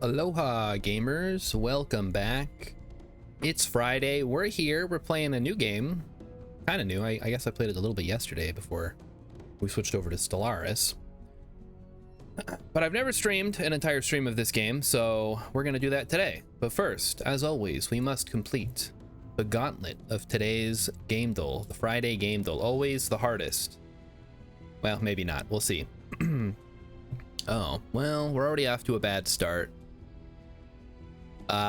Aloha gamers, welcome back. It's Friday, we're here, we're playing a new game. Kind of new, I guess I played it a little bit yesterday before we switched over to Stellaris. But I've never streamed an entire stream of this game, so we're gonna do that today. But first, as always, we must complete the gauntlet of today's game dole, the Friday game dole, always the hardest. Well, maybe not, we'll see. Oh, well, we're already off to a bad start. Like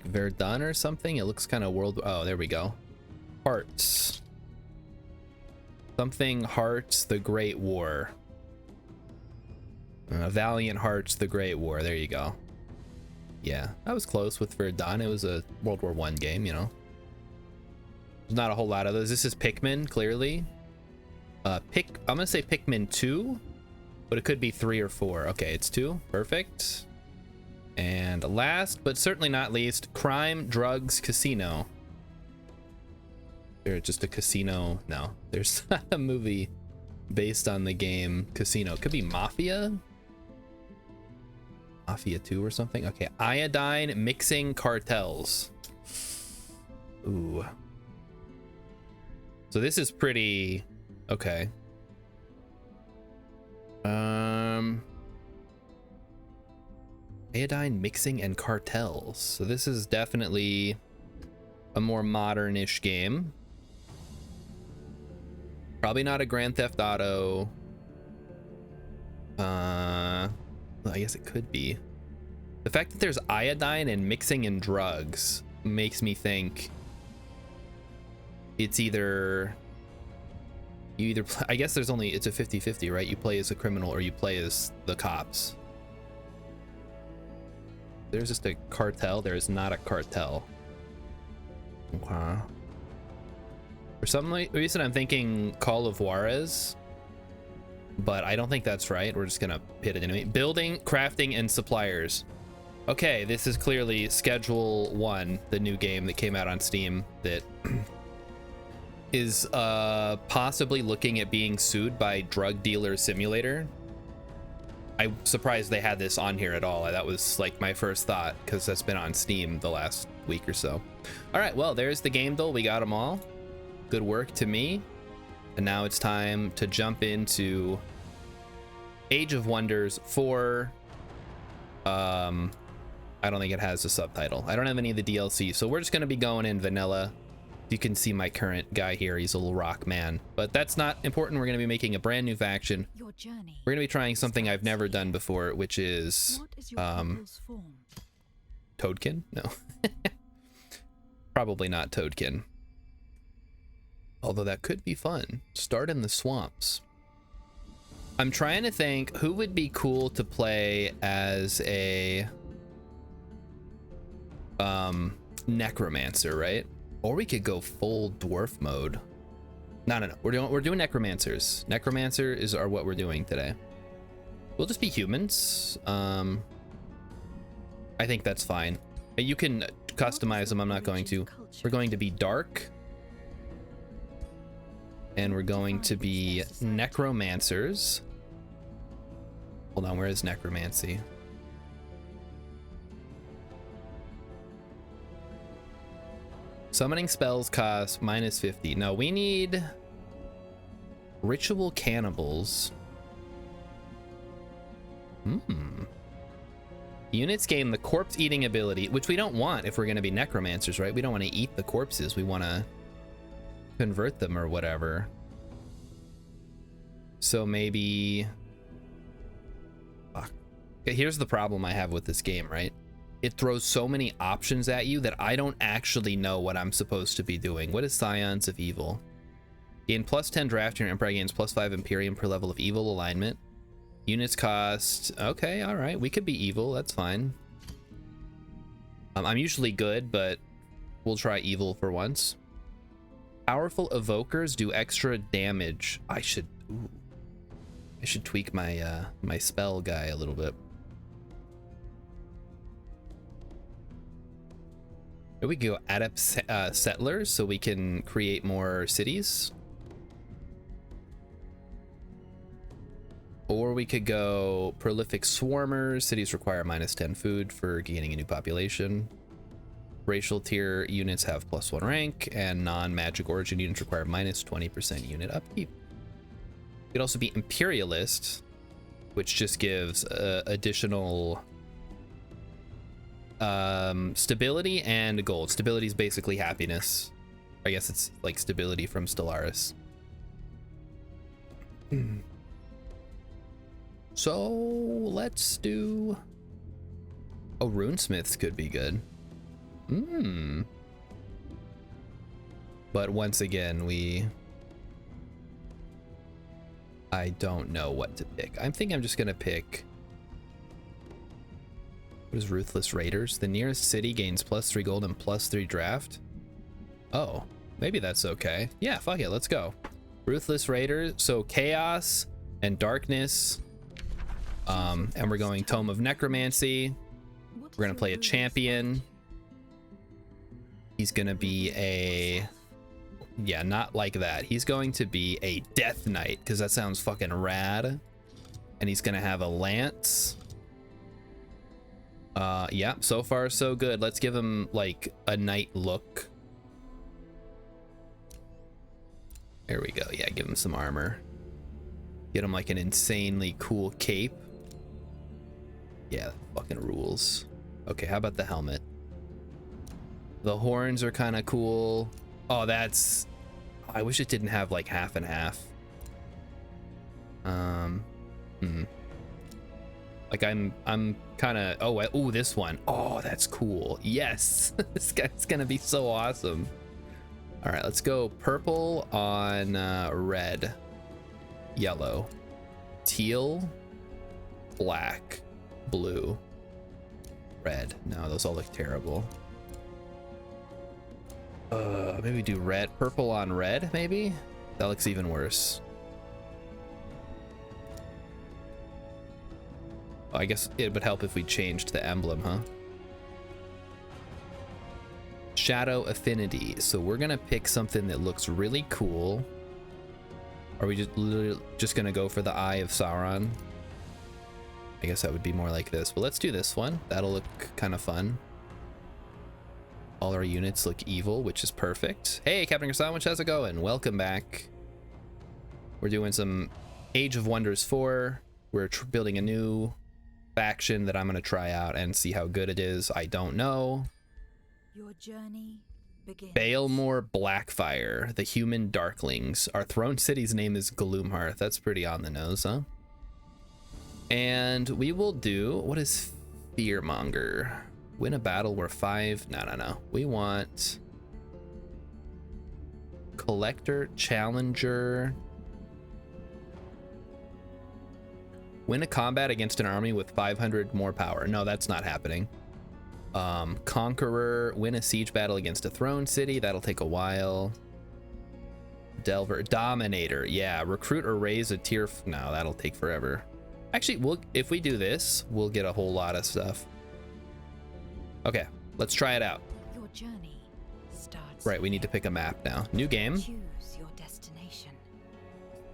Verdun or something. It looks kind of world. Oh, there we go. Hearts. Something Hearts, the Great War. Valiant Hearts, the Great War. There you go. Yeah, I was close with Verdun. It was a World War I game, you know. There's not a whole lot of those. This is Pikmin, clearly. I'm gonna say Pikmin 2. But it could be 3 or 4. Okay, it's 2. Perfect. And last, but certainly not least, Crime, Drugs, Casino. There's just a casino. No, there's not a movie based on the game Casino. It could be Mafia? Mafia 2 or something? Okay, Iodine Mixing Cartels. Ooh. So this is pretty... Okay. Iodine Mixing and Cartels. So this is definitely a more modern-ish game. Probably not a Grand Theft Auto. Well, I guess it could be. The fact that there's iodine and mixing and drugs makes me think it's either... I guess there's only, it's a 50-50, right? You play as a criminal or you play as the cops. There's just a cartel. There is not a cartel. Okay. For some reason, I'm thinking Call of Juarez, but I don't think that's right. We're just gonna hit it anyway. Building, crafting, and suppliers. Okay, this is clearly Schedule 1, the new game that came out on Steam that is possibly looking at being sued by Drug Dealer Simulator. I'm surprised they had this on here at all. That was like my first thought because that's been on Steam the last week or so. All right, well, there's the game dole. We got them all. Good work to me. And now it's time to jump into Age of Wonders 4. I don't think it has a subtitle. I don't have any of the DLC, so we're just gonna be going in vanilla. You can see my current guy here. He's a little rock man, but that's not important. We're going to be making a brand new faction. We're going to be trying something I've never done before, which is Toadkin? No. Probably not Toadkin. Although that could be fun. Start in the swamps. I'm trying to think who would be cool to play as a necromancer, right? Or we could go full dwarf mode. No. We're doing necromancers. Necromancers are what we're doing today. We'll just be humans. I think that's fine. You can customize them. I'm not going to. We're going to be dark. And we're going to be necromancers. Hold on, where is necromancy? Summoning spells cost -50. No, we need ritual cannibals. Units gain the corpse eating ability, which we don't want if we're going to be necromancers, right? We don't want to eat the corpses. We want to convert them or whatever. So maybe... Fuck. Okay, here's the problem I have with this game, right? It throws so many options at you that I don't actually know what I'm supposed to be doing. What is Scions of Evil? Gain +10 draft, your Emperor gains +5 Imperium per level of evil alignment. Units cost... Okay, alright, we could be evil, that's fine. I'm usually good, but we'll try evil for once. Powerful evokers do extra damage. I should tweak my my spell guy a little bit. We can go adept settlers so we can create more cities. Or we could go prolific swarmers. Cities require -10 food for gaining a new population. Racial tier units have +1 rank, and non-magic origin units require -20% unit upkeep. You could also be imperialist, which just gives additional stability and gold. Stability is basically happiness. I guess it's like stability from Stellaris. So let's do... Oh, runesmiths could be good. But once again, I don't know what to pick. I think I'm just gonna pick... What is Ruthless Raiders? The nearest city gains +3 gold and +3 draft. Oh, maybe that's okay. Yeah, fuck it, let's go. Ruthless Raiders, so Chaos and Darkness. And we're going Tome of Necromancy. We're gonna play a champion. He's gonna be a... Yeah, not like that. He's going to be a Death Knight, because that sounds fucking rad. And he's gonna have a lance. Yeah, so far so good. Let's give him like a knight look. There we go. Yeah, give him some armor. Get him like an insanely cool cape. Yeah, that fucking rules. Okay, how about the helmet? The horns are kind of cool. Oh, that's... I wish it didn't have like half and half. Like I'm kind of... Oh, this one. Oh, that's cool. Yes. This guy's gonna be so awesome. All right, let's go purple on red, yellow, teal, black, blue, red. No, those all look terrible. Maybe do red, purple on red, maybe? That looks even worse. I guess it would help if we changed the emblem, huh? Shadow Affinity. So we're gonna pick something that looks really cool. Are we just gonna go for the Eye of Sauron? I guess that would be more like this. Well, let's do this one. That'll look kind of fun. All our units look evil, which is perfect. Hey, Captain Sandwich, how's it going? Welcome back. We're doing some Age of Wonders 4. We're building a new faction that I'm gonna try out and see how good it is. I don't know. Your journey begins. Baelmore Blackfire, the human darklings. Our throne city's name is Gloomhearth. That's pretty on the nose, huh? And we will do... What is Fearmonger? Win a battle where 5... No. We want... Collector, Challenger... Win a combat against an army with 500 more power. No, that's not happening. Conqueror, win a siege battle against a throne city. That'll take a while. Delver, Dominator. Yeah, recruit or raise a tier. No, that'll take forever. Actually, if we do this, we'll get a whole lot of stuff. Okay, let's try it out. Your journey starts. Right, we need to pick a map now. New game. Choose your destination.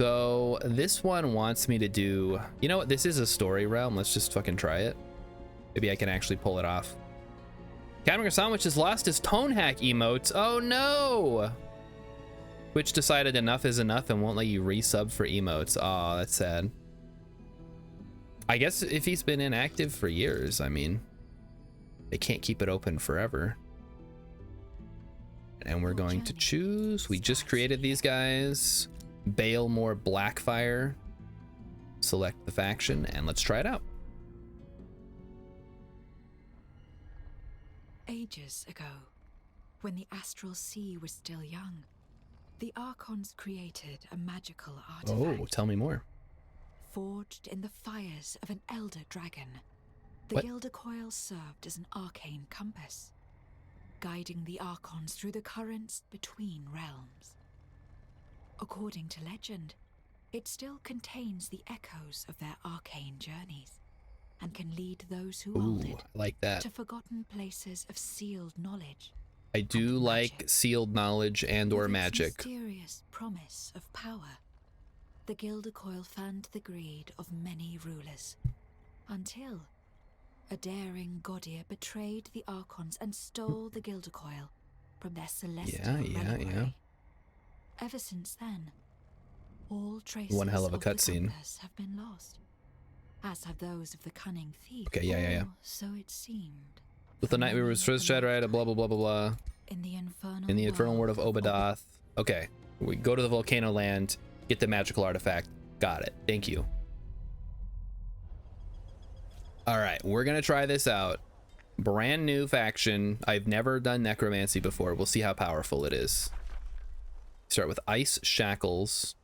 So this one wants me to do... You know what? This is a story realm. Let's just fucking try it. Maybe I can actually pull it off. Captain Sandwich has lost his tone hack emotes. Oh no! Twitch decided enough is enough and won't let you resub for emotes. Oh, that's sad. I guess if he's been inactive for years, I mean, they can't keep it open forever. And we're going to choose. We just created these guys. Baelmore Blackfire. Select the faction and let's try it out. Ages ago, when the astral sea was still young, the Archons created a magical artifact. Oh, tell me more. Forged in the fires of an elder dragon, the Gilder Coil served as an arcane compass, guiding the Archons through the currents between realms. According to legend, it still contains the echoes of their arcane journeys, and can lead those who hold it like that. To forgotten places of sealed knowledge. I do like sealed knowledge and or magic. Mysterious promise of power. the Gildercoil fanned the greed of many rulers, until a daring Gaudier betrayed the Archons and stole the Gildercoil from their celestial reliquary. Ever since then, all traces One hell of a of the cutscene. compass have been lost, as have those of the cunning thief. Okay, yeah. Or so it seemed. With the night we was first shattered, right? Blah blah blah blah blah. In the infernal world of Obadath. Okay, we go to the volcano land, get the magical artifact. Got it. Thank you. All right, we're gonna try this out. Brand new faction. I've never done necromancy before. We'll see how powerful it is. Start with ice shackles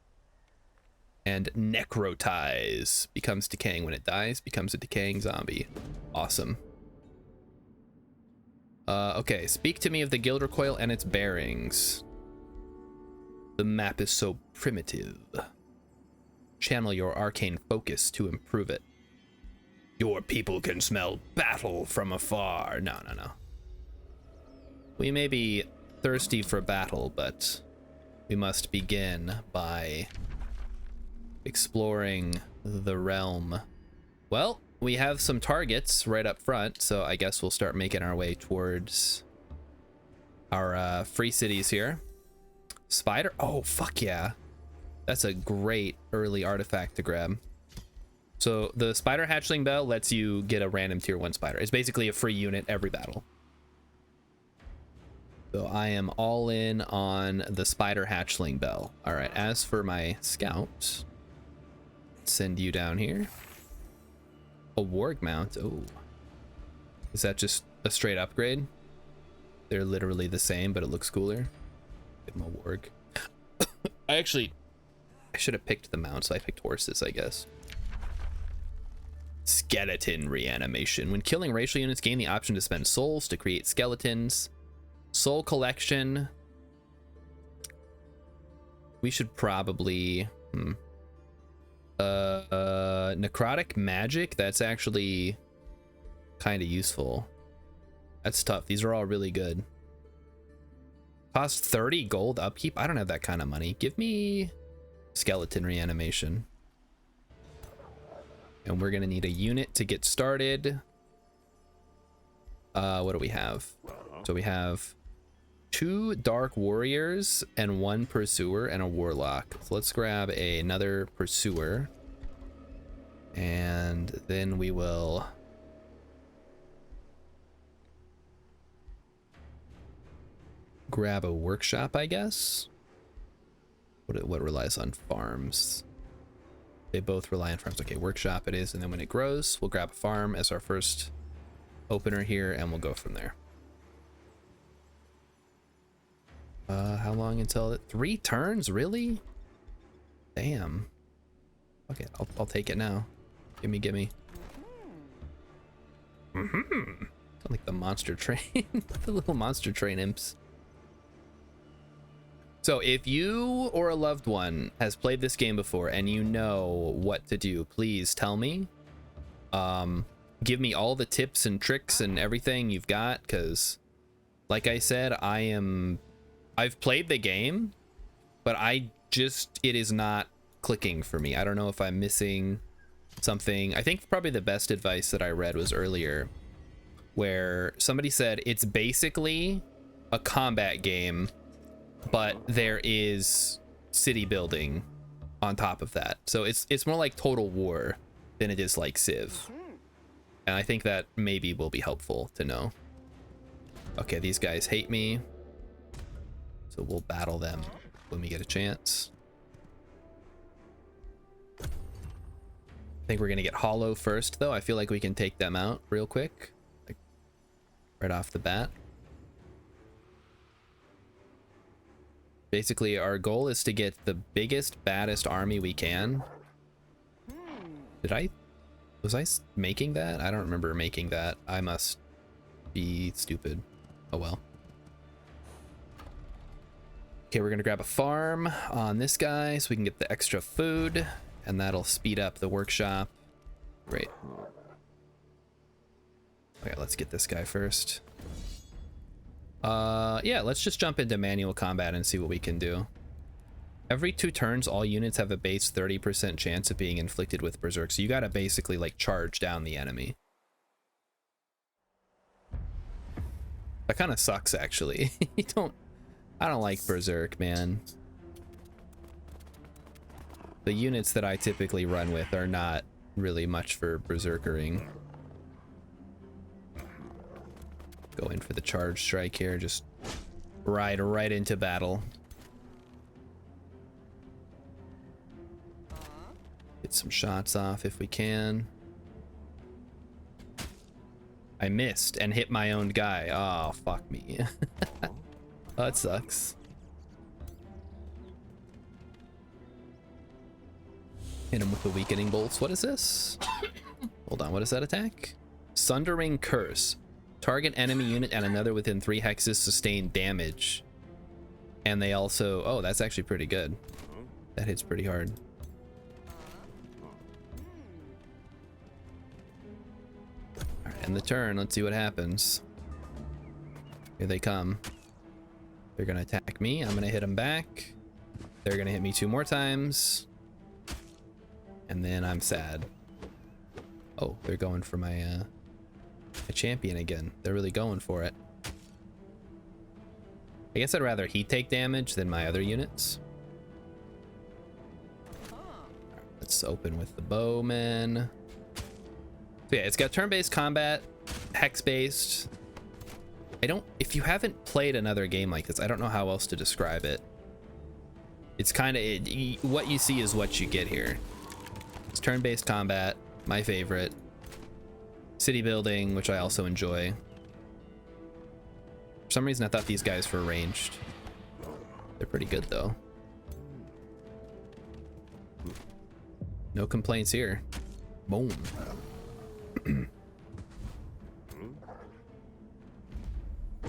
and necrotize. Becomes decaying when it dies. Becomes a decaying zombie. Awesome. Okay, speak to me of the Gildercoil and its bearings. The map is so primitive. Channel your arcane focus to improve it. Your people can smell battle from afar. No. We may be thirsty for battle, but we must begin by exploring the realm. Well, we have some targets right up front, so I guess we'll start making our way towards our free cities here. Spider? Oh, fuck yeah. That's a great early artifact to grab. So the spider hatchling bell lets you get a random tier 1 spider. It's basically a free unit every battle. So I am all in on the spider hatchling bell. All right, as for my scout, send you down here. A warg mount. Oh, is that just a straight upgrade? They're literally the same, but it looks cooler. Give them a warg. I should have picked the mount, so I picked horses, I guess. Skeleton reanimation. When killing racial units, gain the option to spend souls to create skeletons. Soul collection. We should probably necrotic magic. That's actually kind of useful. That's tough. These are all really good. Cost 30 gold upkeep. I don't have that kind of money. Give me skeleton reanimation. And we're gonna need a unit to get started. What do we have? So we have 2 dark warriors and 1 pursuer and a warlock. So let's grab another pursuer, and then we will grab a workshop, I guess. What relies on farms? They both rely on farms. Okay, workshop it is, and then when it grows, we'll grab a farm as our first opener here, and we'll go from there. How long until it? 3 turns, really? Damn. Okay, I'll take it now. Gimme. Sound like the monster train. The little monster train imps. So if you or a loved one has played this game before and you know what to do, please tell me. Give me all the tips and tricks and everything you've got, because like I said, I've played the game, but it is not clicking for me. I don't know if I'm missing something. I think probably the best advice that I read was earlier, where somebody said it's basically a combat game, but there is city building on top of that. So it's more like Total War than it is like Civ. And I think that maybe will be helpful to know. Okay, these guys hate me, so we'll battle them when we get a chance. I think we're gonna get Hollow first, though. I feel like we can take them out real quick, like right off the bat. Basically, our goal is to get the biggest, baddest army we can. Was I making that? I don't remember making that. I must be stupid. Oh well. Okay, we're gonna grab a farm on this guy so we can get the extra food, and that'll speed up the workshop. Great. Okay, let's get this guy first. Yeah, let's just jump into manual combat and see what we can do. Every 2 turns, all units have a base 30% chance of being inflicted with Berserk. So you gotta basically like charge down the enemy. That kind of sucks, actually. I don't like Berserk, man. The units that I typically run with are not really much for berserkering. Go in for the charge strike here, just ride right into battle. Get some shots off if we can. I missed and hit my own guy. Oh, fuck me. Oh, that sucks. Hit him with the weakening bolts. What is this? Hold on, what is that attack? Sundering Curse. Target enemy unit and another within 3 hexes sustain damage. And they also... Oh, that's actually pretty good. That hits pretty hard. Alright, end the turn. Let's see what happens. Here they come. They're gonna attack me. I'm gonna hit them back. They're gonna hit me 2 more times. And then I'm sad. Oh, they're going for my champion again. They're really going for it. I guess I'd rather he take damage than my other units. Let's open with the bowman. So yeah, it's got turn-based combat, hex-based. If you haven't played another game like this, I don't know how else to describe it. It's kind of, what you see is what you get here. It's turn-based combat, my favorite. City building, which I also enjoy. For some reason, I thought these guys were ranged. They're pretty good, though. No complaints here. Boom.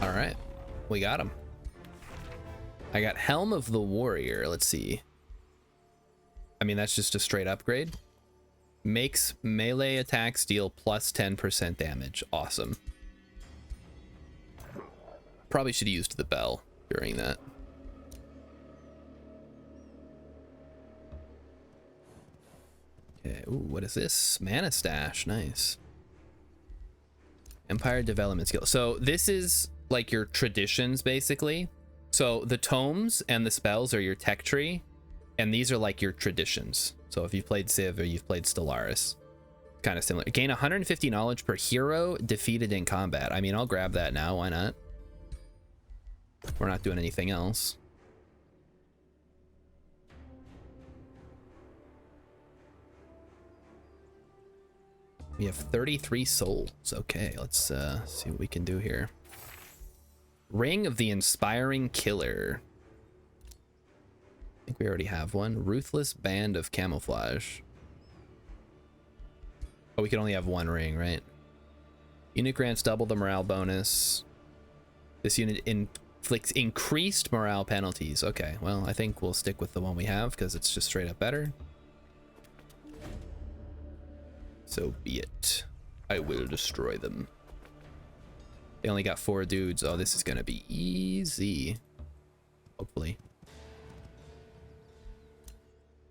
All right, we got him. I got Helm of the Warrior. Let's see. I mean, that's just a straight upgrade. Makes melee attacks deal plus 10% damage. Awesome. Probably should have used the bell during that. Okay, ooh, what is this? Mana Stash, nice. Empire Development Skill. So this is like your traditions, basically. So the tomes and the spells are your tech tree, and these are like your traditions. So if you've played Civ or you've played Stellaris, kind of similar. Gain 150 knowledge per hero defeated in combat. I mean, I'll grab that now. Why not? We're not doing anything else. We have 33 souls. Okay, let's see what we can do here. Ring of the Inspiring Killer. I think we already have one. Ruthless Band of Camouflage. Oh, we can only have one ring, right? Unit grants double the morale bonus. This unit inflicts increased morale penalties. Okay, well, I think we'll stick with the one we have because it's just straight up better. So be it. I will destroy them. They only got 4 dudes. Oh, this is gonna be easy. Hopefully.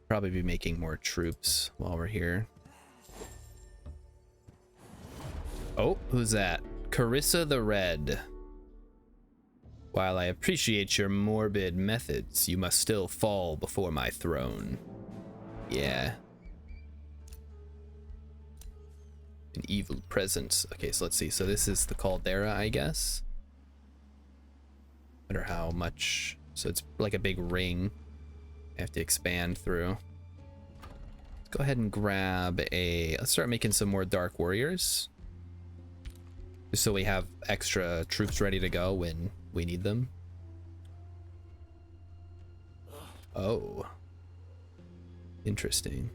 Probably be making more troops while we're here. Oh, who's that? Carissa the Red. While I appreciate your morbid methods, you must still fall before my throne. Yeah. An evil presence. Okay, so let's see. So this is the Caldera, I guess. Wonder how much. So it's like a big ring. I have to expand through. Let's go ahead and grab a. Let's start making some more Dark Warriors. Just so we have extra troops ready to go when we need them. Oh. Interesting.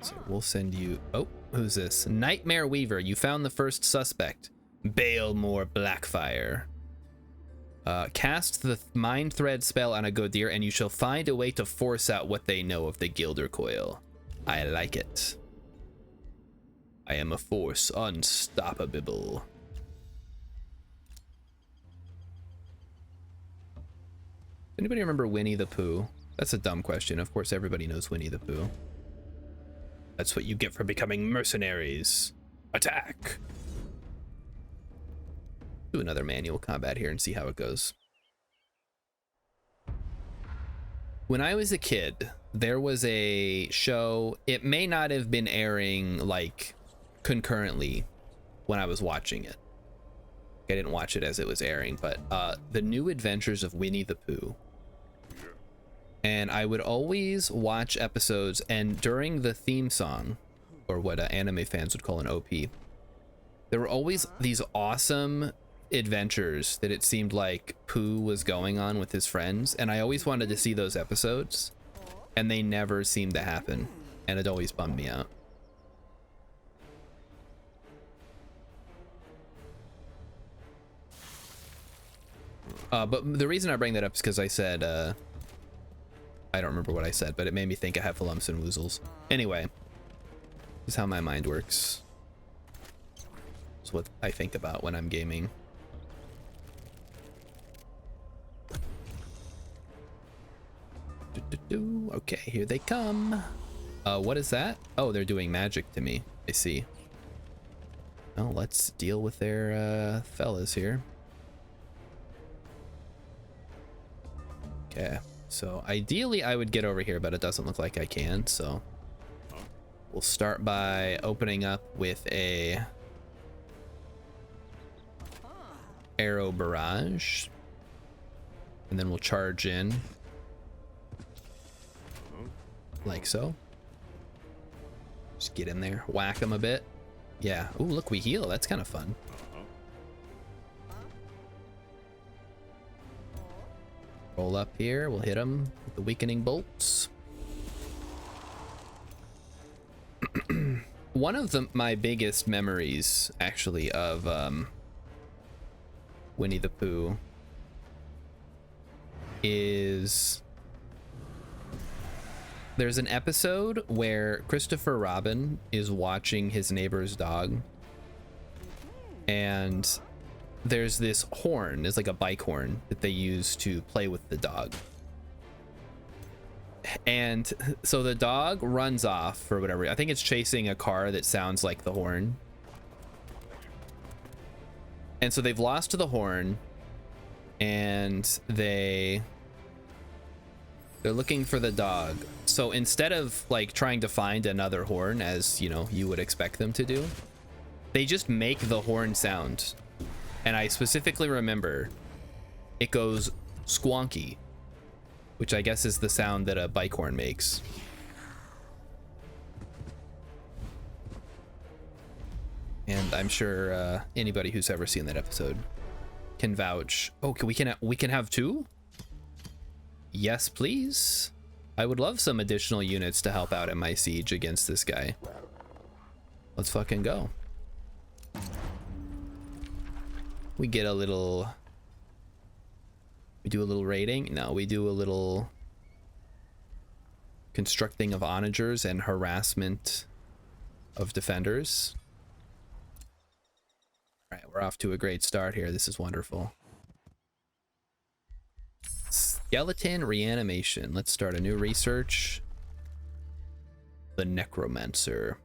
So we'll send you... Oh, who's this? Nightmare Weaver. You found the first suspect. Balemore Blackfire. Cast the Mind Thread spell on a Godir, and you shall find a way to force out what they know of the Gilder Coil. I like it. I am a force unstoppable. Anybody remember Winnie the Pooh? That's a dumb question. Of course, everybody knows Winnie the Pooh. That's what you get for becoming mercenaries. Attack! Do another manual combat here and see how it goes. When I was a kid, there was a show. It may not have been airing like concurrently when I was watching it. I didn't watch it as it was airing, but The New Adventures of Winnie the Pooh. And I would always watch episodes, and during the theme song, or what anime fans would call an OP, there were always these awesome adventures that it seemed like Pooh was going on with his friends, and I always wanted to see those episodes, and they never seemed to happen, and it always bummed me out. But the reason I bring that up is because I said, I don't remember what I said, but it made me think of Heffalumps and Woozles. Anyway, this is how my mind works. It's what I think about when I'm gaming. Okay, here they come. What is that? Oh, they're doing magic to me. I see. Well, let's deal with their fellas here. Okay, so ideally I would get over here, but it doesn't look like I can, so we'll start by opening up with a arrow barrage, and then we'll charge in like so. Just get in there, whack them a bit. Yeah. Ooh, look, we heal. That's kind of fun. Roll up here. We'll hit them with the weakening bolts. One of my biggest memories, actually, of Winnie the Pooh is there's an episode where Christopher Robin is watching his neighbor's dog, and there's this horn, it's like a bike horn that they use to play with the dog. And so the dog runs off or whatever. I think it's chasing a car that sounds like the horn. And so they've lost the horn, and they're looking for the dog. So instead of like trying to find another horn, as you know, you would expect them to do, they just make the horn sound. And I specifically remember it goes squonky, which I guess is the sound that a bike horn makes. And I'm sure anybody who's ever seen that episode can vouch. Oh, we can have two? Yes, please. I would love some additional units to help out in my siege against this guy. Let's fucking go. We get a little... We do a little raiding? No, we do a little constructing of onagers and harassment of defenders. All right, we're off to a great start here. This is wonderful. Skeleton reanimation. Let's start a new research. The Necromancer.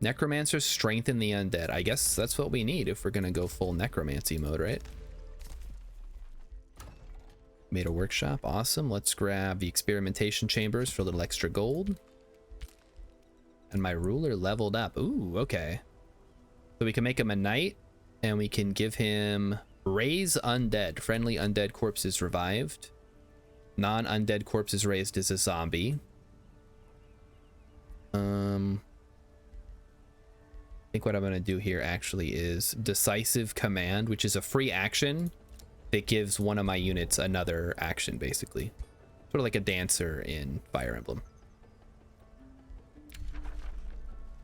Necromancer strengthen the undead. I guess that's what we need if we're gonna go full necromancy mode, right? Made a workshop. Awesome. Let's grab the experimentation chambers for a little extra gold. And my ruler leveled up. Ooh, okay. So we can make him a knight, and we can give him raise undead. Friendly undead corpses revived. Non-undead corpses raised as a zombie. I think what I'm going to do here actually is decisive command, which is a free action that gives one of my units another action, basically. Sort of like a dancer in Fire Emblem.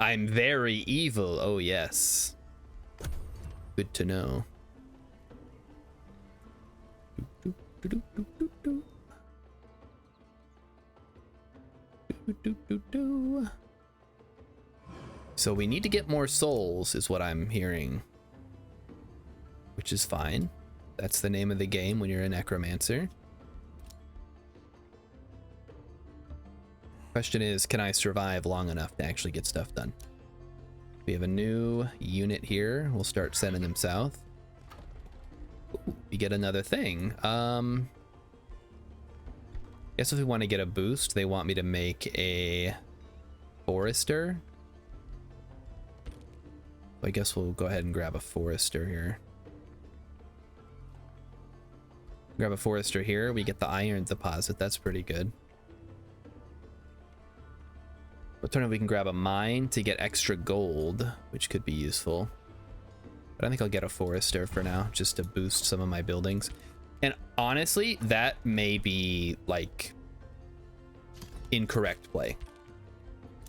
I'm very evil. Oh, yes. Good to know. So we need to get more souls is what I'm hearing, which is fine. That's the name of the game when you're a necromancer. Question is, can I survive long enough to actually get stuff done? We have a new unit here. We'll start sending them south. Ooh, we get another thing. Guess if we want to get a boost, they want me to make a forester. I guess we'll go ahead and grab a forester here. Grab a forester here. We get the iron deposit. That's pretty good. Alternatively, we can grab a mine to get extra gold, which could be useful. But I think I'll get a forester for now, just to boost some of my buildings. And honestly, that may be like incorrect play.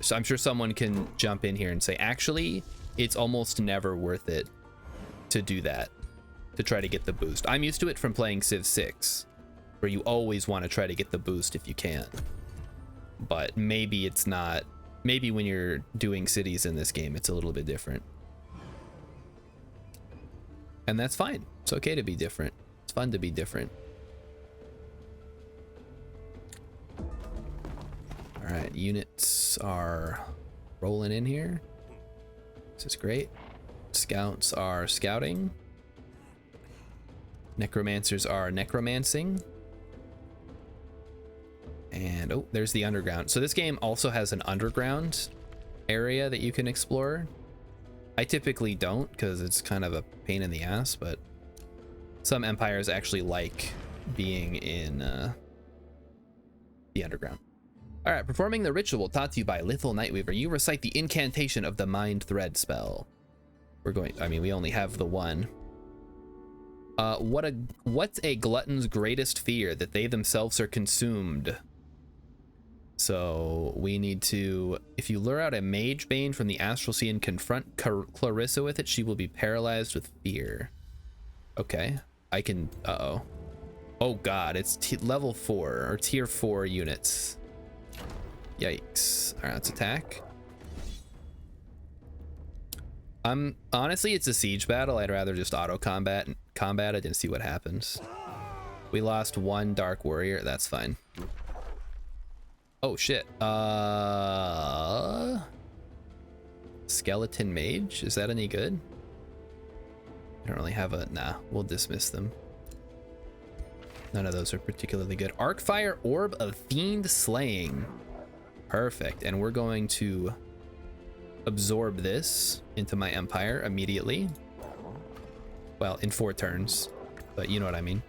So I'm sure someone can jump in here and say, actually, it's almost never worth it to do that, to try to get the boost. I'm used to it from playing Civ 6, where you always want to try to get the boost if you can. But maybe it's not. Maybe when you're doing cities in this game, it's a little bit different. And that's fine. It's okay to be different. It's fun to be different. All right, units are rolling in here. This is great. Scouts are scouting. Necromancers are necromancing. And oh, there's the underground. So this game also has an underground area that you can explore. I typically don't because it's kind of a pain in the ass, but some empires actually like being in the underground. All right, performing the ritual taught to you by Lithal Nightweaver, you recite the incantation of the Mind Thread spell. We're going, I mean, we only have the one. What's a glutton's greatest fear? That they themselves are consumed. So we need to, if you lure out a mage bane from the astral sea and confront Clarissa with it, she will be paralyzed with fear. Okay, I can, uh-oh. Oh God, it's level 4 or tier 4 units. Yikes. All right, let's attack. Honestly, it's a siege battle. I'd rather just auto combat it and see what happens. We lost one dark warrior. That's fine. Oh shit. Skeleton mage, is that any good? I don't really have a, nah, we'll dismiss them. None of those are particularly good. Arcfire Orb of Fiend Slaying. Perfect. And we're going to absorb this into my empire immediately. Well, in 4 turns, but you know what I mean.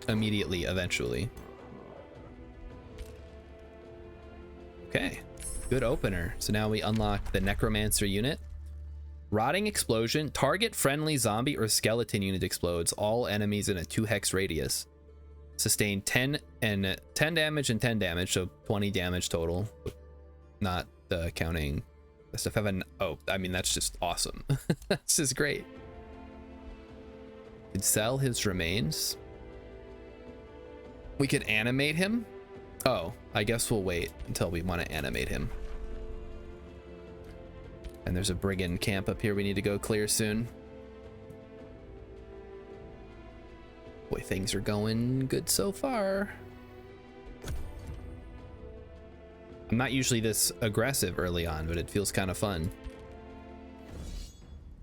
Immediately, eventually. Okay, good opener. So now we unlock the Necromancer unit. Rotting Explosion. Target friendly zombie or skeleton unit explodes. All enemies in a 2 hex radius. Sustain 10 damage and 10 damage, so 20 damage total. Not counting the stuff. Oh, I mean, that's just awesome. That's just great. Could sell his remains. We could animate him. Oh, I guess we'll wait until we want to animate him. And there's a brigand camp up here we need to go clear soon. Boy, things are going good so far. I'm not usually this aggressive early on, but it feels kind of fun.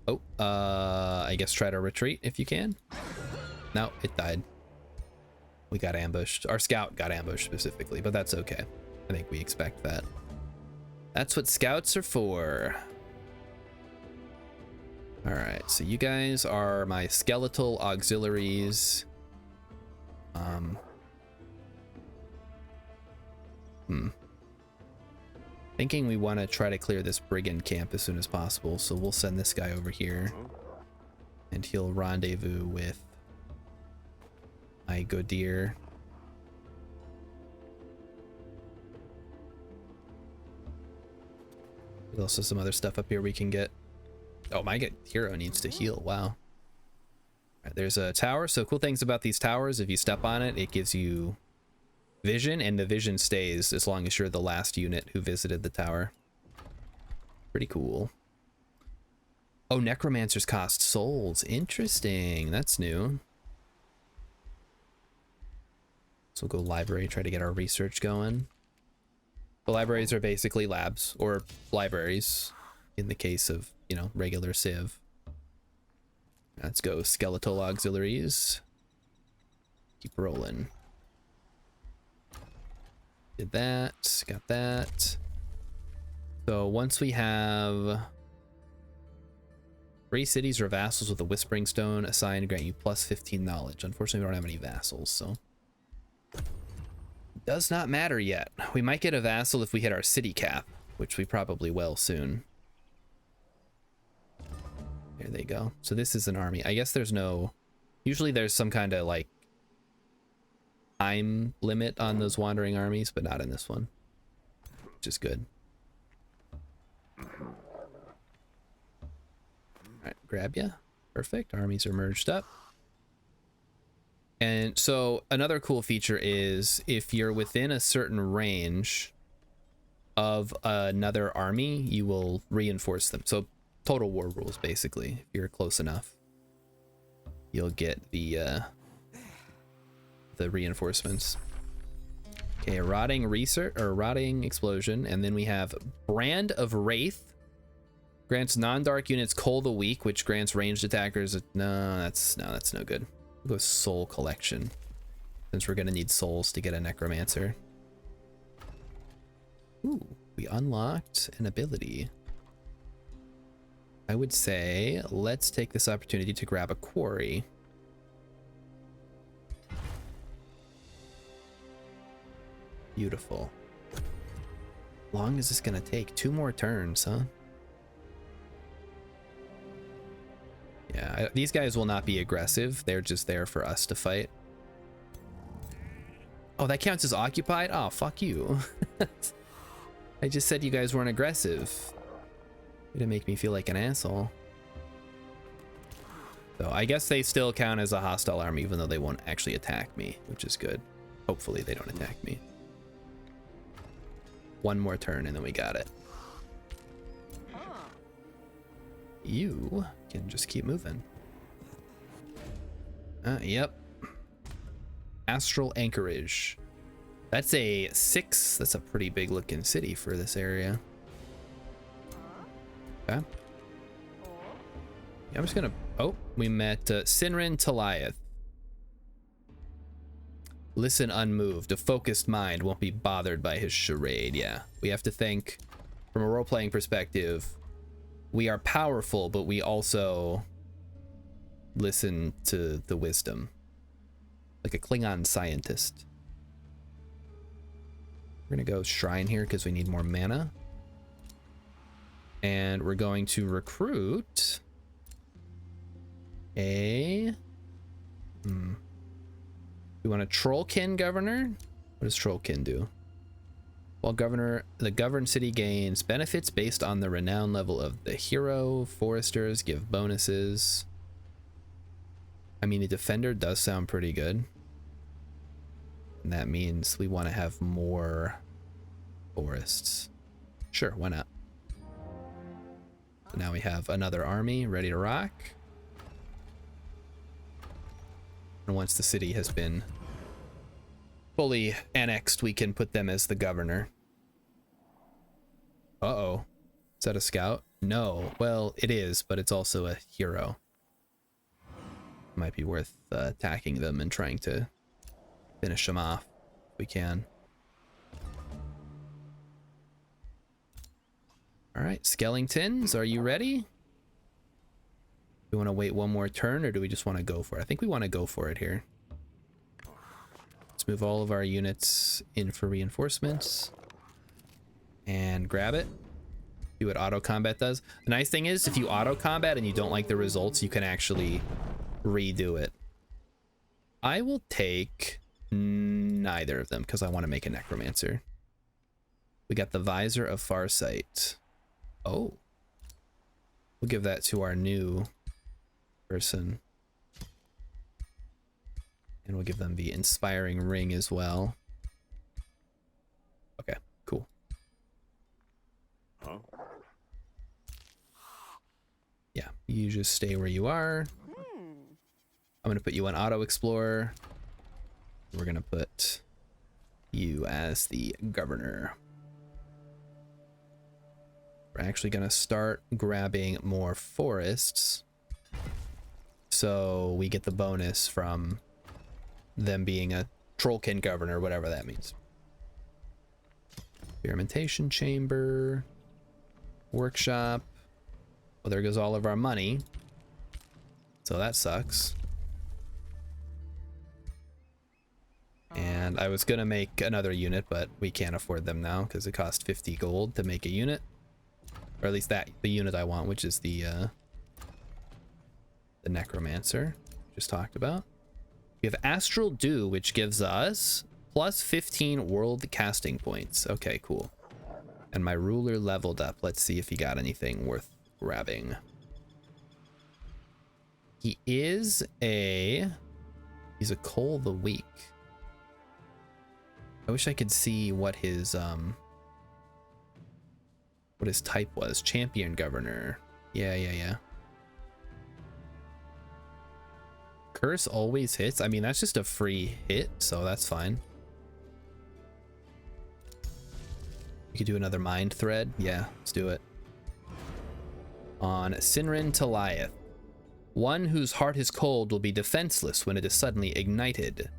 Oh, I guess try to retreat if you can. No, it died. We got ambushed. Our scout got ambushed specifically, but that's okay. I think we expect that. That's what scouts are for. All right, so you guys are my skeletal auxiliaries. Thinking we want to try to clear this brigand camp as soon as possible, so we'll send this guy over here, and he'll rendezvous with my Godir. There's also some other stuff up here we can get. Oh, my hero needs to heal. Wow. Right, there's a tower. So cool things about these towers, if you step on it, it gives you vision, and the vision stays as long as you're the last unit who visited the tower. Pretty cool. Oh, necromancers cost souls. Interesting. That's new. So we'll go library, try to get our research going. The libraries are basically labs or libraries in the case of, you know, regular Civ. Let's go skeletal auxiliaries. Keep rolling. Did that, got that. So once we have 3 cities or vassals with a Whispering Stone assigned to grant you plus 15 knowledge. Unfortunately, we don't have any vassals, so does not matter yet. We might get a vassal if we hit our city cap, which we probably will soon. There they go. So this is an army. I guess there's no... Usually there's some kind of like time limit on those wandering armies, but not in this one, which is good. Alright, grab ya. Perfect. Armies are merged up. And so another cool feature is if you're within a certain range of another army, you will reinforce them. So Total War rules, basically. If you're close enough, you'll get the reinforcements. Okay, rotting research or rotting explosion, and then we have Brand of Wraith. Grants non-dark units Cold a week, which grants ranged attackers. No, that's no good. We'll go Soul Collection, since we're gonna need souls to get a Necromancer. Ooh, we unlocked an ability. I would say let's take this opportunity to grab a quarry. Beautiful. Long is this gonna take? 2 more turns, huh? Yeah, these guys will not be aggressive. They're just there for us to fight. Oh, that counts as occupied? Oh, fuck you. I just said you guys weren't aggressive. Way to make me feel like an asshole. So I guess they still count as a hostile army, even though they won't actually attack me, which is good. Hopefully they don't attack me. 1 more turn and then we got it. You can just keep moving. Yep. Astral Anchorage. That's a 6. That's a pretty big looking city for this area. Okay. Yeah, I'm just gonna... Oh, we met Sinrin Taliath. Listen unmoved. A focused mind won't be bothered by his charade. Yeah, we have to think from a role-playing perspective. We are powerful, but we also listen to the wisdom. Like a Klingon scientist. We're gonna go Shrine here because we need more mana. And we're going to recruit a... We want a Trollkin governor? What does Trollkin do? While governor, the governed city gains benefits based on the renown level of the hero. Foresters give bonuses. I mean, the defender does sound pretty good. And that means we want to have more forests. Sure, why not? So now we have another army ready to rock. And once the city has been fully annexed, we can put them as the governor. Uh-oh. Is that a scout? No. Well, it is, but it's also a hero. Might be worth attacking them and trying to finish them off if we can. All right, Skellingtons, are you ready? Do we want to wait 1 more turn, or do we just want to go for it? I think we want to go for it here. Let's move all of our units in for reinforcements and grab it. See what auto combat does. The nice thing is, if you auto combat and you don't like the results, you can actually redo it. I will take neither of them because I want to make a Necromancer. We got the Visor of Farsight. Oh. We'll give that to our new person. And we'll give them the Inspiring Ring as well. Okay, cool. Huh? Yeah, you just stay where you are. I'm gonna put you on Auto Explorer. We're gonna put you as the governor. We're actually going to start grabbing more forests. So we get the bonus from them being a Trollkin governor, whatever that means. Experimentation chamber. Workshop. Well, there goes all of our money. So that sucks. And I was gonna make another unit, but we can't afford them now because it cost 50 gold to make a unit. Or at least the unit I want, which is the Necromancer, just talked about. We have Astral Dew, which gives us plus 15 world casting points. Okay, cool. And my ruler leveled up. Let's see if he got anything worth grabbing. He's a Coal of the Week. I wish I could see what his type was. Champion Governor. Yeah. Curse always hits. I mean, that's just a free hit, so that's fine. We could do another mind thread. Yeah, let's do it. On Sinrin Taliath. One whose heart is cold will be defenseless when it is suddenly ignited.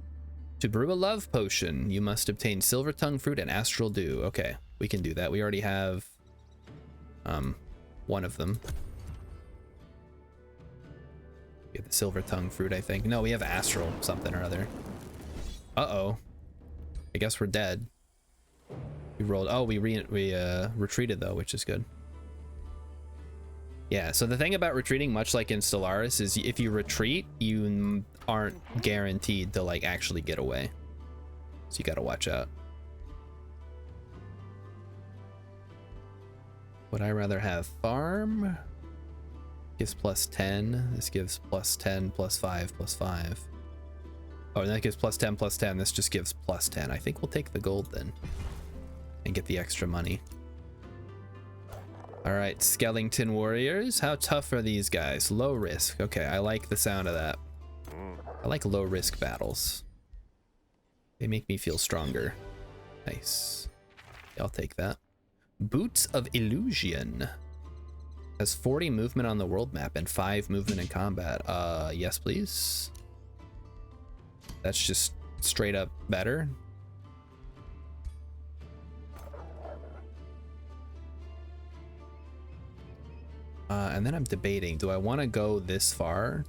To brew a love potion, you must obtain Silver Tongue Fruit and Astral Dew. Okay, we can do that. We already have one of them. We have the Silver Tongue Fruit, I think. No, we have Astral something or other. Uh-oh. I guess we're dead. We rolled. Oh, we retreated though, which is good. Yeah, so the thing about retreating, much like in Stellaris, is if you retreat, you aren't guaranteed to like actually get away. So you gotta watch out. Would I rather have farm? Gives plus 10. This gives plus 10, plus 5, plus 5. Oh, and that gives plus 10, plus 10. This just gives plus 10. I think we'll take the gold then and get the extra money. All right, Skellington Warriors. How tough are these guys? Low risk. Okay, I like the sound of that. I like low risk battles. They make me feel stronger. Nice. Yeah, I'll take that. Boots of Illusion. Has 40 movement on the world map and 5 movement in combat. Yes, please. That's just straight up better. And then I'm debating, do I want to go this far?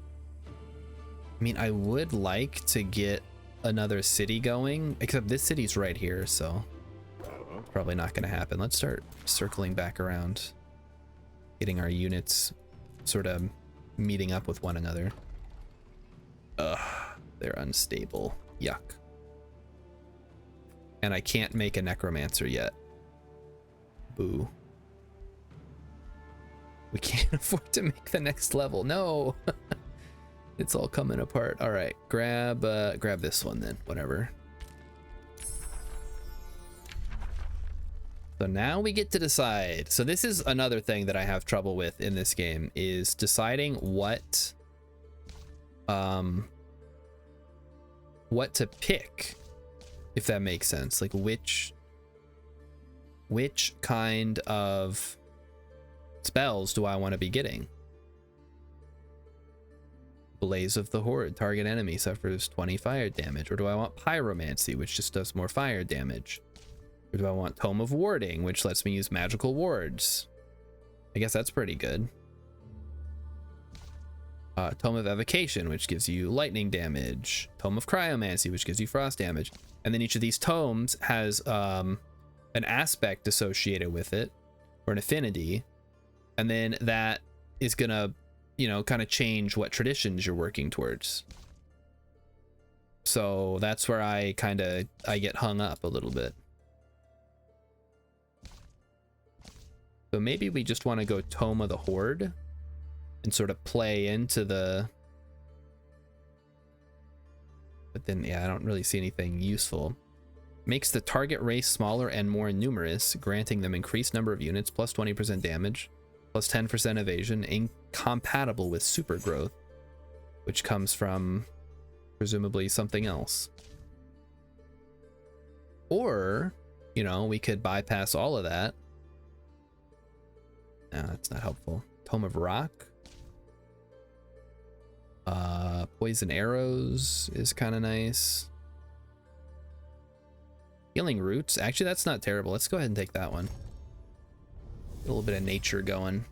I mean, I would like to get another city going, except this city's right here, so probably not going to happen. Let's start circling back around, getting our units sort of meeting up with one another. Ugh, they're unstable. Yuck. And I can't make a Necromancer yet. Boo. We can't afford to make the next level. No. It's all coming apart. All right, grab this one then, whatever. So now we get to decide. So this is another thing that I have trouble with in this game, is deciding what to pick, if that makes sense. Like which kind of spells do I want to be getting? Blaze of the Horde. Target enemy suffers 20 fire damage. Or do I want Pyromancy, which just does more fire damage? Or do I want Tome of Warding, which lets me use magical wards? I guess that's pretty good. Tome of Evocation, which gives you lightning damage. Tome of Cryomancy, which gives you frost damage. And then each of these tomes has an aspect associated with it, or an affinity. And then that is gonna, you know, kind of change what traditions you're working towards. So that's where I get hung up a little bit. So maybe we just want to go Tome of the Horde and sort of play into the... But then, yeah, I don't really see anything useful. Makes the target race smaller and more numerous, granting them increased number of units, plus 20% damage, plus 10% evasion, incompatible with super growth, which comes from presumably something else. Or, you know, we could bypass all of that No, that's not helpful. Tome of Rock. Poison arrows is kind of nice. Healing roots. Actually, that's not terrible. Let's go ahead and take that one. A little bit of nature going.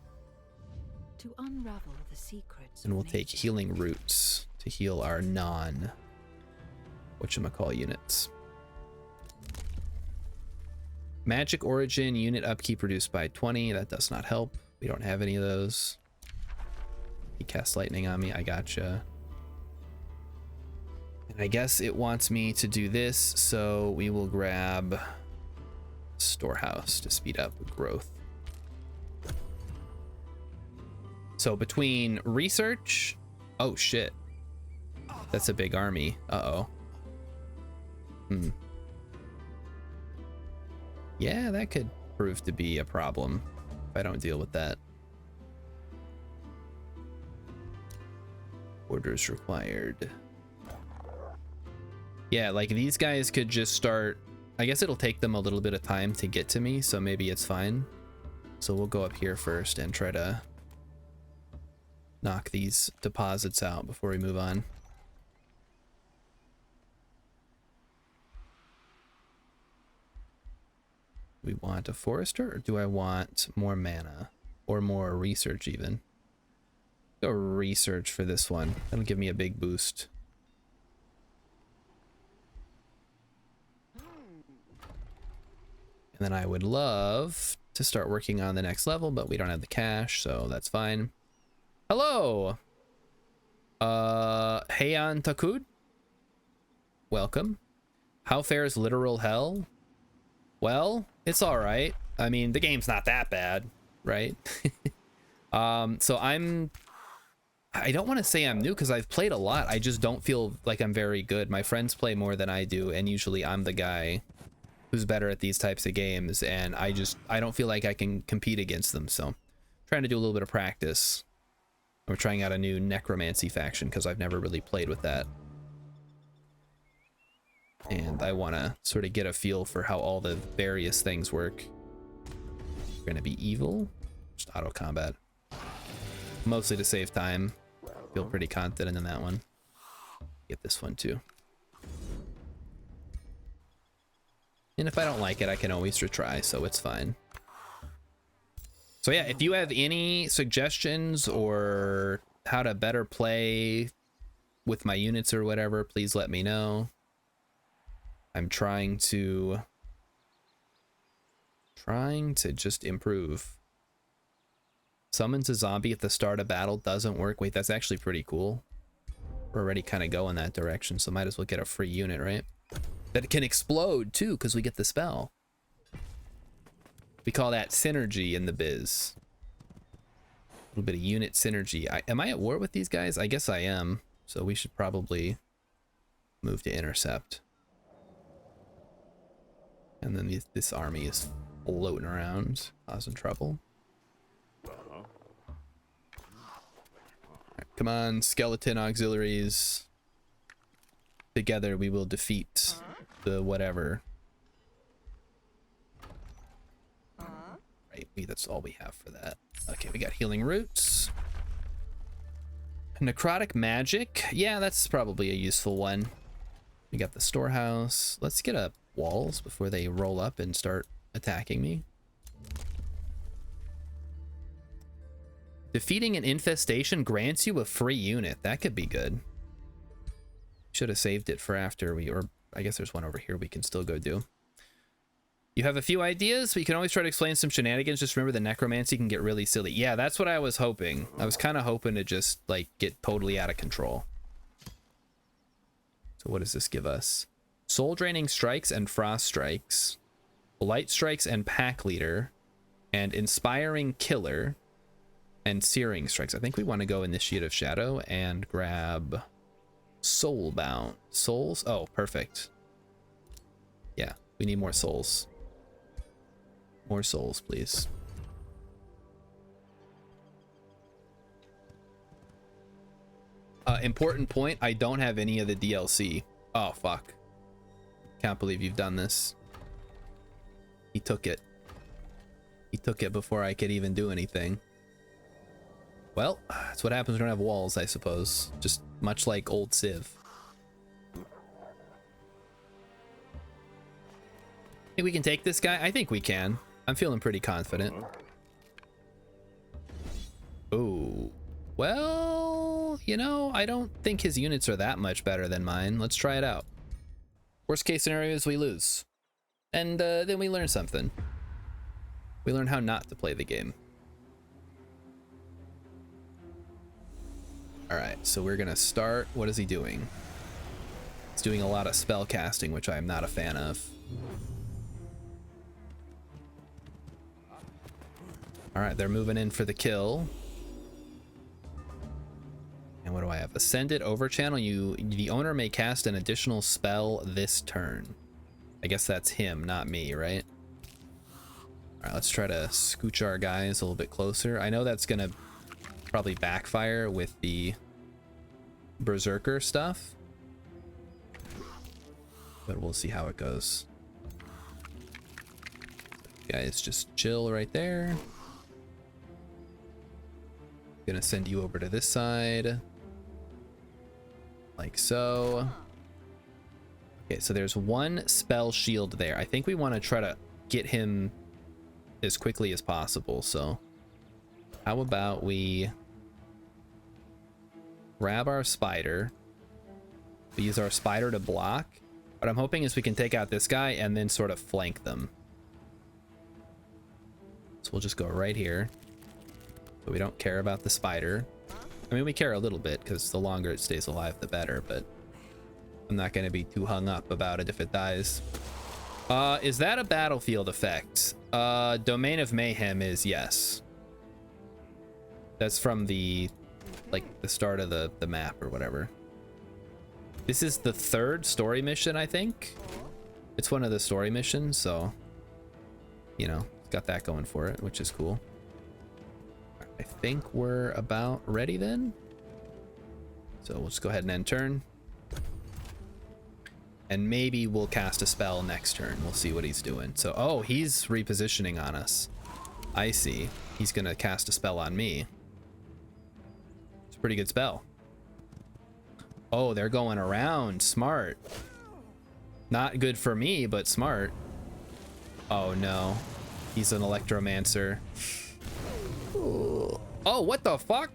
To unravel the secrets. And we'll take healing roots to heal our whatchamacall units. Magic origin unit upkeep reduced by 20. That does not help. We don't have any of those. He casts lightning on me. I gotcha. And I guess it wants me to do this, so we will grab storehouse to speed up growth. So between research, oh shit, that's a big army. Yeah, that could prove to be a problem if I don't deal with that. Orders required. Yeah, like these guys could just start. I guess it'll take them a little bit of time to get to me, so maybe it's fine. So we'll go up here first and try to knock these deposits out before we move on. Do we want a forester, or do I want more mana or more research even? Go research for this one. That'll give me a big boost. And then I would love to start working on the next level, but we don't have the cash, so that's fine. Hello! Heian Takud? Welcome. How fares literal hell? Well, it's alright. I mean, the game's not that bad, right? So I don't want to say I'm new because I've played a lot. I just don't feel like I'm very good. My friends play more than I do, and usually I'm the guy who's better at these types of games, and I don't feel like I can compete against them. So I'm trying to do a little bit of practice. We're trying out a new necromancy faction because I've never really played with that. And I want to sort of get a feel for how all the various things work. We're going to be evil. Just auto combat. Mostly to save time. Feel pretty confident in that one. Get this one too. And if I don't like it, I can always retry, so it's fine. So yeah, if you have any suggestions or how to better play with my units or whatever, please let me know. I'm trying to just improve. Summons a zombie at the start of battle doesn't work. Wait, that's actually pretty cool. We're already kind of going that direction, so might as well get a free unit, right? That it can explode too, because we get the spell. We call that synergy in the biz. A little bit of unit synergy. Am I at war with these guys? I guess I am. So we should probably move to intercept. And then this army is floating around, causing trouble. Right, come on, skeleton auxiliaries. Together we will defeat the whatever. Right, that's all we have for that. Okay, we got healing roots. Necrotic magic. Yeah, that's probably a useful one. We got the storehouse. Let's get up walls before they roll up and start attacking me. Defeating an infestation grants you a free unit. That could be good. Should have saved it for after or I guess there's one over here we can still go do. You have a few ideas, but you can always try to explain some shenanigans. Just remember the necromancy can get really silly. Yeah, that's what I was hoping. I was kind of hoping to just like get totally out of control. So what does this give us? Soul draining strikes and frost strikes, blight strikes and pack leader, and inspiring killer, and searing strikes. I think we want to go initiate of shadow and grab soulbound souls. Oh, perfect. Yeah, we need more souls. More souls, please. Important point, I don't have any of the DLC. Oh, fuck. Can't believe you've done this. He took it. He took it before I could even do anything. Well, that's what happens when we don't have walls, I suppose. Just much like old Civ. Think we can take this guy? I think we can. I'm feeling pretty confident. Oh, well, you know, I don't think his units are that much better than mine. Let's try it out. Worst case scenario is we lose. And then we learn something. We learn how not to play the game. All right, so we're gonna start. What is he doing? He's doing a lot of spell casting, which I'm not a fan of. All right, they're moving in for the kill. And what do I have? Ascended over channel. The owner may cast an additional spell this turn. I guess that's him, not me, right? All right, let's try to scooch our guys a little bit closer. I know that's gonna probably backfire with the berserker stuff, but we'll see how it goes. Guys, just chill right there. Gonna send you over to this side, like so. Okay, so there's one spell shield there. I think we want to try to get him as quickly as possible. So how about we grab our spider? We use our spider to block. What I'm hoping is we can take out this guy and then sort of flank them. So we'll just go right here. So we don't care about the spider. I mean, we care a little bit because the longer it stays alive, the better, but I'm not going to be too hung up about it if it dies. Is that a battlefield effect? Domain of Mayhem is yes. That's from the, like, the start of the map or whatever. This is the third story mission, I think. It's one of the story missions, so, you know, it's got that going for it, which is cool. I think we're about ready then. So we'll just go ahead and end turn. And maybe we'll cast a spell next turn. We'll see what he's doing. So, oh, he's repositioning on us. I see. He's gonna cast a spell on me. It's a pretty good spell. Oh, they're going around. Smart. Not good for me, but smart. Oh no. He's an electromancer. Oh, what the fuck?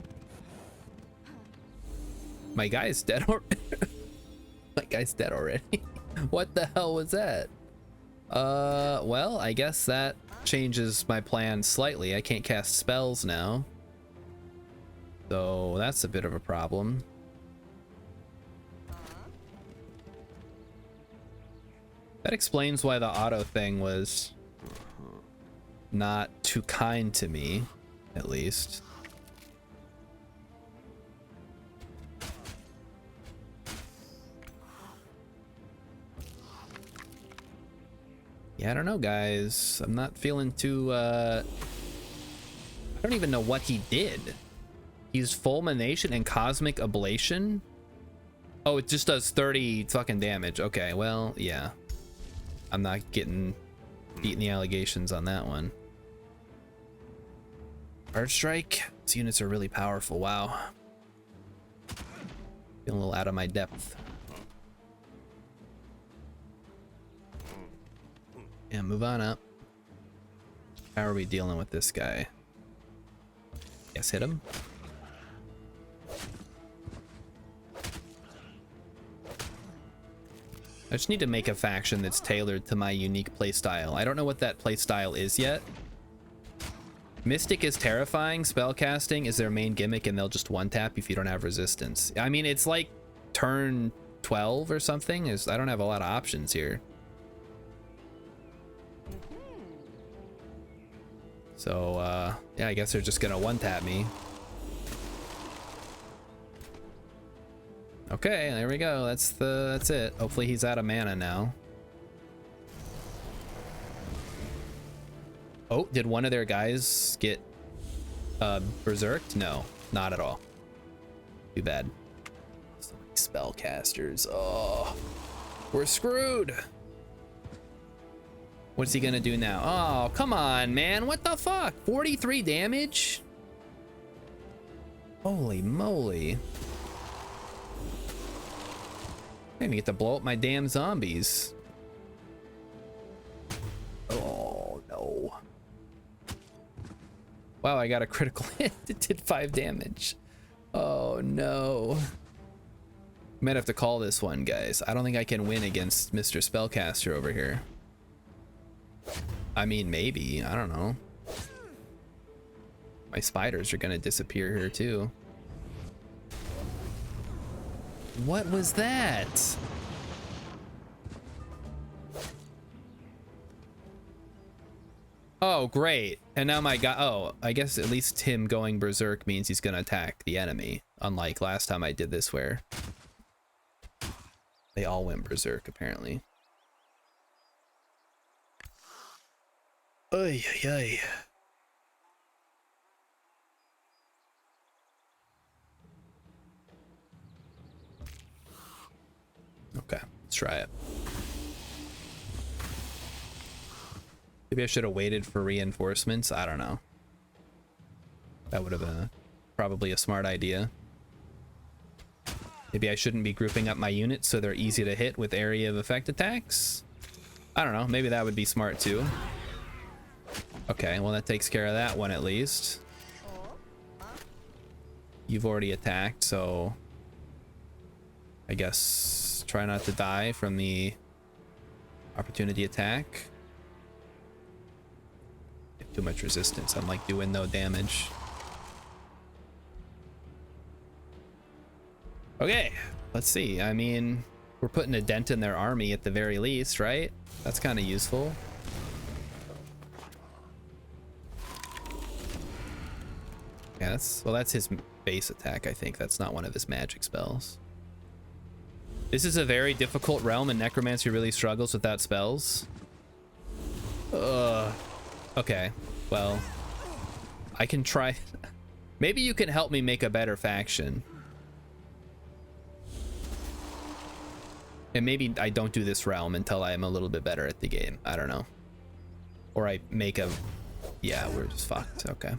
My guy's dead already. My guy's dead already. What the hell was that? Well, I guess that changes my plan slightly. I can't cast spells now. So that's a bit of a problem. That explains why the auto thing was not too kind to me, at least. Yeah, I don't know, guys. I'm not feeling too, I don't even know what he did. He's fulmination and cosmic ablation. Oh, it just does 30 fucking damage. Okay, well, yeah. I'm not getting beating the allegations on that one. Arch strike. These units are really powerful. Wow. Feeling a little out of my depth. Yeah, move on up. How are we dealing with this guy? Yes, hit him. I just need to make a faction that's tailored to my unique playstyle. I don't know what that playstyle is yet. Mystic is terrifying. Spellcasting is their main gimmick, and they'll just one-tap if you don't have resistance. I mean, it's like turn 12 or something. I don't have a lot of options here. So, yeah, I guess they're just gonna one-tap me. Okay, there we go. That's it. Hopefully he's out of mana now. Oh, did one of their guys get berserked? No, not at all. Too bad. So many spellcasters. Oh, we're screwed. What's he gonna do now? Oh, come on, man. What the fuck? 43 damage? Holy moly. I didn't get to blow up my damn zombies. Oh, no. Wow, I got a critical hit. It did 5 damage. Oh, no. Might have to call this one, guys. I don't think I can win against Mr. Spellcaster over here. I mean, maybe. I don't know. My spiders are gonna disappear here, too. What was that? Oh, great. And now my guy... Oh, I guess at least him going berserk means he's gonna attack the enemy. Unlike last time I did this where they all went berserk, apparently. Ay, ay, ay. Okay, let's try it. Maybe I should have waited for reinforcements. I don't know. That would have been probably a smart idea. Maybe I shouldn't be grouping up my units so they're easy to hit with area of effect attacks. I don't know. Maybe that would be smart too. Okay, well that takes care of that one at least. You've already attacked, so I guess try not to die from the opportunity attack. Too much resistance. I'm like doing no damage. Okay, let's see. I mean, we're putting a dent in their army at the very least, right? That's kind of useful. Yeah, that's his base attack, I think. That's not one of his magic spells. This is a very difficult realm, and Necromancy really struggles without spells. Ugh. Okay, well, I can try. Maybe you can help me make a better faction. And maybe I don't do this realm until I am a little bit better at the game. I don't know. Or I make a... Yeah, we're just fucked. Okay.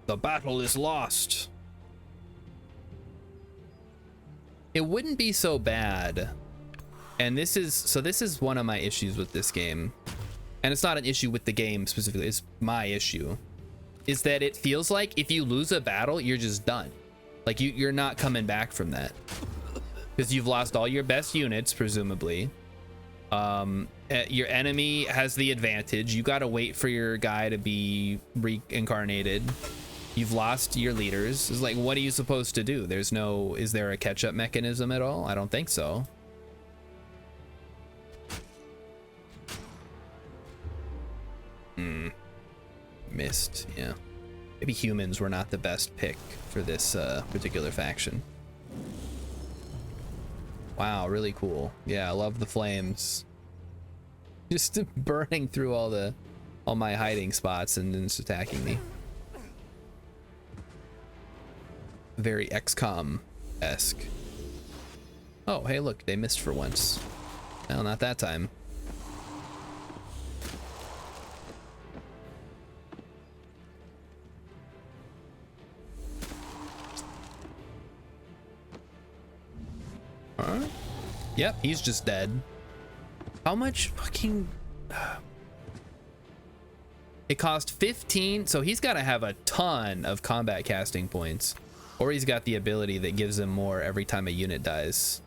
The battle is lost. It wouldn't be so bad. And this is one of my issues with this game. And it's not an issue with the game specifically, it's my issue. Is that it feels like if you lose a battle, you're just done. Like you're not coming back from that. Because you've lost all your best units, presumably. Your enemy has the advantage. You gotta wait for your guy to be reincarnated. You've lost your leaders. It's like, what are you supposed to do? There's no... Is there a catch-up mechanism at all? I don't think so. Missed, yeah. Maybe humans were not the best pick for this particular faction. Wow, really cool. Yeah, I love the flames. Just burning through all my hiding spots and then just attacking me. Very XCOM-esque. Oh, hey, look, they missed for once. Well, not that time. Huh? Yep, he's just dead. How much fucking... It cost 15, so he's got to have a ton of combat casting points. Or he's got the ability that gives him more every time a unit dies.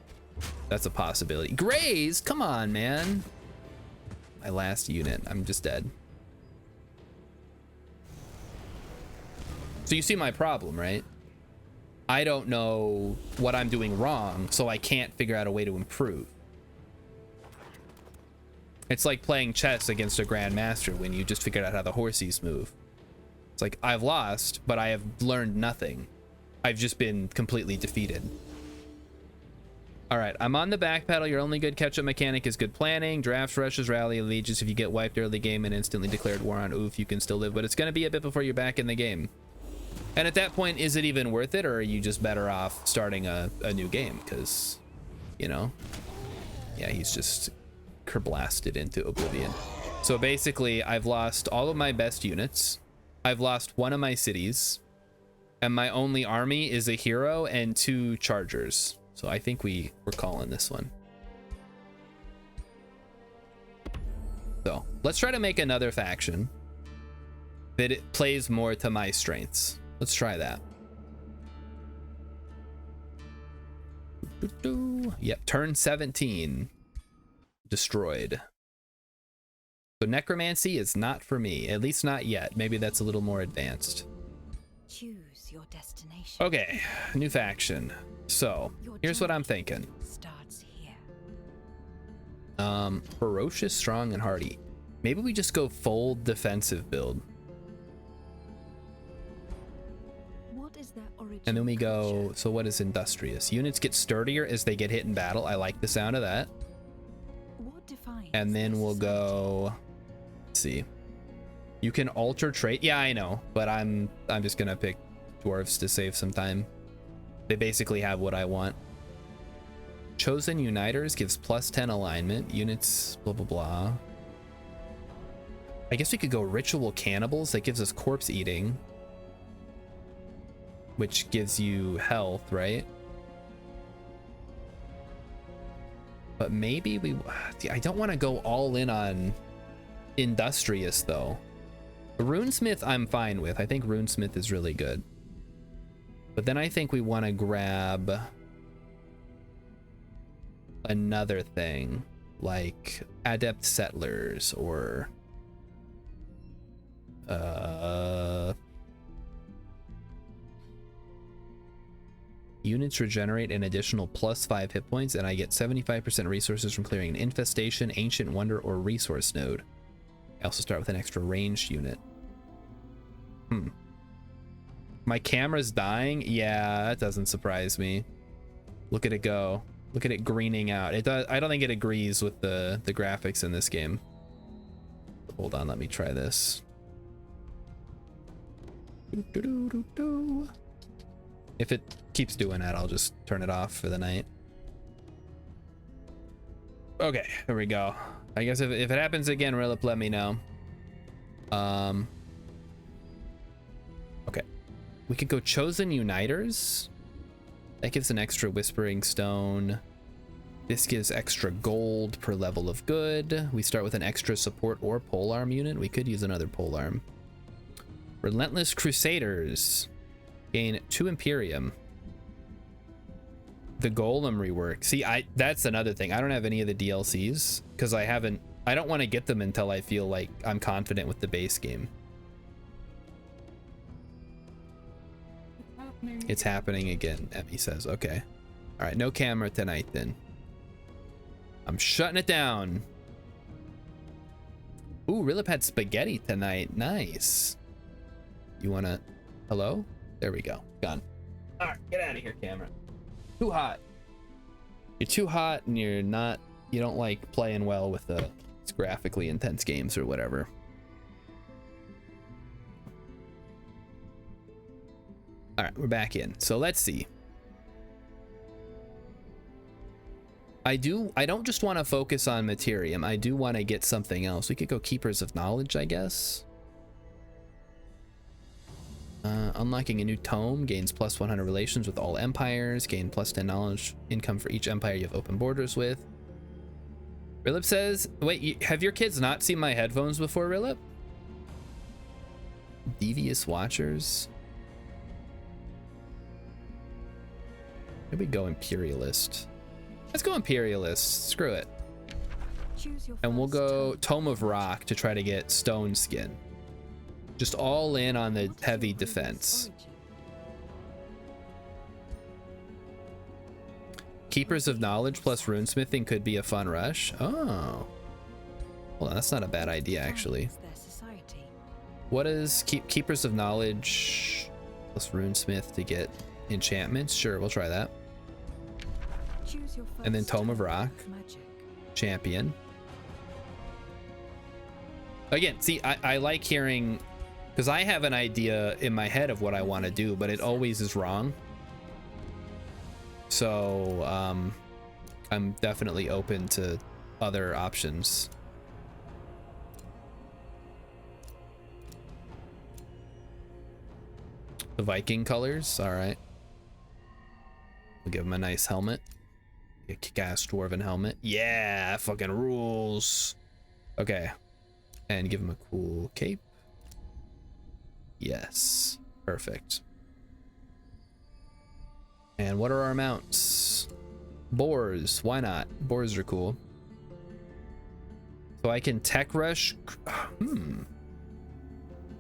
That's a possibility. Graze, come on, man. My last unit, I'm just dead. So you see my problem, right? I don't know what I'm doing wrong, so I can't figure out a way to improve. It's like playing chess against a grandmaster when you just figured out how the horsies move. It's like, I've lost, but I have learned nothing. I've just been completely defeated. All right, I'm on the back pedal. Your only good catch-up mechanic is good planning. Drafts, rushes, rally, allegiance. If you get wiped early game and instantly declared war on Oof, you can still live, but it's going to be a bit before you're back in the game. And at that point, is it even worth it, or are you just better off starting a new game? Because you know? Yeah, he's just kerblasted into oblivion. So basically, I've lost all of my best units. I've lost one of my cities. And my only army is a hero and 2 chargers. So I think we're calling this one. So let's try to make another faction that it plays more to my strengths. Let's try that. Yep, turn 17. Destroyed. So necromancy is not for me, at least not yet. Maybe that's a little more advanced. Choose your destination. Okay, new faction. So here's what I'm thinking. Starts here. Ferocious, strong, and hardy. Maybe we just go full defensive build. What is their origin? And then we go, so what is industrious? Units get sturdier as they get hit in battle. I like the sound of that. What defines And then we'll go, let's see. You can alter trait. Yeah, I know, but I'm just gonna pick dwarves to save some time. They basically have what I want. Chosen Uniters gives +10 alignment. Units, blah, blah, blah. I guess we could go Ritual Cannibals. That gives us corpse eating, which gives you health, right? But maybe I don't want to go all in on industrious though. Runesmith I'm fine with. I think Runesmith is really good. But then I think we want to grab another thing like Adept Settlers or units regenerate an additional +5 hit points, and I get 75% resources from clearing an infestation, ancient wonder, or resource node. I also start with an extra ranged unit. My camera's dying. Yeah, that doesn't surprise me. Look at it go. Look at it greening out. It does. I don't think it agrees with the graphics in this game. Hold on, let me try this. If it keeps doing that, I'll just turn it off for the night. Okay, here we go. I guess if it happens again, Rilip, let me know. Okay. We could go Chosen Uniters. That gives an extra Whispering Stone. This gives extra gold per level of good. We start with an extra support or polearm unit. We could use another polearm. Relentless Crusaders. Gain 2 Imperium. The Golem rework. See, that's another thing. I don't have any of the DLCs because I don't want to get them until I feel like I'm confident with the base game. It's happening again, Emmy says. Okay. All right, no camera tonight then. I'm shutting it down. Ooh, Rilip had spaghetti tonight. Nice. You wanna... Hello? There we go. Gone. All right, get out of here, camera. Too hot. You're too hot and you don't like playing well with the graphically intense games or whatever. All right, we're back in. So let's see. I don't just want to focus on Materium. I do want to get something else. We could go Keepers of Knowledge, I guess. Unlocking a new tome gains +100 relations with all empires. Gain +10 knowledge income for each empire you have open borders with. Rilip says, wait, have your kids not seen my headphones before, Rilip? Devious Watchers. Maybe go Imperialist. Let's go Imperialist. Screw it. And we'll go Tome of Rock to try to get Stone Skin. Just all in on the heavy defense. Keepers of Knowledge plus Runesmithing could be a fun rush. Oh. Well, that's not a bad idea, actually. What is Keepers of Knowledge plus Runesmith to get enchantments? Sure, we'll try that. And then Tome of Rock. Champion. Again, see, I like hearing... Because I have an idea in my head of what I want to do, but it always is wrong. So, I'm definitely open to other options. The Viking colors, all right. We'll give him a nice helmet. A kick-ass dwarven helmet. Yeah, fucking rules. Okay. And give him a cool cape. Yes. Perfect. And what are our mounts? Boars. Why not? Boars are cool. So I can tech rush.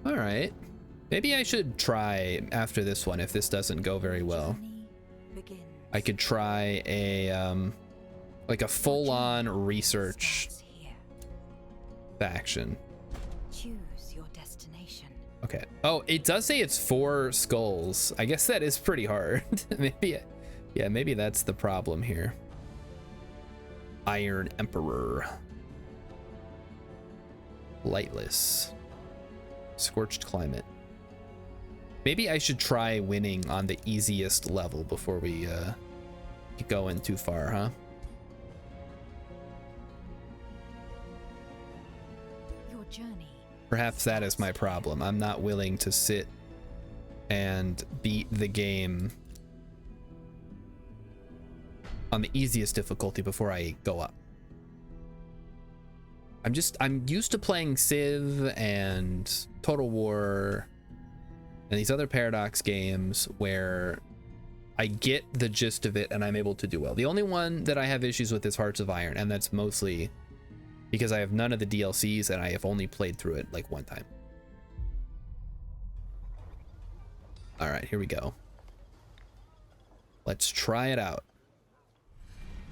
All right. Maybe I should try after this one if this doesn't go very well. I could try a like a full-on research faction. Choose your destination. Okay. Oh, it does say it's 4 skulls. I guess that is pretty hard. Maybe, yeah, maybe that's the problem here. Iron Emperor. Lightless. Scorched climate. Maybe I should try winning on the easiest level before we get going too far, huh? Your journey. Perhaps that is my problem. I'm not willing to sit and beat the game on the easiest difficulty before I go up. I'm used to playing Civ and Total War and these other Paradox games where I get the gist of it and I'm able to do well. The only one that I have issues with is Hearts of Iron, and that's mostly because I have none of the DLCs and I have only played through it like one time. All right, here we go. Let's try it out.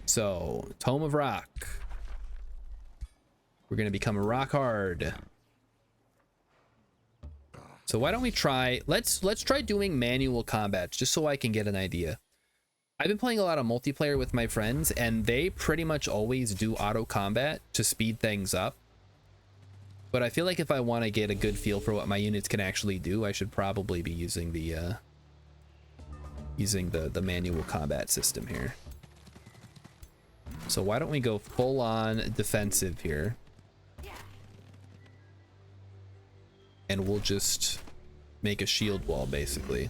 So, Tome of Rock. We're gonna become rock hard. So why don't we try, let's try doing manual combats just so I can get an idea. I've been playing a lot of multiplayer with my friends and they pretty much always do auto combat to speed things up. But I feel like if I want to get a good feel for what my units can actually do, I should probably be using the manual combat system here. So why don't we go full on defensive here? And we'll just make a shield wall, basically.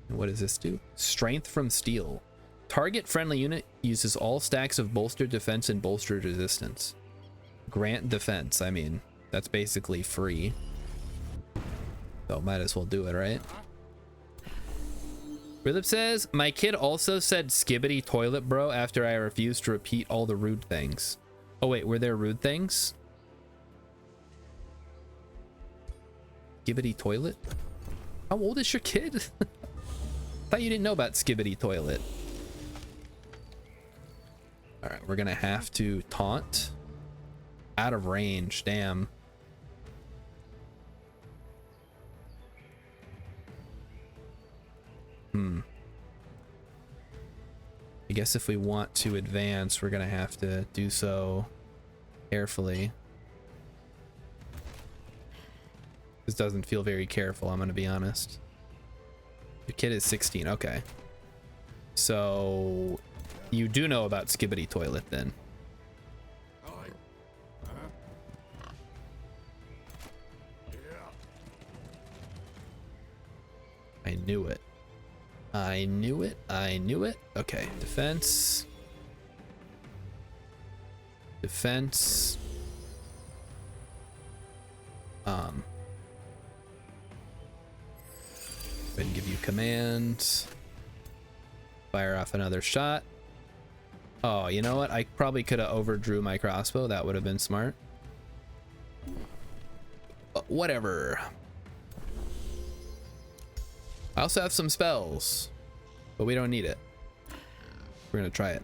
And what does this do? Strength from steel. Target friendly unit uses all stacks of bolstered defense and bolstered resistance. Grant defense. I mean, that's basically free. So might as well do it, right? Rilip says, my kid also said skibbity toilet bro after I refused to repeat all the rude things. Oh wait, were there rude things? Skibbity toilet? How old is your kid? Thought you didn't know about skibbity toilet. All right, we're gonna have to taunt. Out of range, damn. I guess if we want to advance, we're gonna have to do so carefully. This doesn't feel very careful, I'm gonna be honest. Your kid is 16, okay. So you do know about skibbity toilet then. I knew it. I knew it. I knew it. Okay, defense. Defense. Go ahead and give you command. Fire off another shot. Oh, you know what? I probably could have overdrew my crossbow. That would have been smart. But whatever. I also have some spells, but we don't need it. We're gonna try it.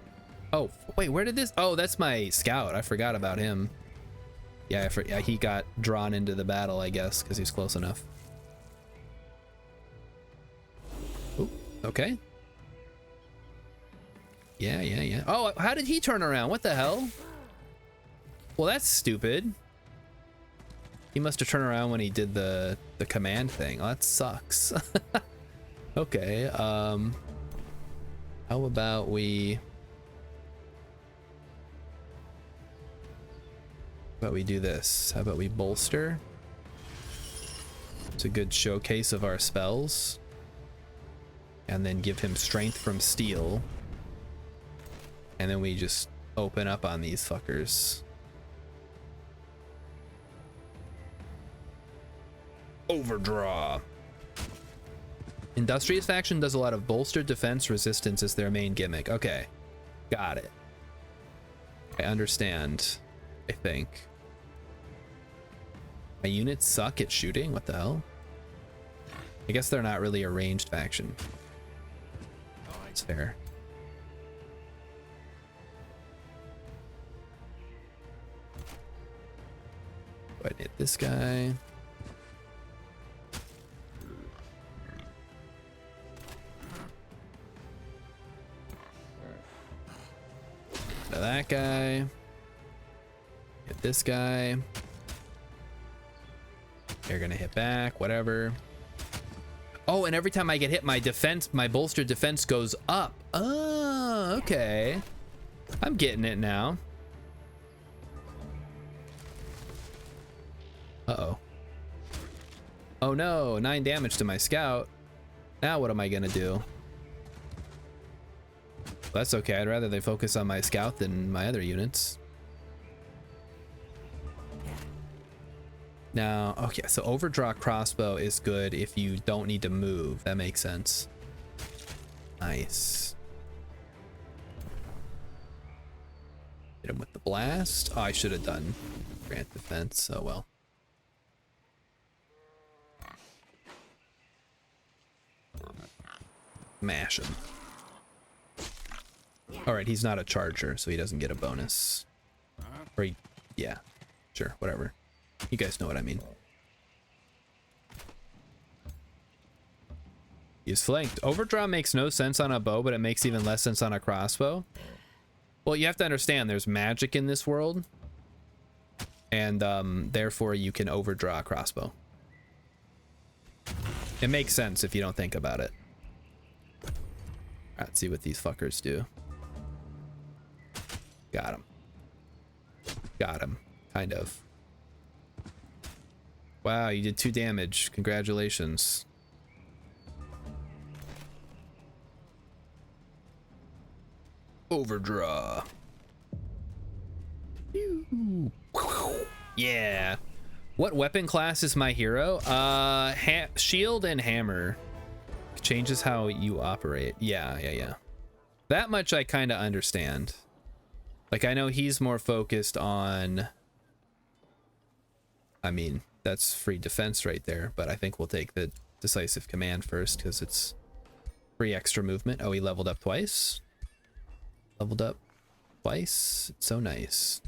Oh, wait, where did this? Oh, that's my scout. I forgot about him. Yeah, yeah, he got drawn into the battle, I guess, because he's close enough. Ooh, okay. Yeah, yeah, yeah. Oh, how did he turn around? What the hell? Well, that's stupid. He must have turned around when he did the command thing. Oh, that sucks. Okay, how about we do this? How about we bolster? It's a good showcase of our spells. And then give him strength from steel. And then we just open up on these fuckers. Overdraw. Industrious faction does a lot of bolstered defense resistance as their main gimmick. Okay, got it. I understand, I think. My units suck at shooting? What the hell? I guess they're not really a ranged faction. It's fair. Go ahead and hit this guy. That guy. Hit this guy. They're gonna hit back, whatever. Oh, and every time I get hit, my defense, my bolstered defense goes up. Oh, okay. I'm getting it now. Uh-oh. Oh no, 9 damage to my scout. Now what am I gonna do? That's okay. I'd rather they focus on my scout than my other units. Now, okay, so overdraw crossbow is good if you don't need to move. That makes sense. Nice. Hit him with the blast. Oh, I should have done grant defense. Oh well. Mash him. All right, he's not a charger, so he doesn't get a bonus. Or he, yeah, sure, whatever. You guys know what I mean. He's flanked. Overdraw makes no sense on a bow, but it makes even less sense on a crossbow. Well, you have to understand there's magic in this world. And therefore you can overdraw a crossbow. It makes sense if you don't think about it. Alright, let's see what these fuckers do. Got him. Got him. Kind of. Wow, you did 2 damage. Congratulations. Overdraw. Yeah. What weapon class is my hero? Shield and hammer. Changes how you operate. Yeah. That much I kind of understand. Like, I know he's more focused on... I mean, that's free defense right there, but I think we'll take the decisive command first because it's free extra movement. Oh, he leveled up twice? Leveled up twice? It's so nice.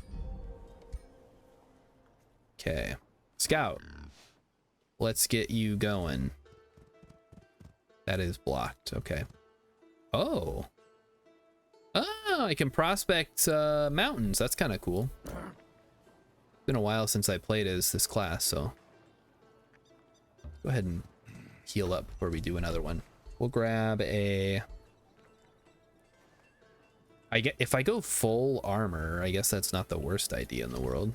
Okay. Scout. Let's get you going. That is blocked. Okay. Oh. Oh, I can prospect mountains. That's kind of cool. Been a while since I played as this class, so go ahead and heal up before we do another one. We'll grab a... if I go full armor, I guess that's not the worst idea in the world.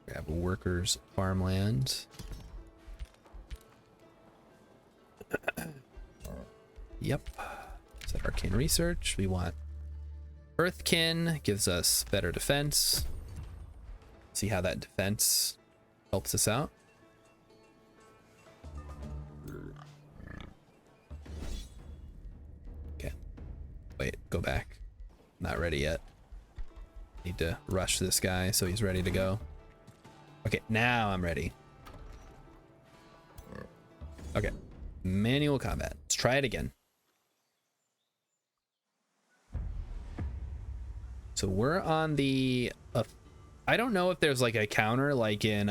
Grab workers farmland. Yep. Set arcane research. We want Earthkin, gives us better defense. See how that defense helps us out. Okay. Wait, go back. Not ready yet. Need to rush this guy so he's ready to go. Okay, now I'm ready. Okay. Manual combat. Let's try it again. So we're on the... I don't know if there's like a counter like in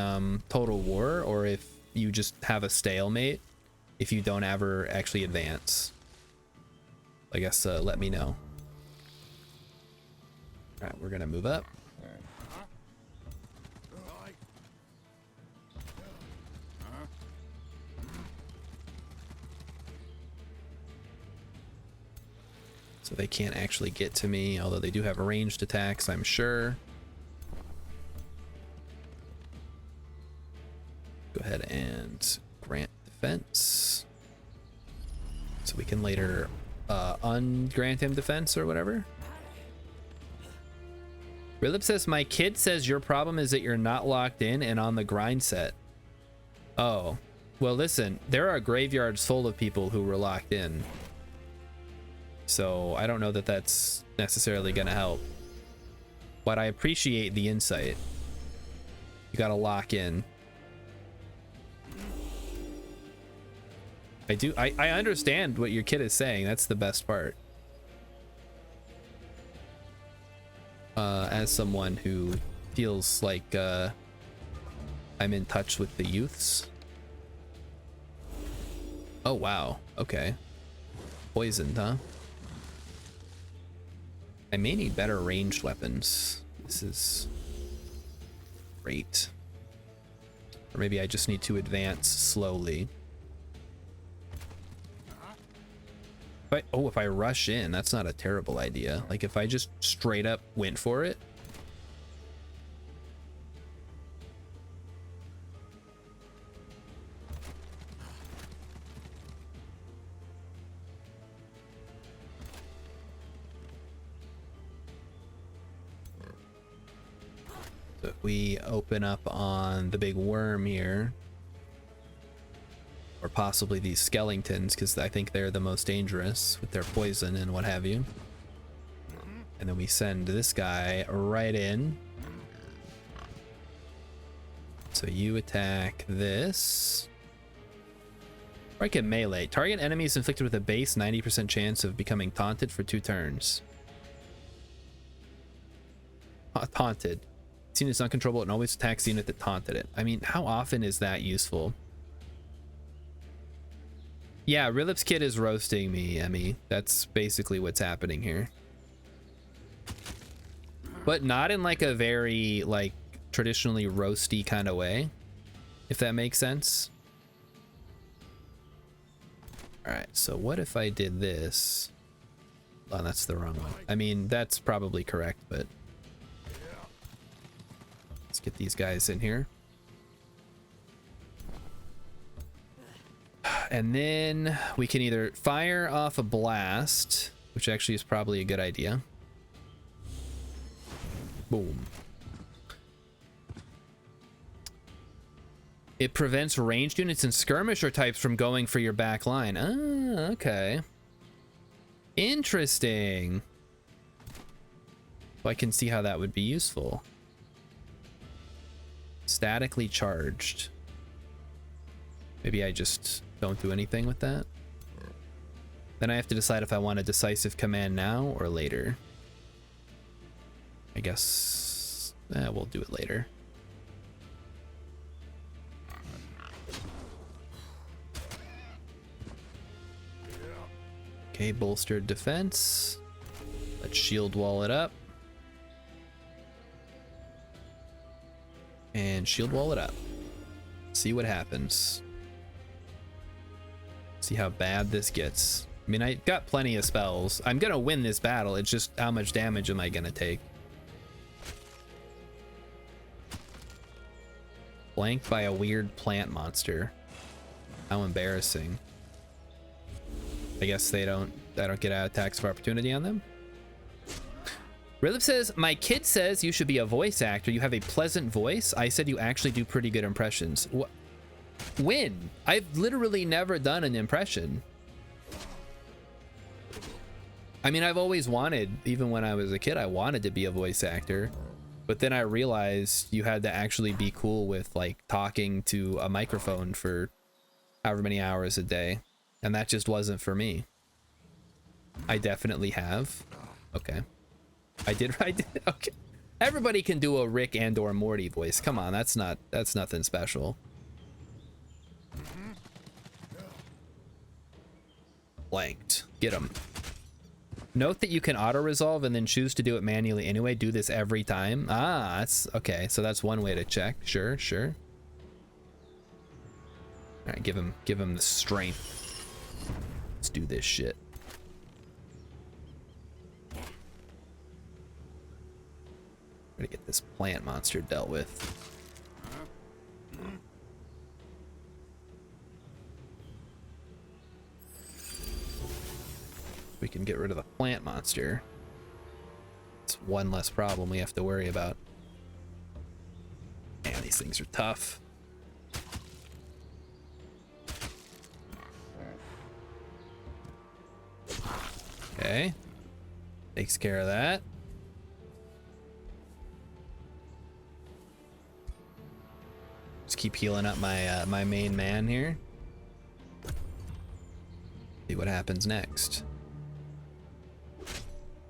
Total War, or if you just have a stalemate if you don't ever actually advance. I guess let me know. All right, we're gonna move up. So they can't actually get to me, although they do have ranged attacks, I'm sure. Go ahead and grant defense. So we can later ungrant him defense or whatever. Rilip says, my kid says your problem is that you're not locked in and on the grind set. Oh, well, listen, there are graveyards full of people who were locked in. So I don't know that that's necessarily going to help. But I appreciate the insight. You got to lock in. I understand what your kid is saying. That's the best part. As someone who feels like I'm in touch with the youths. Oh, wow. Okay. Poisoned, huh? I may need better ranged weapons. This is great. Or maybe I just need to advance slowly. If I rush in, that's not a terrible idea. Like if I just straight up went for it. So if we open up on the big worm here, or possibly these skeletons, because I think they're the most dangerous with their poison and what have you. And then we send this guy right in. So you attack this. Or I can melee. Target enemies inflicted with a base 90% chance of becoming taunted for 2 turns. Taunted. Seen as uncontrollable and always attacks the unit that taunted it. I mean, how often is that useful? Yeah, Rilip's kid is roasting me, Emmy. That's basically what's happening here. But not in like a very like traditionally roasty kind of way, if that makes sense. All right, so what if I did this? Oh, that's the wrong one. I mean, that's probably correct, but let's get these guys in here. And then we can either fire off a blast, which actually is probably a good idea. Boom. It prevents ranged units and skirmisher types from going for your back line. Ah, okay. Interesting. So I can see how that would be useful. Statically charged. Maybe I just don't do anything with that. Then I have to decide if I want a decisive command now or later. I guess we'll do it later. Okay, bolstered defense. Let's shield wall it up. And shield wall it up. See what happens. See how bad this gets. I mean, I got plenty of spells. I'm gonna win this battle. It's just how much damage am I gonna take? Flanked by a weird plant monster. How embarrassing. I guess I don't get attacks of opportunity on them. Rilip says, my kid says you should be a voice actor. You have a pleasant voice. I said you actually do pretty good impressions. What? When? I've literally never done an impression. I mean, I've always wanted, even when I was a kid, I wanted to be a voice actor. But then I realized you had to actually be cool with like talking to a microphone for however many hours a day. And that just wasn't for me. I definitely have. Okay. I did. Okay. Everybody can do a Rick and or Morty voice. Come on, that's nothing special. Blanked. Get him. Note that you can auto-resolve and then choose to do it manually anyway. Do this every time. Ah, that's okay. So that's one way to check. Sure, sure. All right, give him the strength. Let's do this shit. Gonna get this plant monster dealt with. We can get rid of the plant monster. It's one less problem we have to worry about. Man, these things are tough. Okay. Takes care of that. Just keep healing up my my main man here. See what happens next.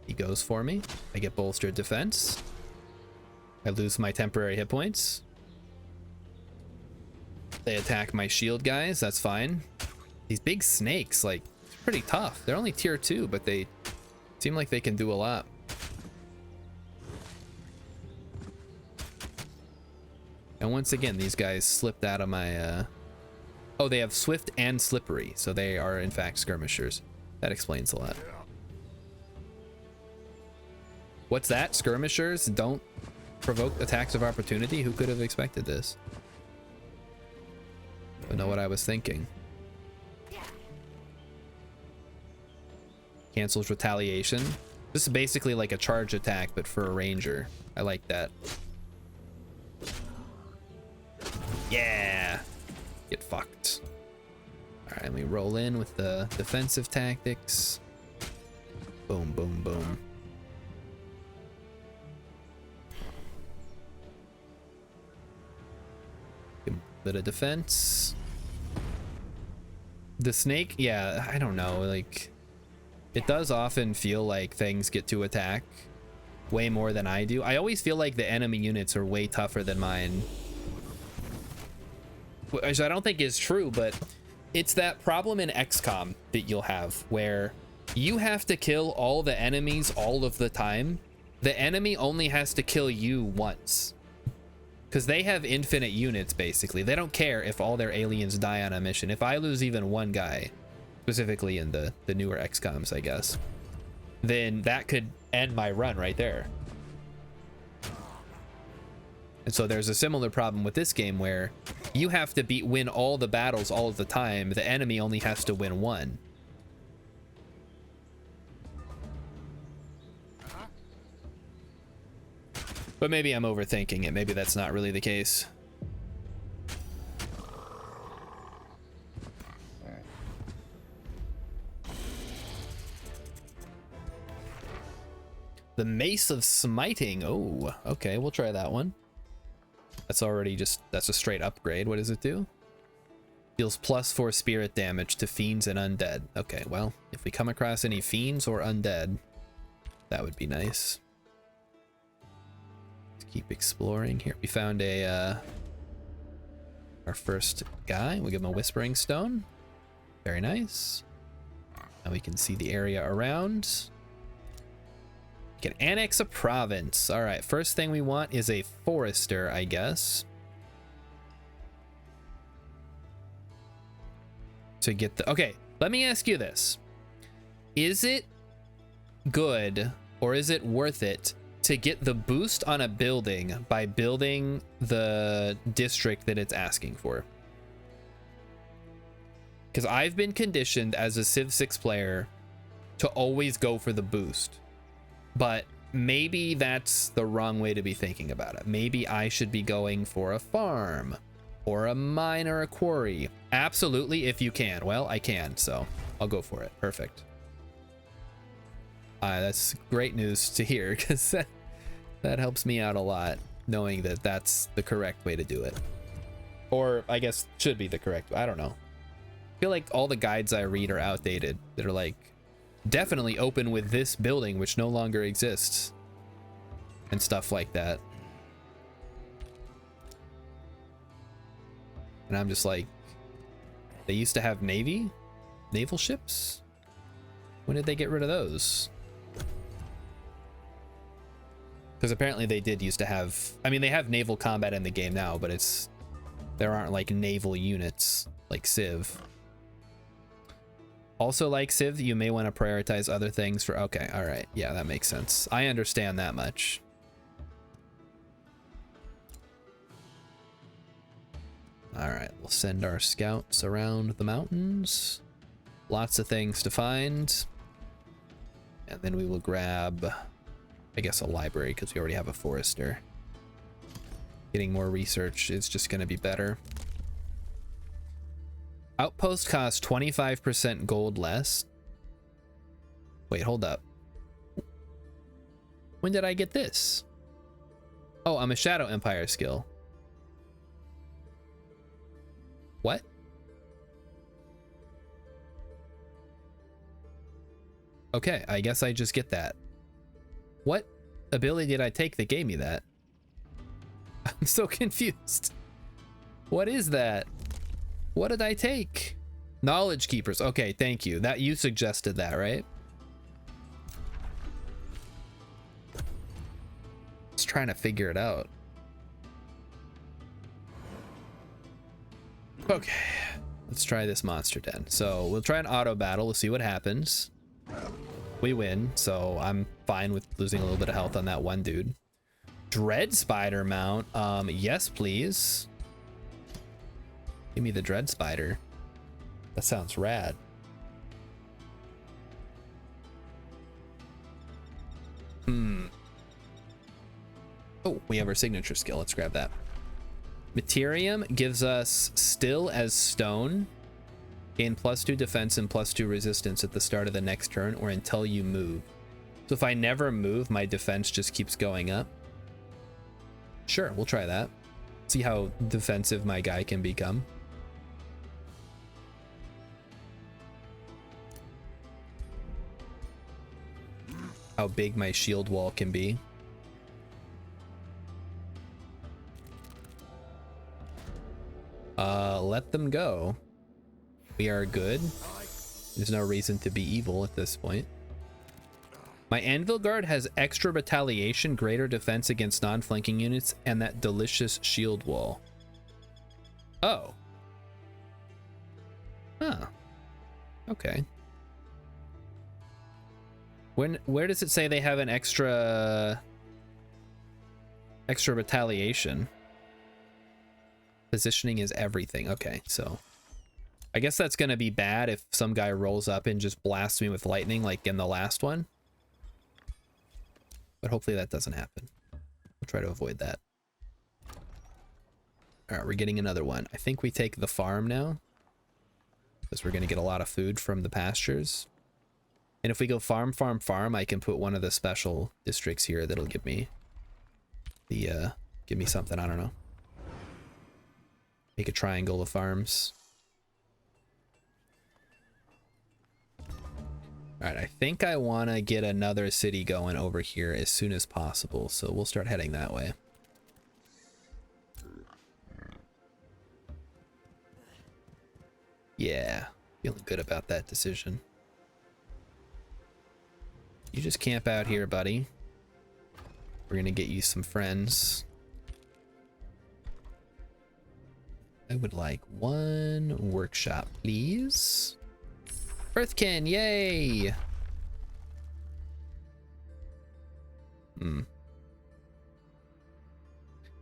He goes for me. I get bolstered defense. I lose my temporary hit points. They attack my shield guys. That's fine. These big snakes, like, pretty tough. They're only tier 2, but they seem like they can do a lot. And once again, these guys slipped out of my... Oh, they have swift and slippery, so they are in fact skirmishers. That explains a lot. What's that? Skirmishers don't provoke attacks of opportunity? Who could have expected this? Don't know what I was thinking. Cancels retaliation. This is basically like a charge attack, but for a ranger. I like that. Yeah! Get fucked. Alright, we roll in with the defensive tactics. Boom, boom, boom. Bit of defense. The snake, yeah, I don't know, like, it does often feel like things get to attack way more than I do. I always feel like the enemy units are way tougher than mine, which I don't think is true, but it's that problem in XCOM that you'll have where you have to kill all the enemies all of the time. The enemy only has to kill you once. Because they have infinite units, basically. They don't care if all their aliens die on a mission. If I lose even one guy, specifically in the newer XCOMs, I guess, then that could end my run right there. And so there's a similar problem with this game where you have to win all the battles all of the time. The enemy only has to win one. But maybe I'm overthinking it. Maybe that's not really the case. The Mace of Smiting. Oh, okay. We'll try that one. That's already that's a straight upgrade. What does it do? Deals +4 spirit damage to fiends and undead. Okay, well, if we come across any fiends or undead, that would be nice. Keep exploring here. We found our first guy. We'll give him a Whispering Stone. Very nice. Now we can see the area around. We can annex a province. All right, first thing we want is a forester, I guess. To get the... Okay, let me ask you this. Is it good or is it worth it to get the boost on a building by building the district that it's asking for? Because I've been conditioned as a Civ 6 player to always go for the boost, but maybe that's the wrong way to be thinking about it. Maybe I should be going for a farm or a mine or a quarry. Absolutely, if you can. Well, I can, so I'll go for it. Perfect. That's great news to hear, because that helps me out a lot, knowing that that's the correct way to do it. Or I guess should be the correct way. I don't know. I feel like all the guides I read are outdated. That are like, definitely open with this building, which no longer exists, and stuff like that. And I'm just like, they used to have naval ships? When did they get rid of those? Because apparently they did used to have, I mean, they have naval combat in the game now, but there aren't like naval units like Civ. Also, like Civ, you may want to prioritize other things for, okay, all right, yeah, that makes sense. I understand that much. All right, we'll send our scouts around the mountains. Lots of things to find. And then we will grab, I guess, a library because we already have a forester. Getting more research is just going to be better. Outpost costs 25% gold less. Wait, hold up. When did I get this? Oh, I'm a Shadow Empire skill. What? Okay, I guess I just get that. What ability did I take that gave me that? I'm so confused. What is that? What did I take? Knowledge Keepers. Okay, thank you. That you suggested that, right? Just trying to figure it out. Okay, let's try this monster den. So we'll try an auto battle. We'll see what happens. We win, so I'm fine with losing a little bit of health on that one dude. Dread Spider mount. Yes, please. Give me the Dread Spider. That sounds rad. Oh, we have our signature skill. Let's grab that. Materium gives us Still as Stone. Gain +2 defense and +2 resistance at the start of the next turn or until you move. So if I never move, my defense just keeps going up. Sure, we'll try that. See how defensive my guy can become. How big my shield wall can be. Let them go. We are good. There's no reason to be evil at this point. My Anvil Guard has extra retaliation, greater defense against non-flanking units, and that delicious shield wall. Oh. Huh. Okay. Where does it say they have an extra retaliation? Positioning is everything. Okay, so I guess that's gonna be bad if some guy rolls up and just blasts me with lightning like in the last one. But hopefully that doesn't happen. We'll try to avoid that. All right, we're getting another one. I think we take the farm now because we're gonna get a lot of food from the pastures. And if we go farm, farm, farm, I can put one of the special districts here that'll give me the give me something, I don't know. Make a triangle of farms. Alright, I think I want to get another city going over here as soon as possible, so we'll start heading that way. Yeah, feeling good about that decision. You just camp out here, buddy. We're gonna get you some friends. I would like one workshop, please. Earthkin, yay!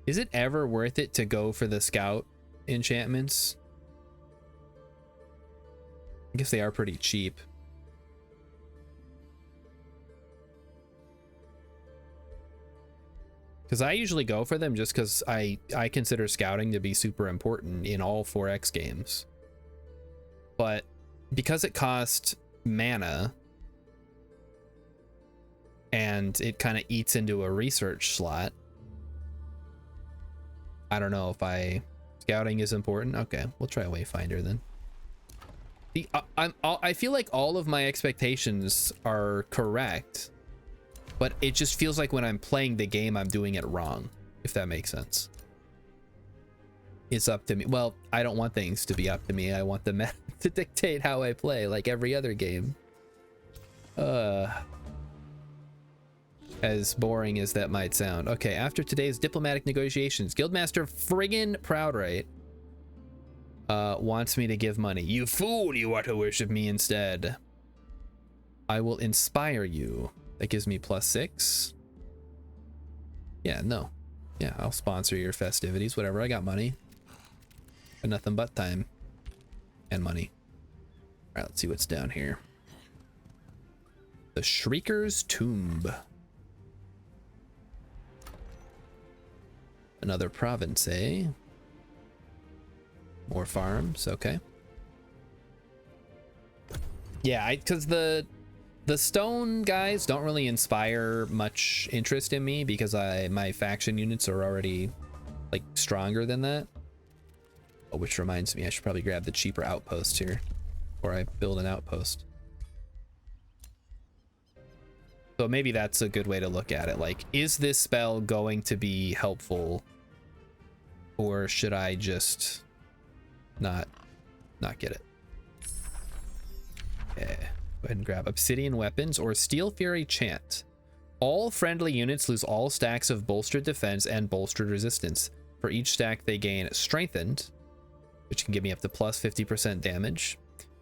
Is it ever worth it to go for the scout enchantments? I guess they are pretty cheap. Because I usually go for them just because I consider scouting to be super important in all 4X games. But because it costs mana and it kind of eats into a research slot, I don't know if scouting is important. Okay, we'll try Wayfinder then. I feel like all of my expectations are correct, but it just feels like when I'm playing the game, I'm doing it wrong, if that makes sense. It's up to me. Well, I don't want things to be up to me. I want the meta to dictate how I play, like every other game. As boring as that might sound. Okay, after today's diplomatic negotiations, Guildmaster friggin' Proudright wants me to give money. You fool, you ought to worship me instead. I will inspire you. That gives me +6. Yeah, no. Yeah, I'll sponsor your festivities, whatever. I got money. But nothing but time and money. All right, let's see what's down here. The Shrieker's Tomb. Another province, eh? More farms, okay. Yeah, because the stone guys don't really inspire much interest in me because my faction units are already like stronger than that. Oh, which reminds me, I should probably grab the cheaper outpost here, or I build an outpost. So maybe that's a good way to look at it. Like, is this spell going to be helpful, or should I just not get it? Okay, go ahead and grab Obsidian Weapons or Steel Fury Chant. All friendly units lose all stacks of bolstered defense and bolstered resistance. For each stack they gain Strengthened, which can give me up to plus 50% damage,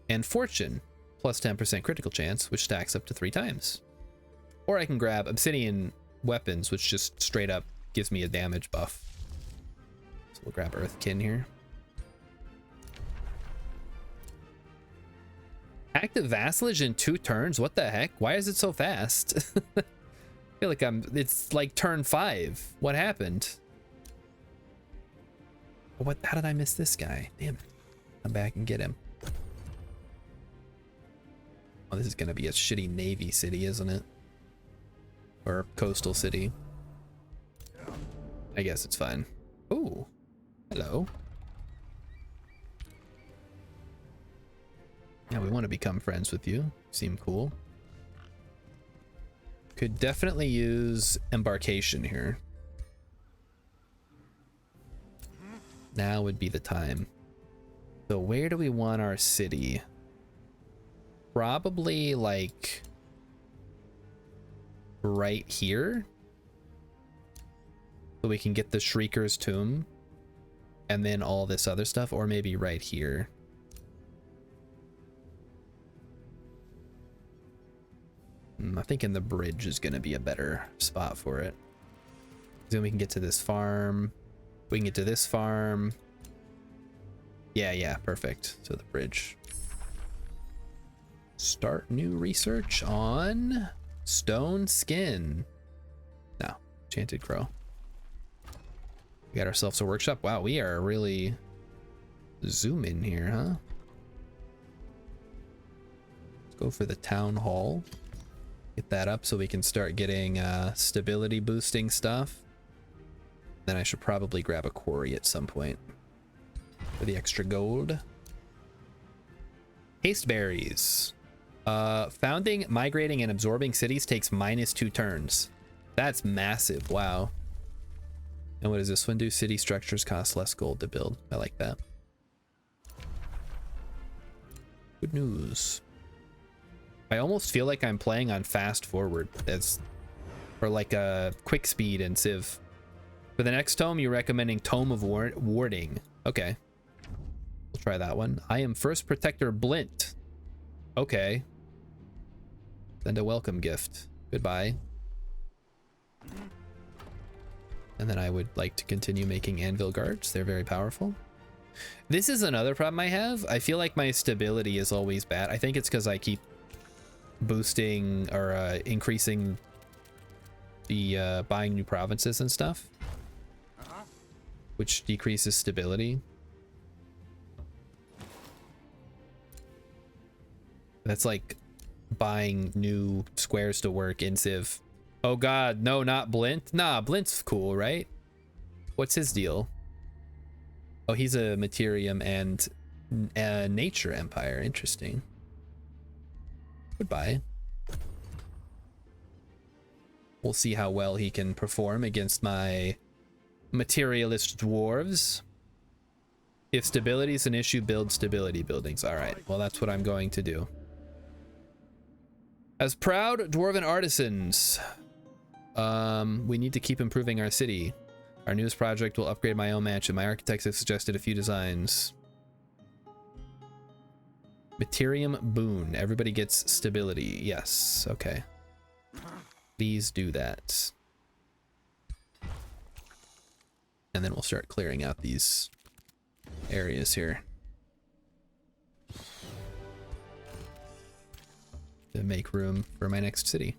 and Fortune, plus 10% critical chance, which stacks up to 3 times. Or I can grab Obsidian Weapons, which just straight up gives me a damage buff. So we'll grab Earthkin here. Active Vassalage in 2 turns? What the heck? Why is it so fast? I feel like it's like turn 5. What happened? What? How did I miss this guy? Damn it. Come back and get him. Oh, this is gonna be a shitty navy city, isn't it? Or coastal city. I guess it's fine. Ooh. Hello. Yeah, we want to become friends with you. Seem cool. Could definitely use embarkation here. Now would be the time. So where do we want our city? Probably like right here. So we can get the Shrieker's Tomb and then all this other stuff, or maybe right here. I'm thinking the bridge is going to be a better spot for it. Then we can get to this farm. We can get to this farm. Yeah, perfect. So the bridge. Start new research on stone skin. No, Enchanted Crow. We got ourselves a workshop. Wow, we are really zooming here, huh? Let's go for the town hall. Get that up so we can start getting stability boosting stuff. Then I should probably grab a quarry at some point for the extra gold. Haste berries. Founding, migrating, and absorbing cities takes -2 turns. That's massive. Wow. And what does this one do? City structures cost less gold to build. I like that. Good news. I almost feel like I'm playing on fast forward or like a quick speed in Civ. For the next tome, you're recommending Tome of Warding. Okay. We'll try that one. I am First Protector Blint. Okay. Send a welcome gift. Goodbye. And then I would like to continue making Anvil Guards. They're very powerful. This is another problem I have. I feel like my stability is always bad. I think it's because I keep boosting or increasing the buying new provinces and stuff, which decreases stability. That's like buying new squares to work in Civ. Oh god, no, not Blint. Nah, Blint's cool, right? What's his deal? Oh, he's a Materium and Nature Empire. Interesting. Goodbye. We'll see how well he can perform against my materialist dwarves. If stability is an issue, build stability buildings. All right, well, that's what I'm going to do. As proud dwarven artisans, we need to keep improving our city. Our newest project will upgrade my own mansion. My architects have suggested a few designs. Materium boon. Everybody gets stability. Yes. Okay. Please do that. And then we'll start clearing out these areas here to make room for my next city.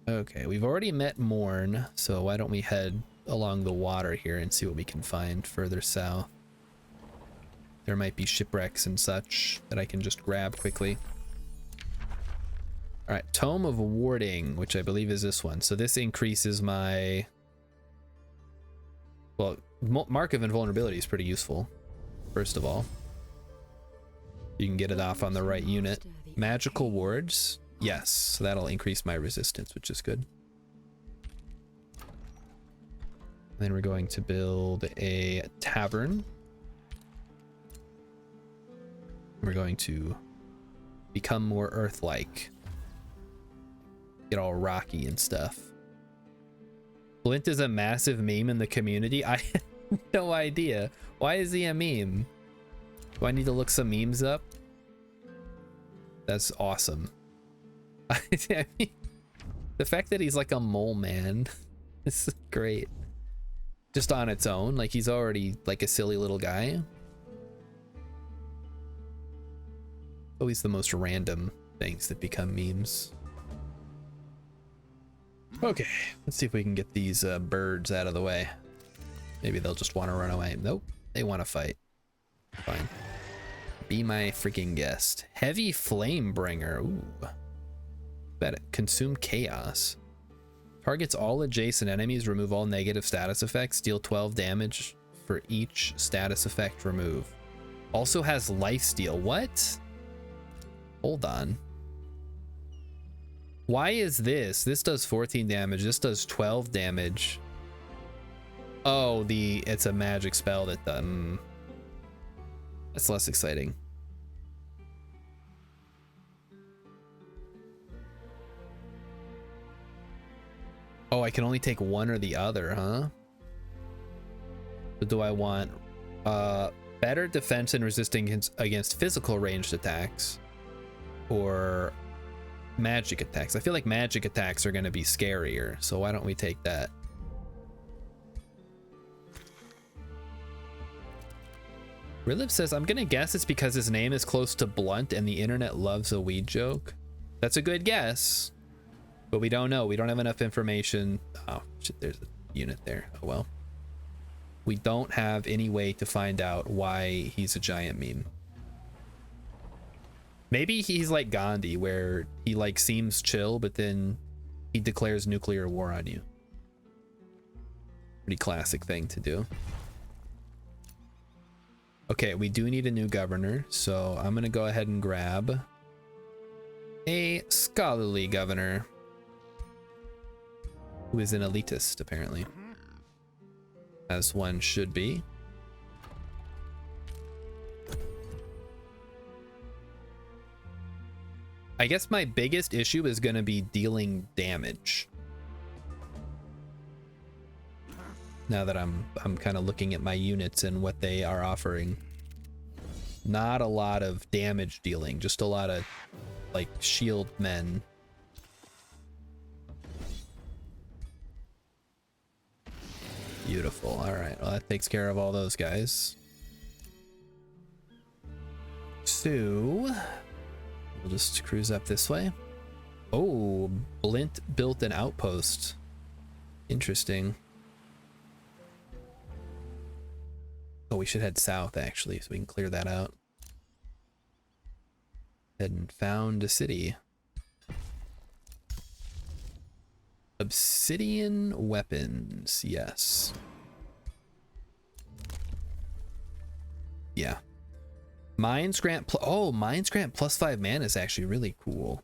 Okay, we've already met Morn, so why don't we head along the water here and see what we can find further south. There might be shipwrecks and such that I can just grab quickly. All right, Tome of Warding, which I believe is this one. So this increases my... Well, Mark of Invulnerability is pretty useful, first of all. You can get it off on the right unit. Magical Wards. Yes, so that'll increase my resistance, which is good. Then we're going to build a tavern. We're going to become more Earth-like. Get all rocky and stuff. Blint is a massive meme in the community. I have no idea. Why is he a meme? Do I need to look some memes up? That's awesome. I mean, the fact that he's like a mole man is great. Just on its own, like he's already like a silly little guy. Always the most random things that become memes. Okay, let's see if we can get these birds out of the way. Maybe they'll just want to run away. Nope, they want to fight. Fine. Be my freaking guest. Heavy Flame Bringer. Ooh. Bet it. Consume Chaos. Targets all adjacent enemies, remove all negative status effects, deal 12 damage for each status effect remove. Also has lifesteal. What? Hold on. Why is this? This does 14 damage. This does 12 damage. Oh, it's a magic spell that that's less exciting. Oh, I can only take one or the other, huh? So do I want better defense and resisting against physical ranged attacks or magic attacks? I feel like magic attacks are going to be scarier, so why don't we take that? Reliv says, I'm gonna guess it's because his name is close to Blunt and the internet loves a weed joke. That's a good guess, but we don't know. We don't have enough information. Oh shit, there's a unit there. Oh well. We don't have any way to find out why he's a giant meme. Maybe he's like Gandhi, where he like seems chill, but then he declares nuclear war on you. Pretty classic thing to do. Okay, we do need a new governor, so I'm gonna go ahead and grab a scholarly governor who is an elitist, apparently, as one should be. I guess my biggest issue is gonna be dealing damage. Now that I'm kind of looking at my units and what they are offering. Not a lot of damage dealing, just a lot of like shield men. Beautiful. All right, well that takes care of all those guys. So we'll just cruise up this way. Oh, Blint built an outpost. Interesting. Oh, we should head south, actually, so we can clear that out. Head and found a city. Obsidian weapons, yes. Yeah. Mines grant Mines grant +5 mana is actually really cool.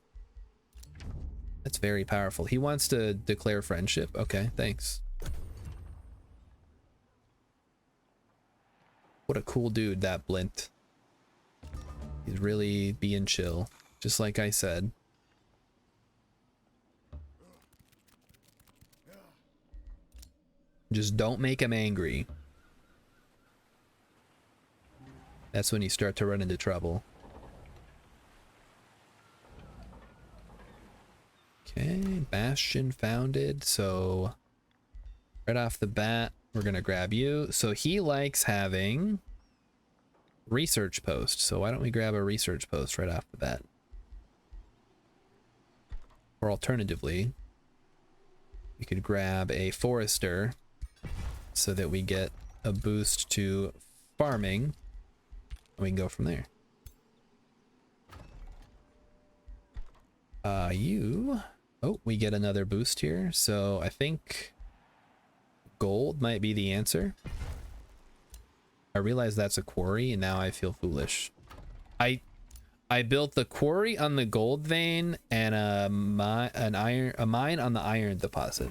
That's very powerful. He wants to declare friendship. Okay, thanks. What a cool dude, that Blint. He's really being chill, just like I said. Just don't make him angry. That's when you start to run into trouble. Okay, Bastion founded, so right off the bat, we're gonna grab you. So he likes having research post. So why don't we grab a research post right off the bat? Or alternatively, we could grab a forester so that we get a boost to farming, and we can go from there. Oh, we get another boost here, so I think gold might be the answer. I realize that's a quarry, and now I feel foolish. I built the quarry on the gold vein and a mine on the iron deposit.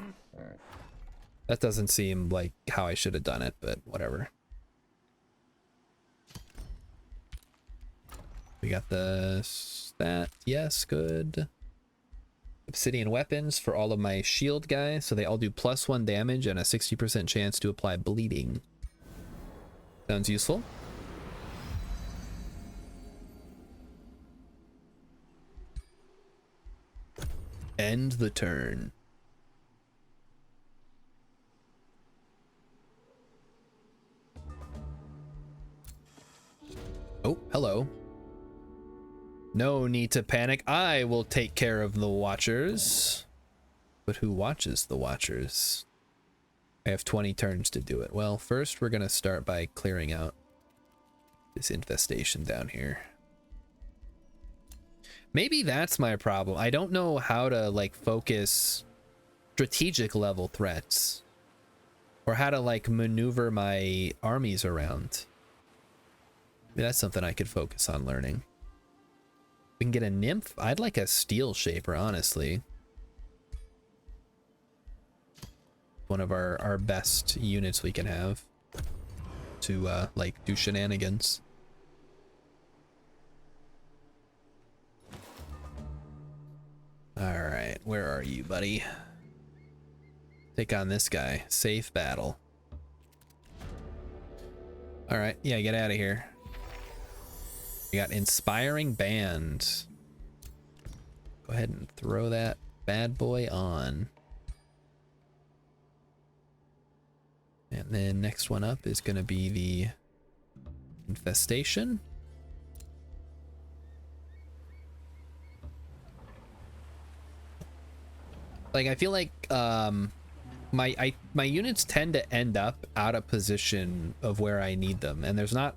That doesn't seem like how I should have done it, but whatever. We got the stat. Yes, good. Obsidian weapons for all of my shield guys, so they all do +1 damage and a 60% chance to apply bleeding. Sounds useful. End the turn. Oh, hello. No need to panic. I will take care of the Watchers. But who watches the Watchers? I have 20 turns to do it. Well, first we're gonna start by clearing out this infestation down here. Maybe that's my problem. I don't know how to like focus strategic level threats or how to like maneuver my armies around. Maybe that's something I could focus on learning. We can get a nymph. I'd like a steel shaper, honestly. One of our best units we can have to like do shenanigans. All right, where are you, buddy? Take on this guy. Safe battle. All right, yeah, get out of here. We got inspiring band. Go ahead and throw that bad boy on. And then next one up is gonna be the infestation. Like I feel like my units tend to end up out of position of where I need them, and there's not,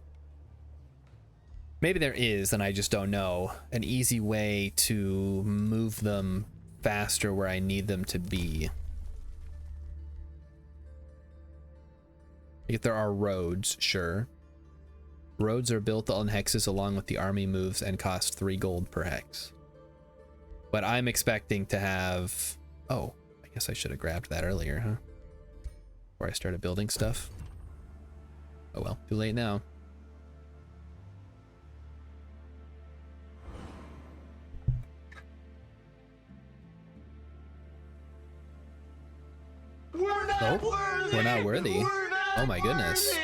maybe there is and I just don't know, an easy way to move them faster where I need them to be. If there are roads, sure. Roads are built on hexes along with the army moves and cost 3 gold per hex. But I'm expecting to have... Oh, I guess I should have grabbed that earlier, huh? Before I started building stuff. Oh well, too late now. We're not worthy. Oh my goodness.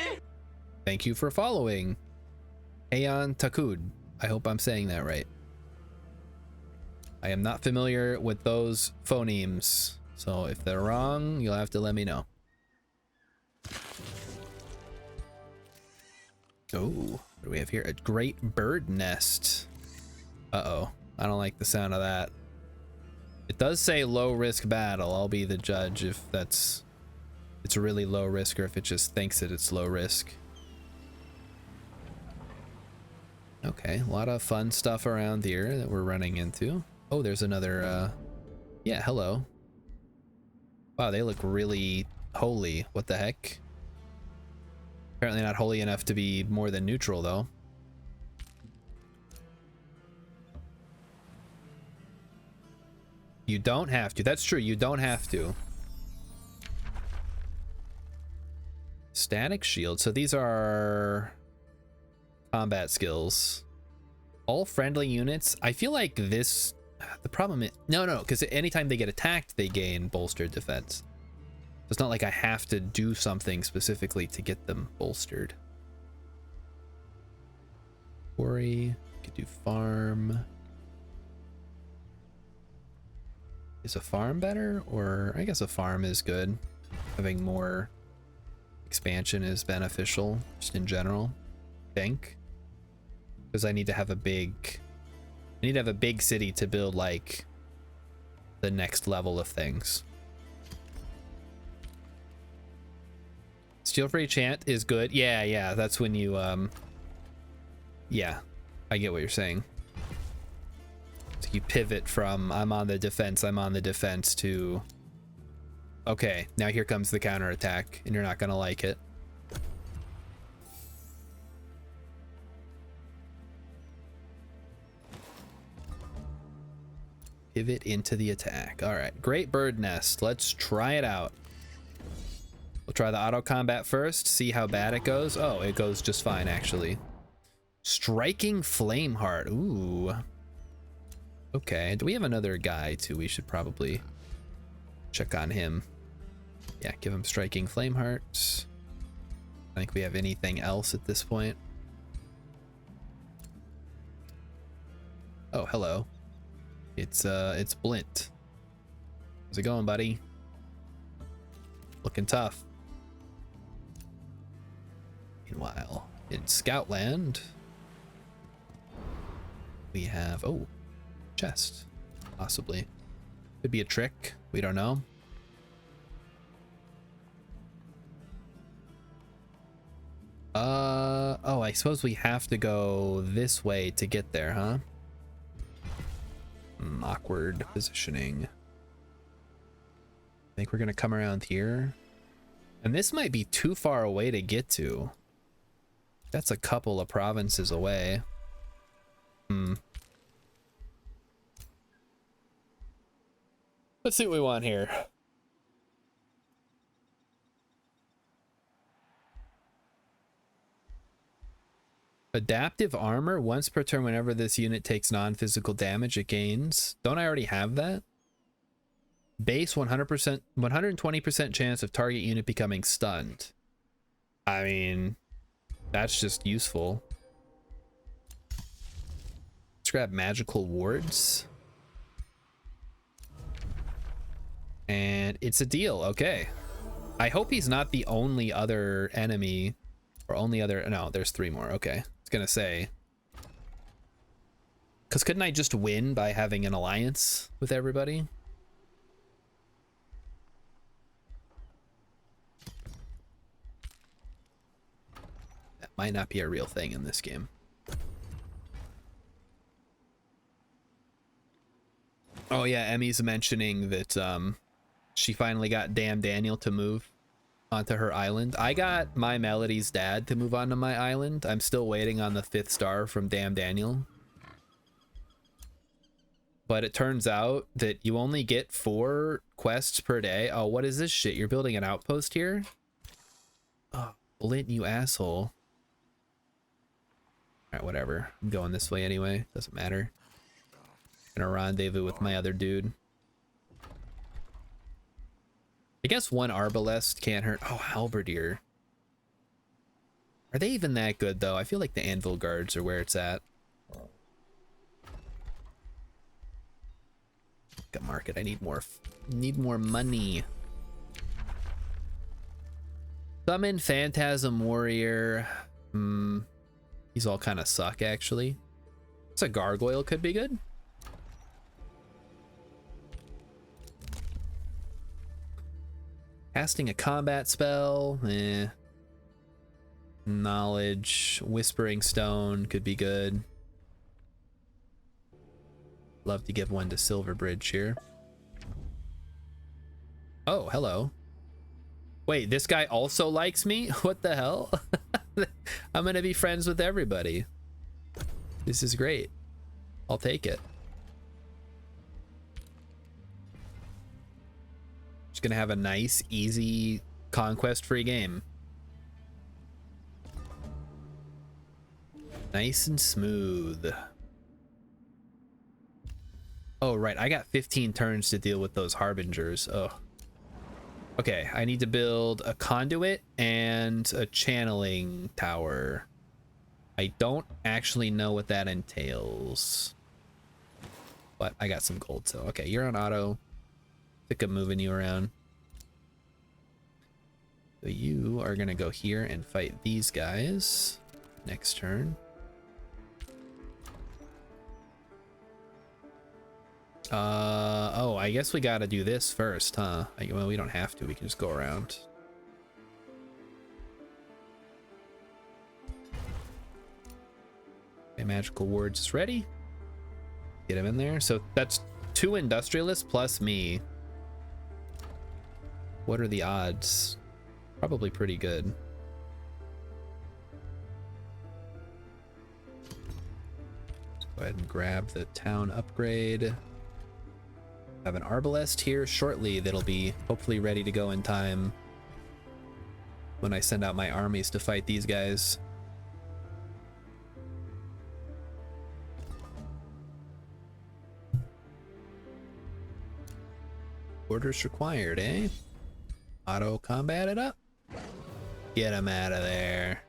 Thank you for following. Aeon Takud. I hope I'm saying that right. I am not familiar with those phonemes, so if they're wrong, you'll have to let me know. Oh, what do we have here? A great bird nest. Uh-oh. I don't like the sound of that. It does say low risk battle. I'll be the judge if it's really low risk or if it just thinks that it's low risk. Okay, a lot of fun stuff around here that we're running into. Oh, there's another, yeah, hello. Wow, they look really holy. What the heck? Apparently not holy enough to be more than neutral, though. You don't have to. That's true, you don't have to. Static shield. So these are combat skills. All friendly units. I feel like this... The problem is... No, because anytime they get attacked, they gain bolstered defense. It's not like I have to do something specifically to get them bolstered. Quarry. Could do farm. Is a farm better? Or I guess a farm is good. Having more expansion is beneficial just in general, I think. Because I need to have a big city to build like the next level of things. Steel free chant is good. Yeah, that's when you yeah, I get what you're saying. So you pivot from I'm on the defense to okay, now here comes the counterattack and you're not gonna like it. Pivot into the attack. All right, great bird nest. Let's try it out. We'll try the auto combat first, see how bad it goes. Oh, it goes just fine, actually. Striking Flameheart. Ooh. Okay, do we have another guy too? We should probably check on him. Yeah, give him Striking Flameheart. I think we have anything else at this point. Oh, hello. It's Blint. How's it going, buddy? Looking tough. Meanwhile, in Scoutland, we have, oh, chest, possibly. Could be a trick, we don't know. Oh, I suppose we have to go this way to get there, huh? Awkward positioning. I think we're gonna come around here. And this might be too far away to get to. That's a couple of provinces away. Let's see what we want here. Adaptive armor. Once per turn, whenever this unit takes non-physical damage, it gains. Don't I already have that? Base 100%, 120% chance of target unit becoming stunned. I mean, that's just useful. Let's grab magical wards. And it's a deal. Okay. I hope he's not the only other enemy or only other. No, there's 3 more. Okay. I was gonna say. Because couldn't I just win by having an alliance with everybody? That might not be a real thing in this game. Oh yeah, Emmy's mentioning that she finally got Damn Daniel to move onto her island. I got My Melody's dad to move onto my island. I'm still waiting on the 5th star from Damn Daniel. But it turns out that you only get 4 quests per day. Oh, what is this shit? You're building an outpost here? Oh, Blint, you asshole. Alright, whatever. I'm going this way anyway. Doesn't matter. Gonna rendezvous with my other dude. I guess 1 arbalest can't hurt. Oh, halberdier. Are they even that good though? I feel like the anvil guards are where it's at. Got market. I need more money. Summon Phantasm Warrior. These all kind of suck actually. It's a gargoyle could be good. Casting a combat spell, Knowledge, Whispering Stone could be good. Love to give one to Silverbridge here. Oh, hello. Wait, this guy also likes me? What the hell? I'm gonna be friends with everybody. This is great. I'll take it. Just gonna have a nice, easy, conquest-free game. Nice and smooth. Oh, right. I got 15 turns to deal with those harbingers. Oh. Okay, I need to build a conduit and a channeling tower. I don't actually know what that entails. But I got some gold, so okay, you're on auto. Sick of moving you around. So you are gonna go here and fight these guys next turn. Oh, I guess we gotta do this first, huh? Well, we don't have to. We can just go around. Okay, magical wards is ready. Get him in there. So that's 2 industrialists plus me. What are the odds? Probably pretty good. Let's go ahead and grab the town upgrade. Have an arbalest here shortly that'll be hopefully ready to go in time when I send out my armies to fight these guys. Orders required, eh? Auto combat it up. Get him out of there.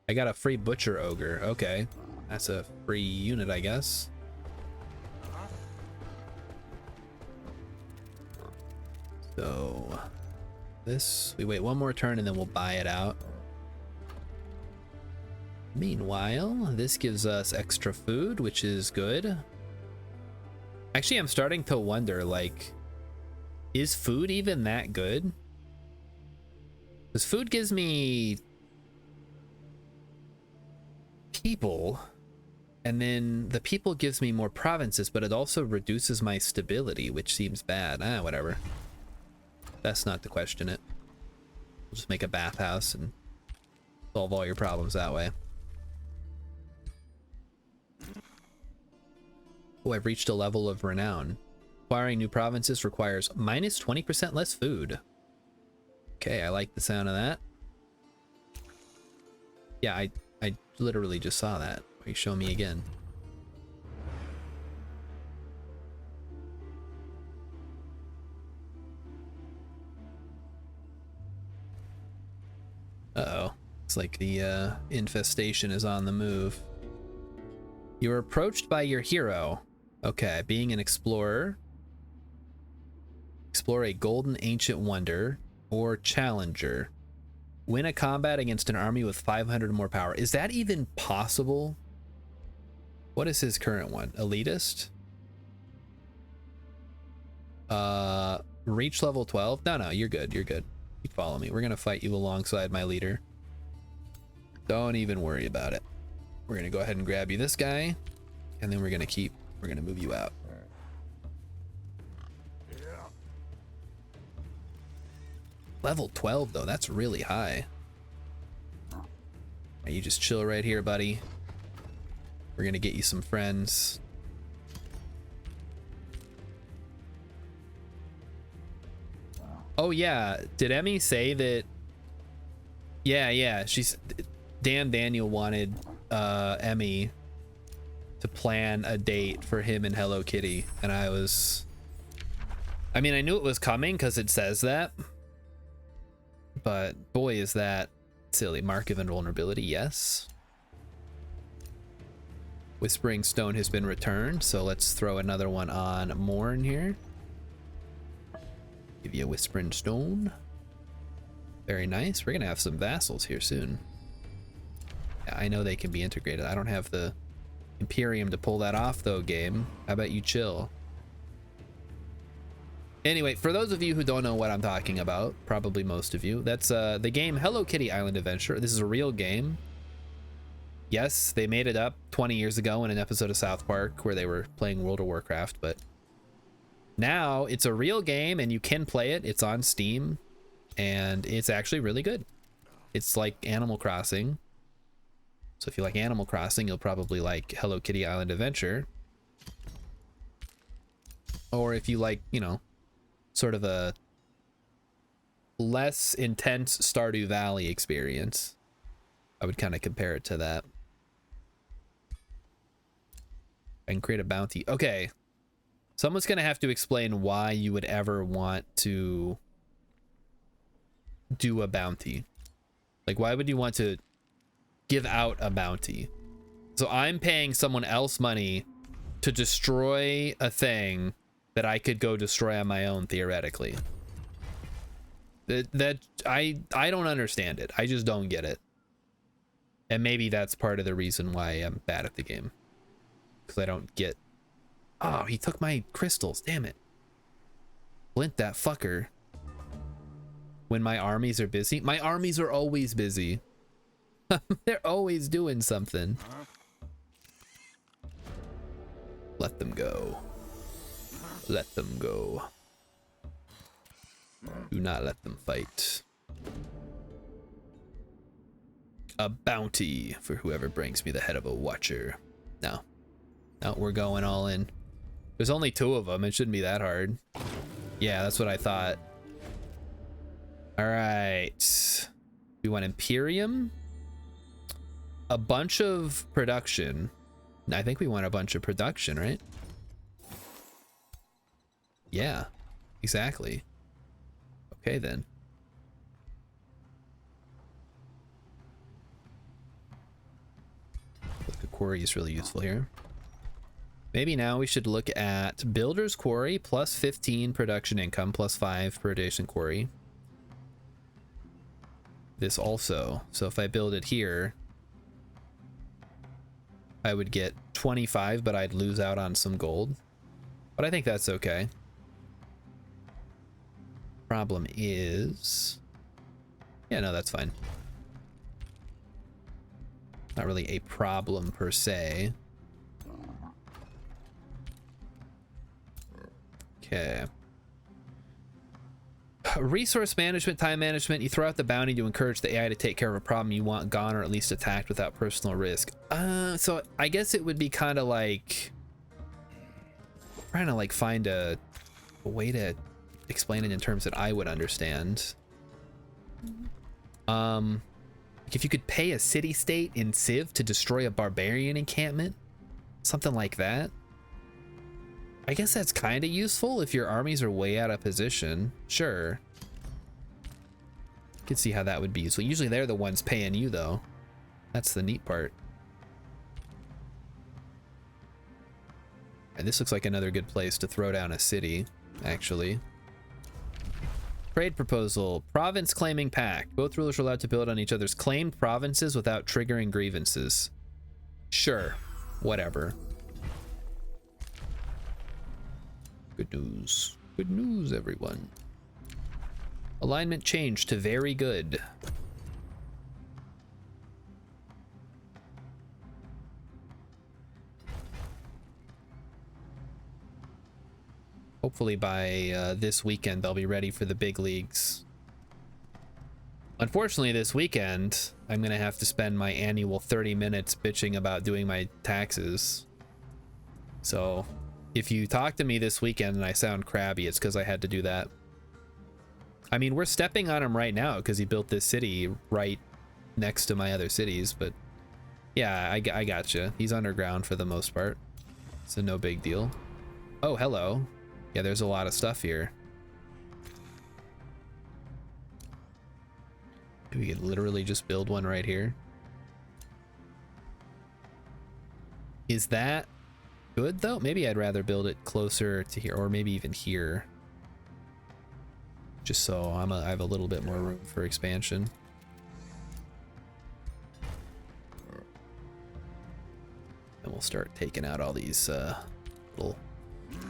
I got a free butcher ogre. Okay, that's a free unit, I guess. So this, we wait one more turn and then we'll buy it out. Meanwhile, this gives us extra food, which is good. Actually, I'm starting to wonder, like, is food even that good? Because food gives me people, and then the people gives me more provinces, but it also reduces my stability, which seems bad. Whatever. Best not to question it. We'll just make a bathhouse and solve all your problems that way. Oh, I've reached a level of renown. Acquiring new provinces requires minus 20% less food. Okay, I like the sound of that. Yeah, I literally just saw that. Will you show me again? Uh-oh. It's like the infestation is on the move. You are approached by your hero. Okay, being an explorer. Explore a golden ancient wonder or challenger. Win a combat against an army with 500 more power. Is that even possible? What is his current one? Elitist? Reach level 12? No, you're good. You're good. You follow me. We're gonna fight you alongside my leader. Don't even worry about it. We're gonna go ahead and grab you this guy, and then we're gonna move you out. Level 12 though, that's really high. You just chill right here, buddy. We're gonna get you some friends. Oh yeah, did Emmy say that? Yeah, Dan Daniel wanted Emmy to plan a date for him and Hello Kitty, and I mean, I knew it was coming because it says that. But boy, is that silly. Mark of invulnerability, yes. Whispering Stone has been returned, so let's throw another one on Morn here. Give you a Whispering Stone. Very nice. We're gonna have some vassals here soon. Yeah, I know they can be integrated. I don't have the Imperium to pull that off though, game. How about you chill? Anyway, for those of you who don't know what I'm talking about, probably most of you, that's the game Hello Kitty Island Adventure. This is a real game. Yes, they made it up 20 years ago in an episode of South Park where they were playing World of Warcraft, but now it's a real game and you can play it. It's on Steam and it's actually really good. It's like Animal Crossing. So if you like Animal Crossing, you'll probably like Hello Kitty Island Adventure. Or if you like, you know, sort of a less intense Stardew Valley experience, I would kind of compare it to that. And create a bounty. Okay. Someone's going to have to explain why you would ever want to do a bounty. Like, why would you want to give out a bounty? So I'm paying someone else money to destroy a thing that I could go destroy on my own, theoretically. I don't understand it. I just don't get it. And maybe that's part of the reason why I'm bad at the game. Because I don't get... Oh, he took my crystals. Damn it. Flint that fucker. When my armies are busy. My armies are always busy. They're always doing something. Let them go. Let them go. Do not let them fight. A bounty for whoever brings me the head of a watcher. No. No, we're going all in. There's only 2 of them. It shouldn't be that hard. Yeah, that's what I thought. All right. We want Imperium. A bunch of production. I think we want a bunch of production, right? Yeah, exactly. Okay, then. The quarry is really useful here. Maybe now we should look at Builder's Quarry plus 15 production income plus 5 per adjacent quarry. This also. So if I build it here, I would get 25, but I'd lose out on some gold. But I think that's okay. Problem is... Yeah, no, that's fine. Not really a problem per se. Okay. Resource management, time management. You throw out the bounty to encourage the AI to take care of a problem you want gone or at least attacked without personal risk. So I guess it would be kind of like trying to like find a way to explain it in terms that I would understand. If you could pay a city-state in Civ to destroy a barbarian encampment, something like that. I guess that's kind of useful if your armies are way out of position. Sure. You can see how that would be useful. Usually they're the ones paying you, though. That's the neat part. And this looks like another good place to throw down a city, actually. Trade proposal. Province claiming pact. Both rulers are allowed to build on each other's claimed provinces without triggering grievances. Sure. Whatever. Good news. Good news, everyone. Alignment changed to very good. Hopefully by this weekend, they'll be ready for the big leagues. Unfortunately, this weekend, I'm going to have to spend my annual 30 minutes bitching about doing my taxes. So... if you talk to me this weekend and I sound crabby, it's because I had to do that. I mean, we're stepping on him right now because he built this city right next to my other cities, but yeah, I gotcha. He's underground for the most part, so no big deal. Oh, hello. Yeah, there's a lot of stuff here. We could literally just build one right here. Is that good though? Maybe I'd rather build it closer to here, or maybe even here, just so I have a little bit more room for expansion. And we'll start taking out all these little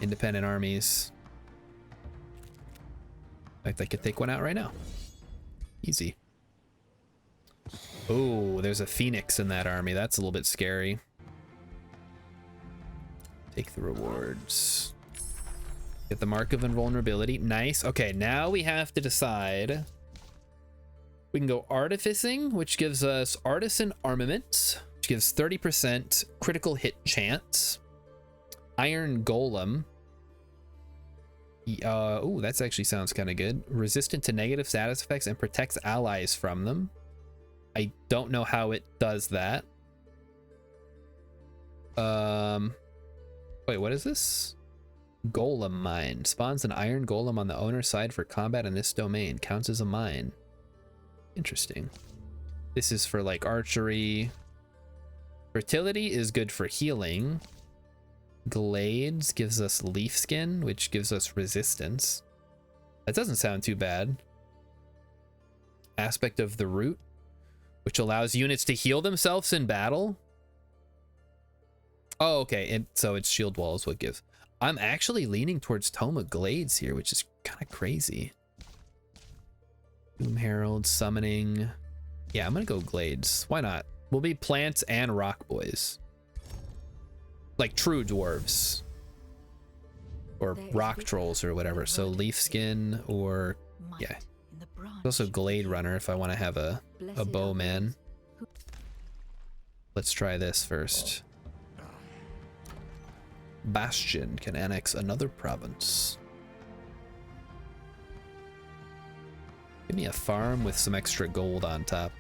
independent armies. In fact, I could take one out right now. Easy. Oh, there's a phoenix in that army. That's a little bit scary. Take the rewards. Get the mark of invulnerability. Nice. Okay, now we have to decide. We can go artificing, which gives us artisan armament, which gives 30% critical hit chance. Iron golem. Oh, that's actually sounds kind of good. Resistant to negative status effects and protects allies from them. I don't know how it does that. Wait, what is this? Golem mine. Spawns an iron golem on the owner's side for combat in this domain. Counts as a mine. Interesting. This is for like archery. Fertility is good for healing. Glades gives us leaf skin, which gives us resistance. That doesn't sound too bad. aspect of the route, which allows units to heal themselves in battle. Oh, okay. And so it's shield wall is what gives. I'm actually leaning towards Toma Glades here, which is kind of crazy. Doom Herald, summoning. Yeah, I'm gonna go Glades. Why not? We'll be plants and rock boys. Like true dwarves. Or rock trolls or whatever. So leaf skin or yeah. There's also Glade Runner if I want to have a bowman. Let's try this first. Bastion can annex another province. Give me a farm with some extra gold on top.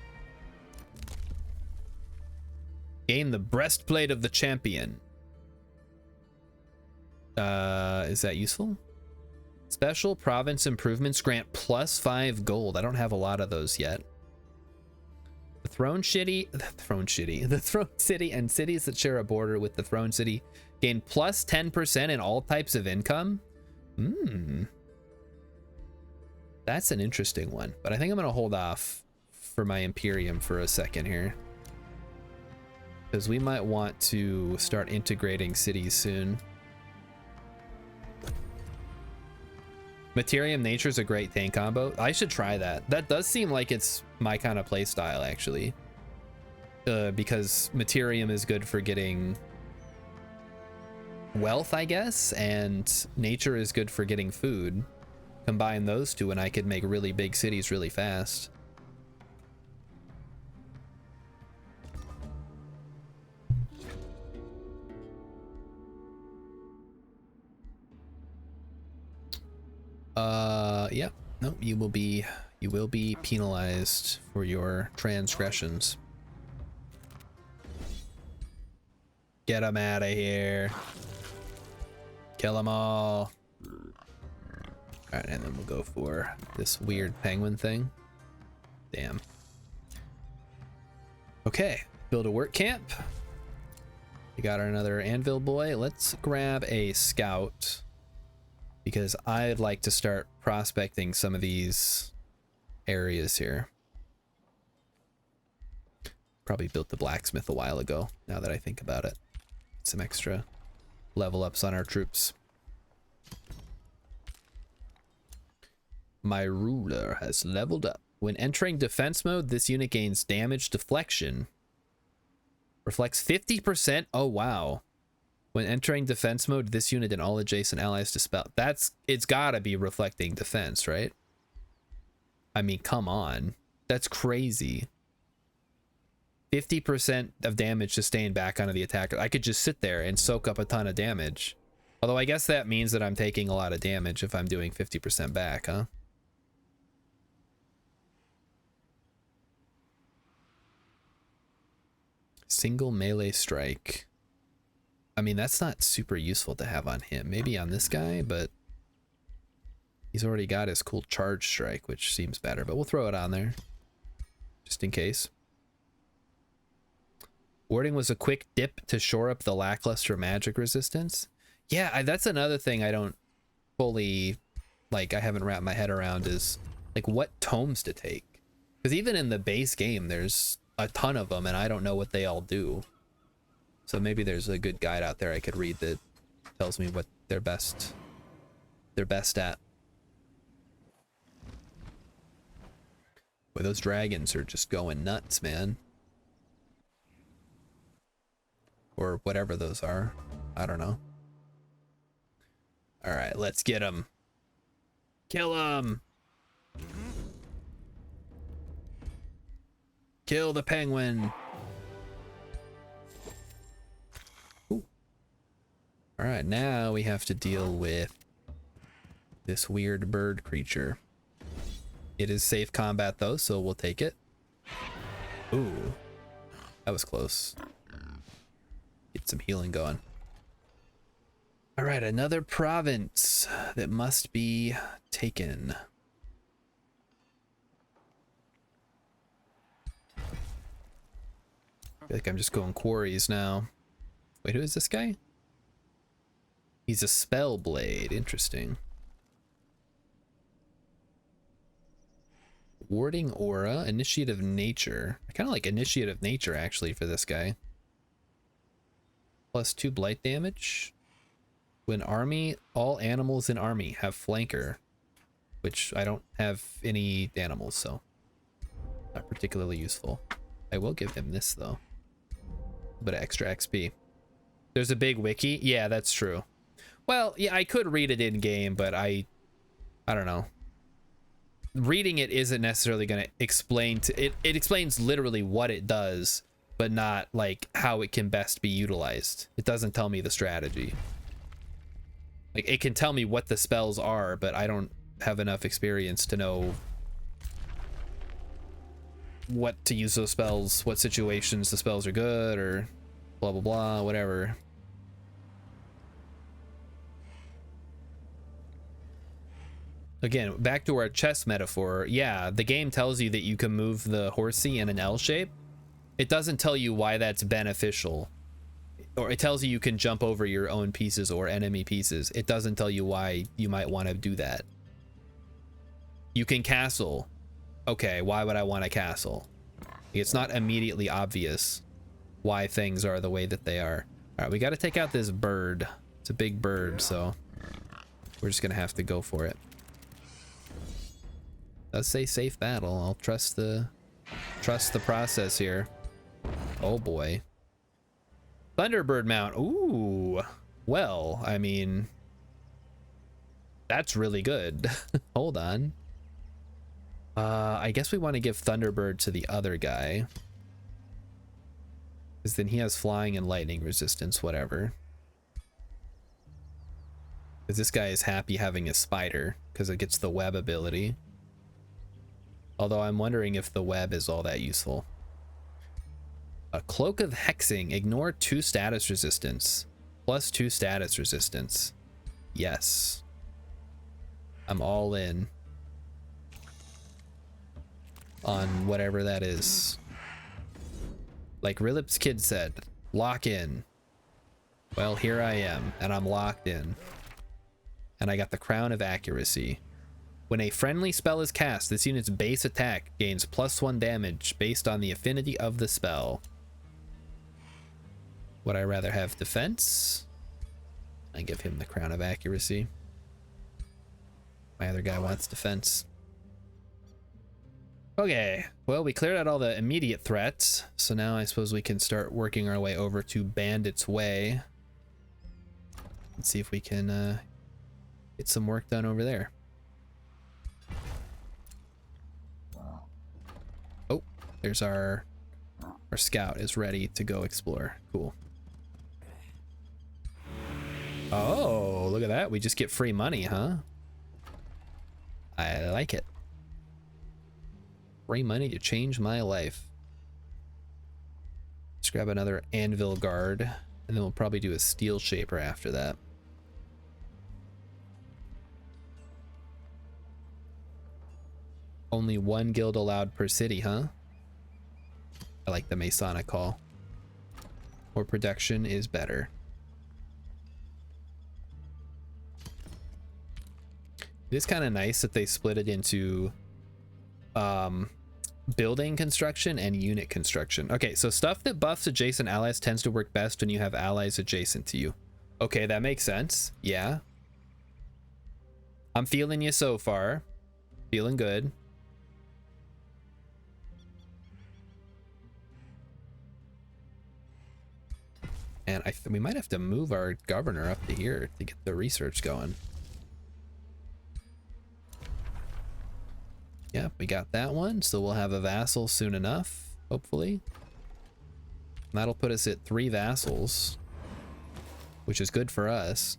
Gain the breastplate of the champion. Is that useful? Special province improvements grant +5 gold. I don't have a lot of those yet. The Throne City and cities that share a border with the Throne City gain +10% in all types of income. That's an interesting one, but I think I'm gonna hold off for my Imperium for a second here, because we might want to start integrating cities soon. Materium Nature is a great tank combo. I should try that. That does seem like it's my kind of play style, actually. Because Materium is good for getting wealth, I guess, and Nature is good for getting food. Combine those two and I could make really big cities really fast. Yeah. No, you will be penalized for your transgressions. Get them out of here. Kill them all. All right, and then we'll go for this weird penguin thing. Damn. Okay, build a work camp. We got another anvil boy. Let's grab a scout, because I'd like to start prospecting some of these areas here. Probably built the blacksmith a while ago, now that I think about it. Some extra level ups on our troops. My ruler has leveled up. When entering defense mode, this unit gains damage deflection. Reflects 50%. Oh, wow. When entering defense mode, this unit and all adjacent allies dispel. It's gotta be reflecting defense, right? I mean, come on. That's crazy. 50% of damage sustained back onto the attacker. I could just sit there and soak up a ton of damage. Although I guess that means that I'm taking a lot of damage if I'm doing 50% back, huh? Single melee strike. I mean, that's not super useful to have on him. Maybe on this guy, but he's already got his cool charge strike, which seems better, but we'll throw it on there just in case. Warding was a quick dip to shore up the lackluster magic resistance. Yeah, that's another thing I don't fully, like, I haven't wrapped my head around is, like, what tomes to take. Because even in the base game, there's a ton of them, and I don't know what they all do. So maybe there's a good guide out there I could read that tells me what they're best at. Boy, those dragons are just going nuts, man. Or whatever those are. I don't know. All right, let's get them. Kill them. Kill the penguin. All right, now we have to deal with this weird bird creature. It is safe combat though, so we'll take it. Ooh, that was close. Get some healing going. All right, another province that must be taken. I feel like I'm just going quarries now. Wait, who is this guy? He's a spell blade. Interesting. Warding aura, initiative nature. I kind of like initiative nature actually for this guy. +2 blight damage. When army, all animals in army have flanker, which I don't have any animals, so not particularly useful. I will give him this though. A bit of extra XP. There's a big wiki. Yeah, that's true. Well, yeah, I could read it in game, but I don't know. Reading it isn't necessarily going to explain to it. It explains literally what it does, but not like how it can best be utilized. It doesn't tell me the strategy. Like, it can tell me what the spells are, but I don't have enough experience to know what to use those spells, what situations the spells are good, or blah blah blah, whatever. Again, back to our chess metaphor. Yeah, the game tells you that you can move the horsey in an L shape. It doesn't tell you why that's beneficial. Or it tells you you can jump over your own pieces or enemy pieces. It doesn't tell you why you might want to do that. You can castle. Okay, why would I want a castle? It's not immediately obvious why things are the way that they are. All right, we got to take out this bird. It's a big bird, so we're just gonna have to go for it. Does say safe battle. I'll trust the process here. Oh boy. Thunderbird mount. Ooh. Well, I mean, that's really good. Hold on. I guess we want to give Thunderbird to the other guy, because then he has flying and lightning resistance, whatever. Because this guy is happy having a spider, because it gets the web ability. Although I'm wondering if the web is all that useful. A Cloak of Hexing. Ignore 2 status resistance. +2 status resistance. Yes. I'm all in on whatever that is. Like Rilip's kid said, lock in. Well, here I am, and I'm locked in. And I got the Crown of Accuracy. When a friendly spell is cast, this unit's base attack gains +1 damage based on the affinity of the spell. Would I rather have defense? I give him the Crown of Accuracy. My other guy wants defense. Okay, well, we cleared out all the immediate threats, so now I suppose we can start working our way over to Bandit's Way. Let's see if we can get some work done over there. Oh, there's our scout is ready to go explore. Cool. Oh, look at that. We just get free money, huh? I like it. Free money to change my life. Let's grab another anvil guard, and then we'll probably do a steel shaper after that. Only 1 guild allowed per city, huh? I like the Masonic call. More production is better. It is kind of nice that they split it into building construction and unit construction. Okay, so stuff that buffs adjacent allies tends to work best when you have allies adjacent to you. Okay, that makes sense. Yeah. I'm feeling you so far. Feeling good. And we might have to move our governor up to here to get the research going. Yep, we got that one, so we'll have a vassal soon enough, hopefully. And that'll put us at 3 vassals, which is good for us.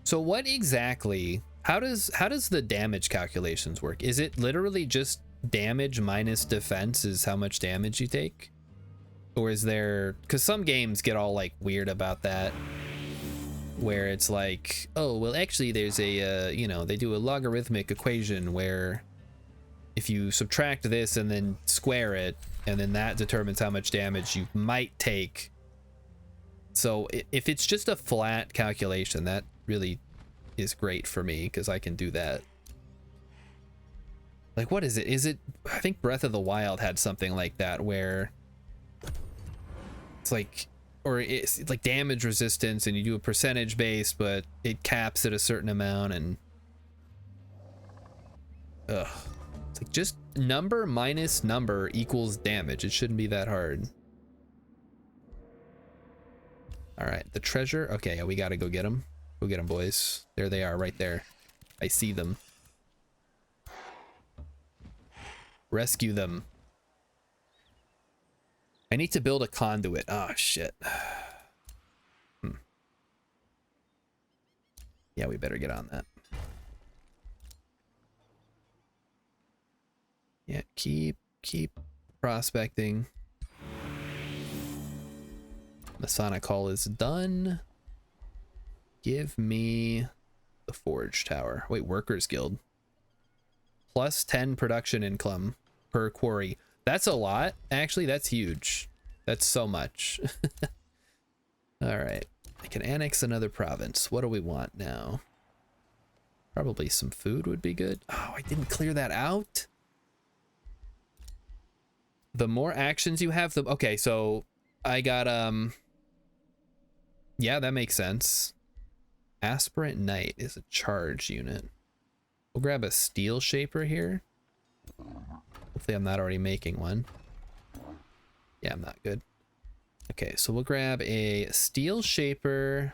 So what exactly, how does the damage calculations work? Is it literally just damage minus defense is how much damage you take? Or is there, because some games get all like weird about that, where it's like, oh, well, actually there's a, you know, they do a logarithmic equation where if you subtract this and then square it, and then that determines how much damage you might take So if it's just a flat calculation, that really is great for me because I can do that. Like, what is it? Is it, I think Breath of the Wild had something like that where it's like, or it's like damage resistance and you do a percentage base, but it caps at a certain amount and ugh. It's like just number minus number equals damage. It shouldn't be that hard. All right, the treasure. Okay, yeah, we gotta go get them. Go get them, boys. There they are, right there. I see them. Rescue them. I need to build a conduit. Oh, shit. Yeah, we better get on that. Yeah, keep prospecting. Masonic Hall is done. Give me the Forge Tower. Wait, Workers Guild. Plus 10 production income per quarry. That's a lot. Actually, that's huge. That's so much. All right. I can annex another province. What do we want now? Probably some food would be good. Oh, I didn't clear that out. The more actions you have, the okay, so I got yeah, that makes sense. Aspirant Knight is a charge unit. We'll grab a steel shaper here. Hopefully I'm not already making one. Yeah, I'm not good. Okay, so we'll grab a steel shaper.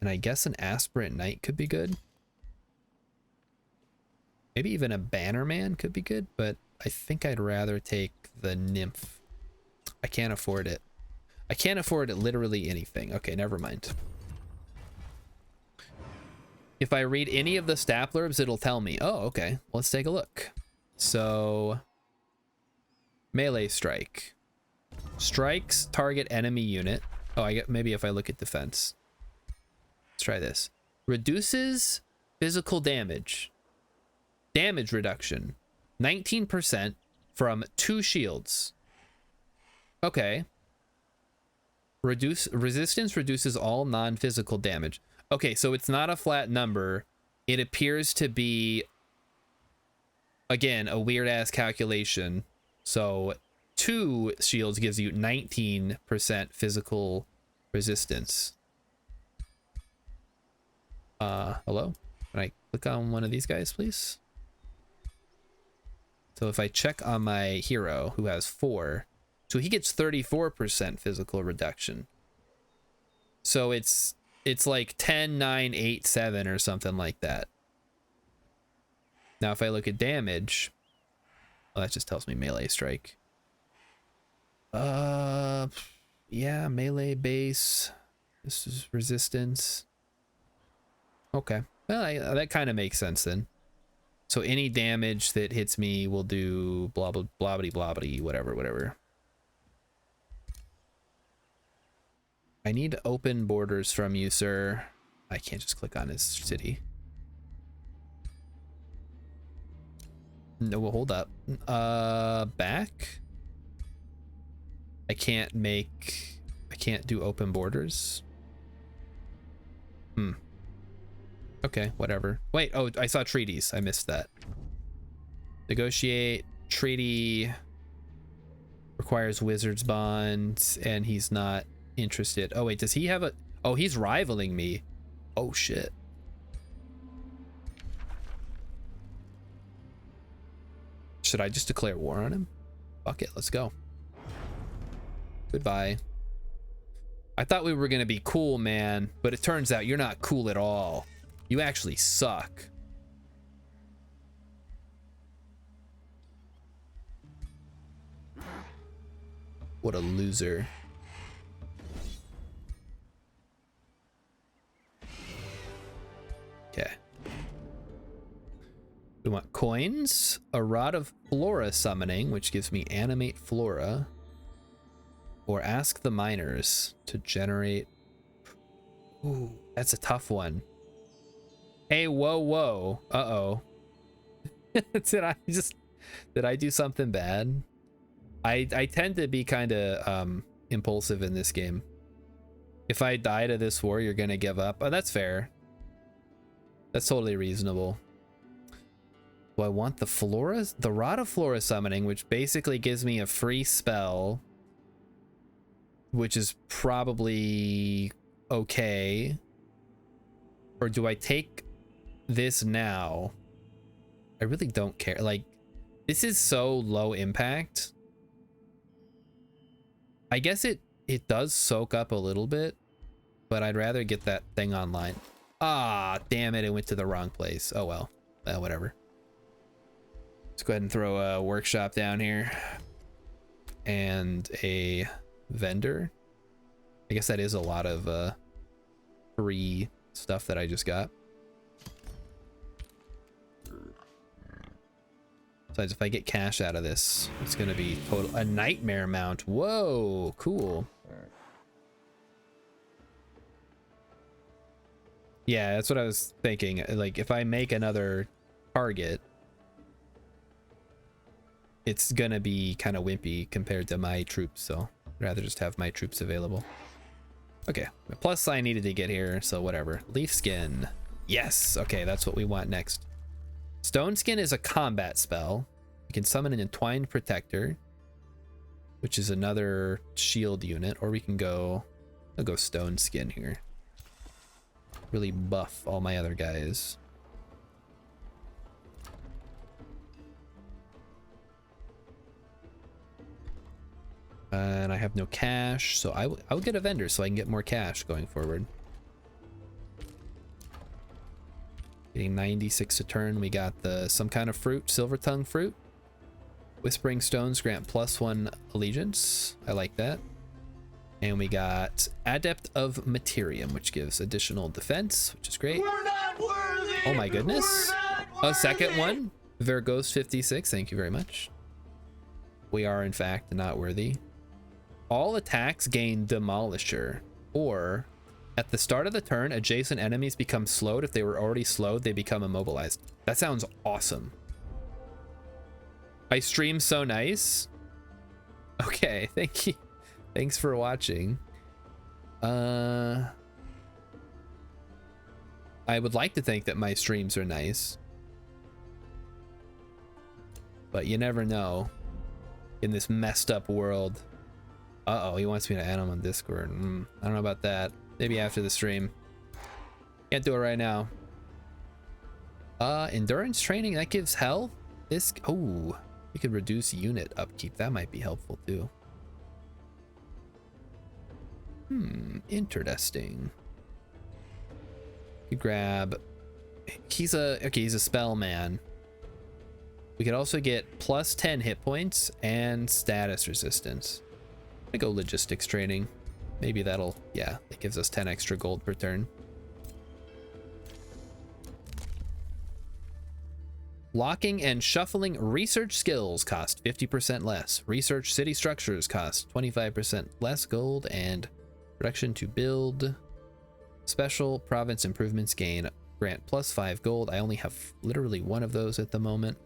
And I guess an aspirant knight could be good. Maybe even a bannerman could be good, but I think I'd rather take the nymph. I can't afford it. I can't afford literally anything. Okay, never mind. If I read any of the stat blurbs, it'll tell me. Oh, okay. Let's take a look. So, melee strike. Strikes target enemy unit. Oh, I get maybe if I look at defense. Let's try this. Reduces physical damage. Damage reduction. 19% from 2 shields. Okay. Resistance reduces all non-physical damage. Okay, so it's not a flat number. It appears to be, again, a weird-ass calculation. So 2 shields gives you 19% physical resistance. Hello? Can I click on one of these guys, please? So if I check on my hero, who has 4, so he gets 34% physical reduction. So it's like 10, 9, 8, 7 or something like that. Now if I look at damage, well, that just tells me melee strike. Yeah, melee base. This is resistance. Okay, well, that kind of makes sense then. So any damage that hits me will do blah blah blobbity blobbity whatever. I need open borders from you, sir. I can't just click on his city. No, well, hold up. Back? I can't do open borders. Okay, whatever. Wait, oh, I saw treaties. I missed that. Negotiate. Treaty requires wizard's bond, and he's not interested. Oh wait, does he have a, oh, he's rivaling me. Oh shit. Should I just declare war on him? Fuck it, let's go. Goodbye. I thought we were gonna be cool, man, but it turns out you're not cool at all. You actually suck. What a loser. Okay. We want coins, a rod of flora summoning, which gives me animate flora, or ask the miners to generate. Ooh, that's a tough one. Hey, whoa. Uh-oh. Did I do something bad? I tend to be kind of impulsive in this game. If I die to this war, you're gonna give up. Oh, that's fair. That's totally reasonable. Do I want the Flora, the Rod of Flora summoning, which basically gives me a free spell, which is probably okay? Or do I take this now? I really don't care. Like, this is so low impact. I guess it does soak up a little bit, but I'd rather get that thing online. Ah, damn it, it went to the wrong place. Oh well, whatever. Let's go ahead and throw a workshop down here and a vendor. I guess that is a lot of free stuff that I just got. Besides, if I get cash out of this, it's gonna be total a nightmare mount. Whoa, cool. Yeah, that's what I was thinking. Like, if I make another target, it's gonna be kind of wimpy compared to my troops, so I'd rather just have my troops available. Okay, plus I needed to get here, so whatever. Leaf skin. Yes, okay, that's what we want next. Stone skin is a combat spell. You can summon an entwined protector, which is another shield unit, or we can go, I'll go stone skin here. Really buff all my other guys. And I have no cash, so I will get a vendor so I can get more cash going forward. Getting 96 a turn. We got the some kind of fruit, silver tongue fruit. Whispering stones grant +1 allegiance. I like that. And we got Adept of Materium, which gives additional defense, which is great. We're not worthy. Oh my goodness. We're A not second worthy. one. Vergos 56. Thank you very much. We are in fact not worthy. All attacks gain Demolisher, or at the start of the turn, adjacent enemies become slowed. If they were already slowed, they become immobilized. That sounds awesome. My stream's so nice. Okay, thank you. Thanks for watching. I would like to think that my streams are nice, but you never know in this messed up world. Uh-oh, he wants me to add him on Discord. I don't know about that. Maybe after the stream. Can't do it right now. Endurance training, that gives health. This, oh, we could reduce unit upkeep. That might be helpful too. Interesting. You grab, he's a spell man. We could also get +10 hit points and status resistance. I go logistics training. Maybe that'll, yeah, it gives us 10 extra gold per turn. Locking and shuffling research skills cost 50% less. Research city structures cost 25% less gold, and production to build. Special province improvements gain grant +5 gold. I only have literally one of those at the moment.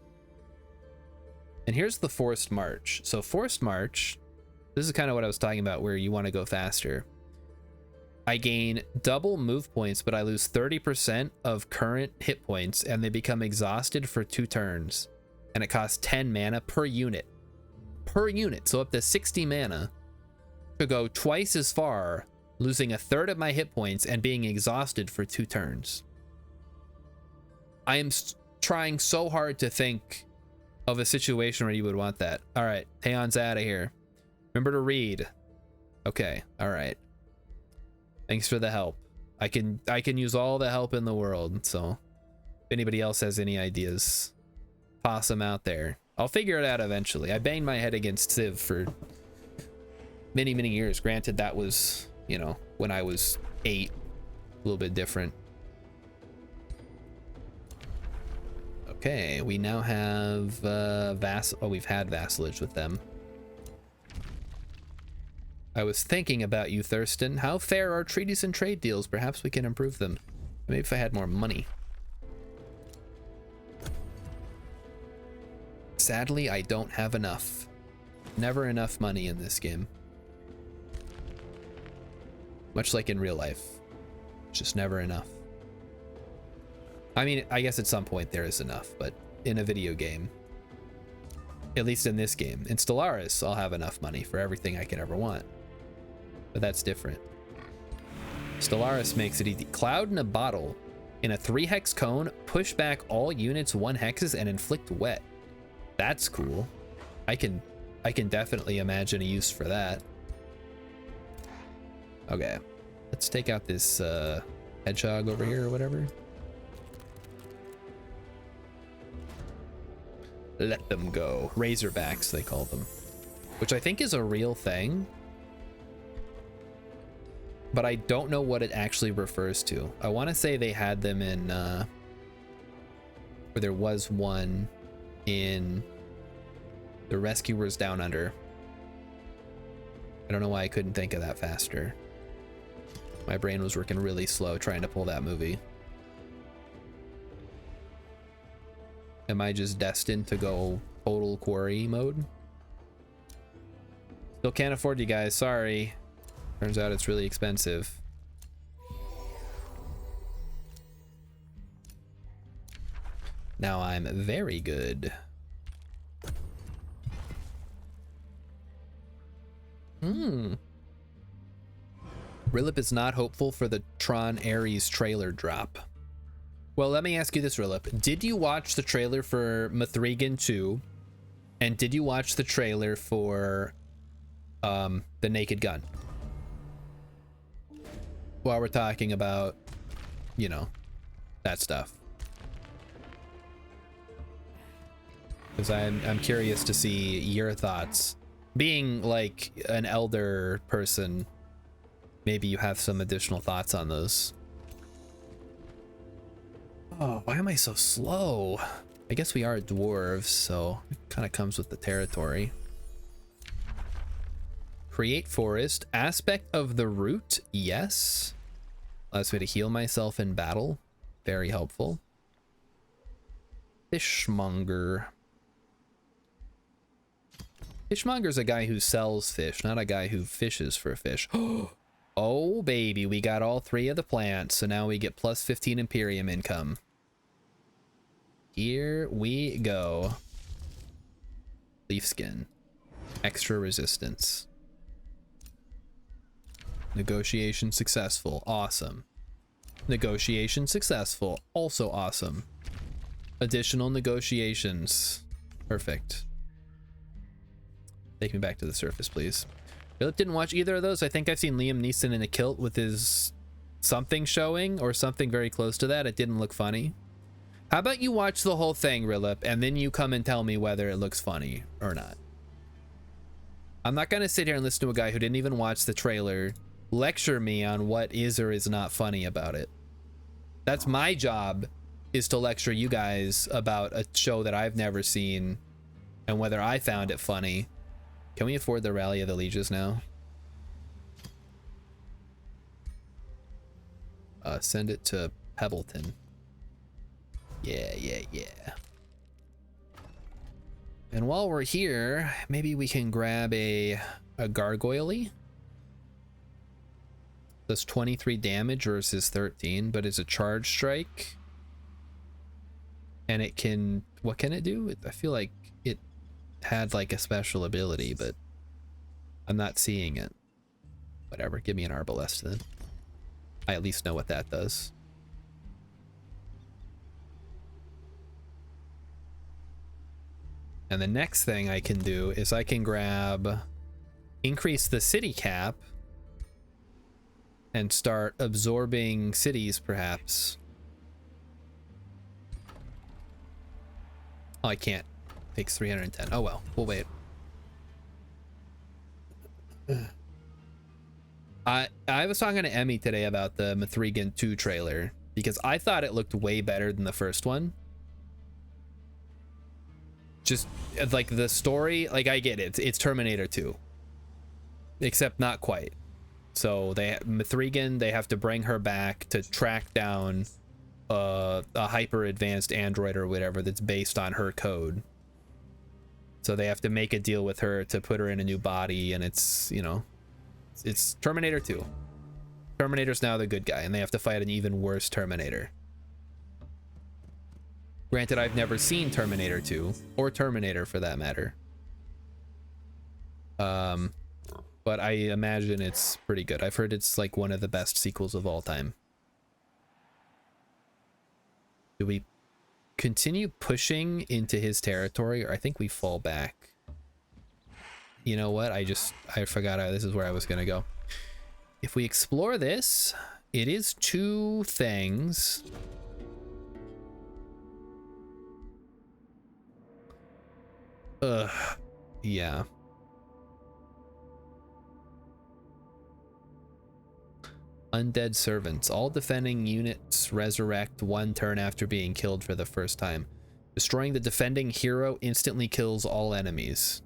And here's the forced march. So forced march, this is kind of what I was talking about, where you want to go faster. I gain double move points, but I lose 30% of current hit points, and they become exhausted for 2 turns. And it costs 10 mana per unit. Per unit, so up to 60 mana to go twice as far, losing 1/3 of my hit points and being exhausted for 2 turns. I am trying so hard to think of a situation where you would want that. All right, Taeon's out of here. Remember to read. Okay, all right. Thanks for the help. I can use all the help in the world, so if anybody else has any ideas, toss them out there. I'll figure it out eventually. I banged my head against Civ for many, many years. Granted, that was, you know, when I was 8, a little bit different. Okay, we now have we've had vassalage with them. I was thinking about you, Thurston. How fair are treaties and trade deals? Perhaps we can improve them. Maybe if I had more money. Sadly, I don't have enough. Never enough money in this game. much like in real life. It's just never enough. I mean, I guess at some point there is enough, but in a video game, at least in this game, in Stellaris, I'll have enough money for everything I could ever want. But that's different. Stellaris makes it easy. Cloud in a bottle. In a 3-hex cone, push back all units 1 hexes and inflict wet. That's cool. I can definitely imagine a use for that. Okay. Let's take out this hedgehog over here or whatever. Let them go. Razorbacks, they call them. Which I think is a real thing. But I don't know what it actually refers to. I want to say they had them in, or there was one in The Rescuers Down Under. I don't know why I couldn't think of that faster. My brain was working really slow trying to pull that movie. Am I just destined to go total quarry mode? Still can't afford you guys, sorry. Turns out it's really expensive. Now I'm very good. Rilip is not hopeful for the Tron Ares trailer drop. Well, let me ask you this, Rilip. Did you watch the trailer for Mithrigan 2? And did you watch the trailer for The Naked Gun? While we're talking about, you know, that stuff. Because I'm curious to see your thoughts. Being like an elder person, maybe you have some additional thoughts on those. Oh, why am I so slow? I guess we are dwarves, so it kind of comes with the territory. Create forest. Aspect of the root, yes. Allows me to heal myself in battle. Very helpful. Fishmonger. Fishmonger's a guy who sells fish, not a guy who fishes for fish. Oh, baby, we got all 3 of the plants, so now we get plus 15 Imperium income. Here we go. Leaf skin. Extra resistance. Negotiation successful. Awesome. Negotiation successful. Also awesome. Additional negotiations. Perfect. Take me back to the surface, please. Philip didn't watch either of those. I think I've seen Liam Neeson in a kilt with his something showing or something very close to that. It didn't look funny. How about you watch the whole thing, Rilip, and then you come and tell me whether it looks funny or not. I'm not going to sit here and listen to a guy who didn't even watch the trailer lecture me on what is or is not funny about it. That's my job, is to lecture you guys about a show that I've never seen and whether I found it funny. Can we afford the Rally of the Lieges now? Send it to Pebbleton. Yeah. And while we're here, maybe we can grab a gargoyle-y. Does 23 damage versus 13, but it's a charge strike. And it can, what can it do? I feel like it had like a special ability, but I'm not seeing it. Whatever, give me an arbalest then. I at least know what that does. And the next thing I can do is I can grab, increase the city cap and start absorbing cities, perhaps. Oh, I can't. Takes 310. Oh well, we'll wait. I was talking to Emmy today about the Mithrigan 2 trailer because I thought it looked way better than the first one. Just like the story, like I get it. It's Terminator 2. Except not quite. So Mithrigan, they have to bring her back to track down a hyper advanced android or whatever that's based on her code. So they have to make a deal with her to put her in a new body, and it's, you know, it's Terminator 2. Terminator's now the good guy, and they have to fight an even worse Terminator. Granted, I've never seen Terminator 2, or Terminator for that matter. But I imagine it's pretty good. I've heard it's like one of the best sequels of all time. Do we continue pushing into his territory, or I think we fall back? You know what? I forgot this is where I was gonna go. If we explore this, it is 2 things. Yeah. Undead servants. All defending units resurrect 1 turn after being killed for the first time. Destroying the defending hero instantly kills all enemies.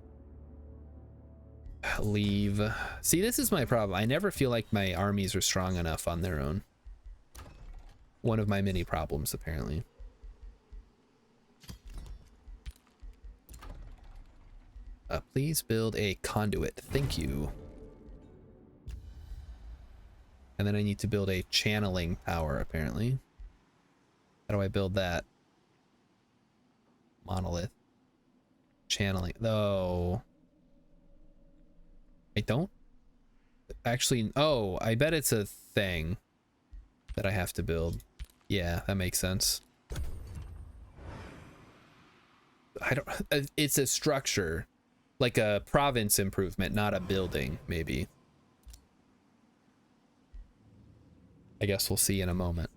Leave. See, this is my problem. I never feel like my armies are strong enough on their own. One of my many problems, apparently. Please build a conduit. Thank you. And then I need to build a channeling tower, apparently. How do I build that? Monolith. Channeling. Oh. I don't actually. Oh, I bet it's a thing that I have to build. Yeah, that makes sense. I don't. It's a structure, like a province improvement, not a building, maybe. I guess we'll see in a moment.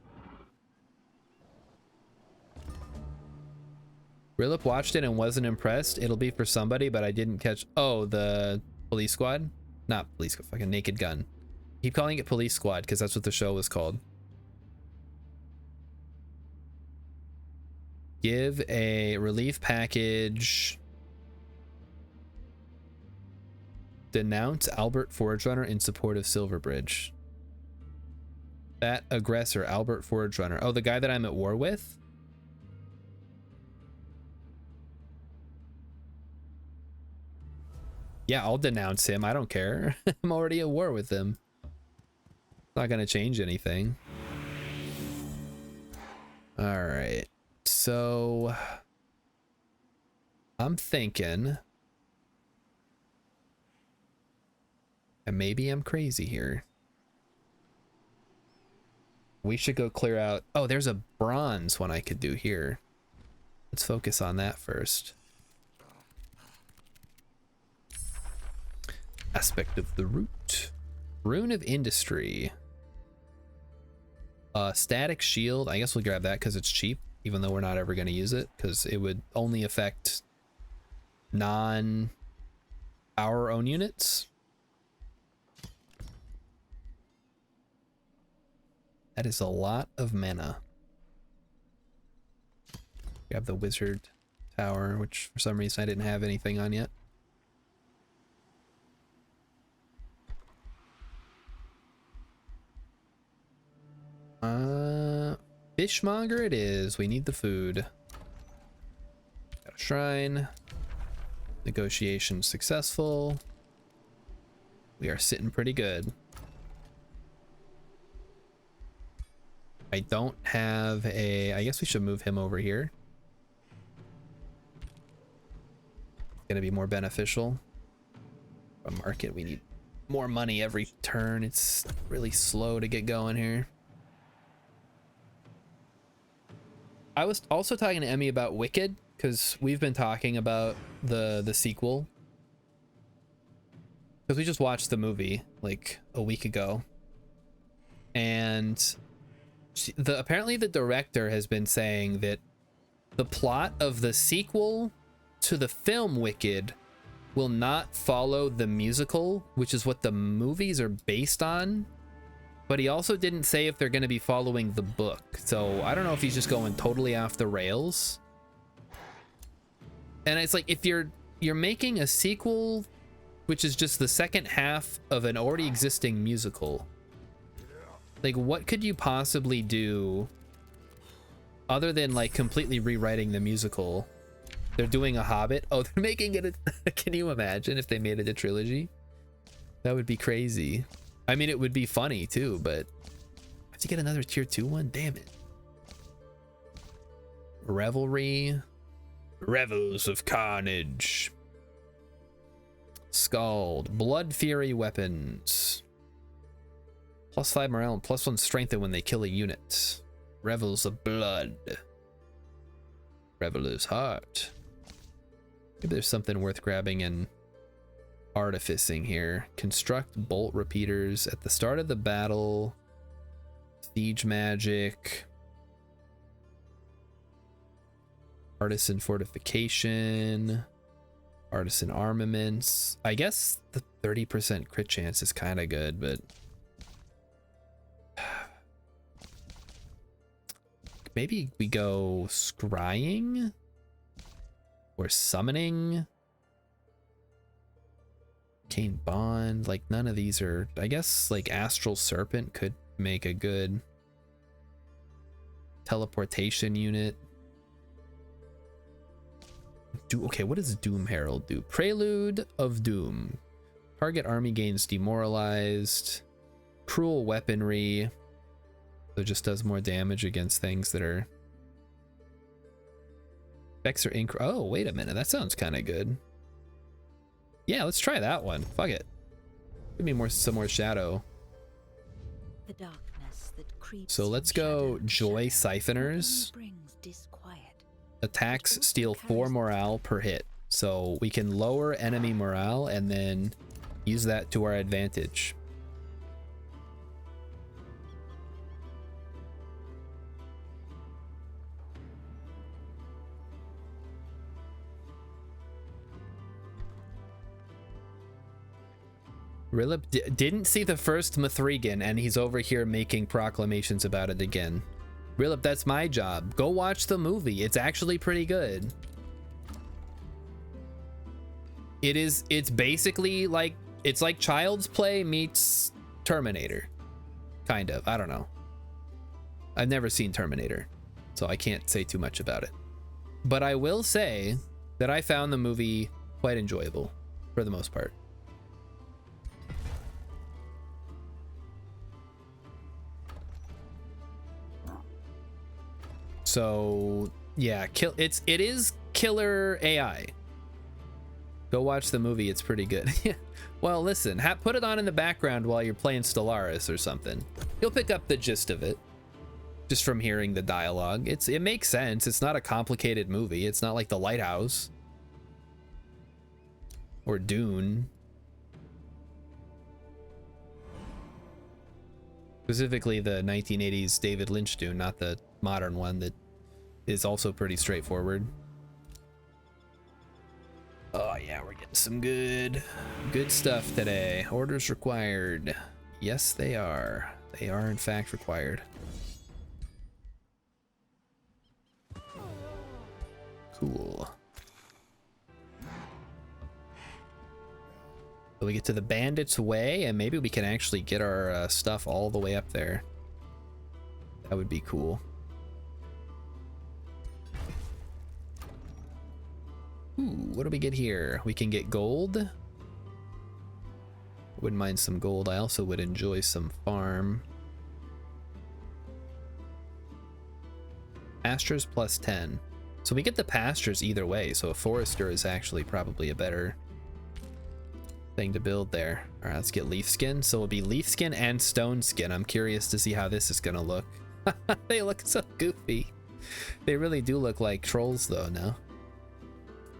Rilip watched it and wasn't impressed. It'll be for somebody, but I didn't catch. Oh, the police squad? Not police squad, fucking Naked Gun. Keep calling it police squad because that's what the show was called. Give a relief package. Denounce Albert Forge Runner in support of Silverbridge. That aggressor, Albert Forge Runner. Oh, the guy that I'm at war with? Yeah, I'll denounce him. I don't care. I'm already at war with him. It's not gonna change anything. All right. So I'm thinking, and maybe I'm crazy here, we should go clear out. Oh, there's a bronze one I could do here. Let's focus on that first. Aspect of the route. Rune of Industry. Static shield. I guess we'll grab that because it's cheap, even though we're not ever going to use it, because it would only affect our own units. That is a lot of mana. Grab the wizard tower, which for some reason I didn't have anything on yet. Fishmonger it is. We need the food. Got a shrine. Negotiation successful. We are sitting pretty good. I don't have a... I guess we should move him over here. It's gonna be more beneficial. A market, we need more money every turn. It's really slow to get going here. I was also talking to Emmy about Wicked, because we've been talking about the sequel. Because we just watched the movie like a week ago. And apparently the director has been saying that the plot of the sequel to the film Wicked will not follow the musical, which is what the movies are based on. But he also didn't say if they're going to be following the book. So I don't know if he's just going totally off the rails. And it's like, if you're making a sequel, which is just the second half of an already existing musical, like, what could you possibly do other than like completely rewriting the musical? They're doing a Hobbit. Oh, they're making it can you imagine if they made it a trilogy? That would be crazy. I mean, it would be funny too, but I have to get another tier 2 one. Damn it. Revelry. Revels of Carnage. Scald. Blood Fury weapons. +5 morale and +1 strength when they kill a unit. Revels of Blood. Reveler's Heart. Maybe there's something worth grabbing and artificing here. Construct bolt repeaters at the start of the battle. Siege magic. Artisan fortification. Artisan armaments. I guess the 30% crit chance is kind of good, but maybe we go scrying or summoning. Cane Bond, like none of these are, I guess like Astral Serpent could make a good teleportation unit. Okay, what does Doom Herald do? Prelude of Doom. Target army gains demoralized. Cruel weaponry. So it just does more damage against things that are... Specs are oh, wait a minute. That sounds kind of good. Yeah, let's try that one. Fuck it. Give me some more shadow. The darkness that creeps so let's go Joy Siphoners. Attacks steal 4 morale per hit. So we can lower enemy morale and then use that to our advantage. Rilip didn't see the first Mithrigan, and he's over here making proclamations about it again. Rilip, that's my job. Go watch the movie. It's actually pretty good. It's basically like, it's like Child's Play meets Terminator. Kind of. I don't know. I've never seen Terminator, so I can't say too much about it. But I will say that I found the movie quite enjoyable for the most part. So yeah, it is killer AI. Go watch the movie, it's pretty good. Well, listen, put it on in the background while you're playing Stellaris or something. You'll pick up the gist of it just from hearing the dialogue. It makes sense. It's not a complicated movie. It's not like The Lighthouse or Dune. Specifically the 1980s David Lynch Dune, not the modern one that is also pretty straightforward. Oh yeah, we're getting some good stuff today. Orders required. Yes, they are. They are in fact required. Cool. So we get to the Bandits Way, and maybe we can actually get our stuff all the way up there. That would be cool. Ooh, what do we get here? We can get gold. Wouldn't mind some gold. I also would enjoy some farm. Pastures plus 10. So we get the pastures either way, so a forester is actually probably a better thing to build there. All right, let's get leaf skin. So it'll be leaf skin and stone skin. I'm curious to see how this is gonna look. They look so goofy. They really do look like trolls though now.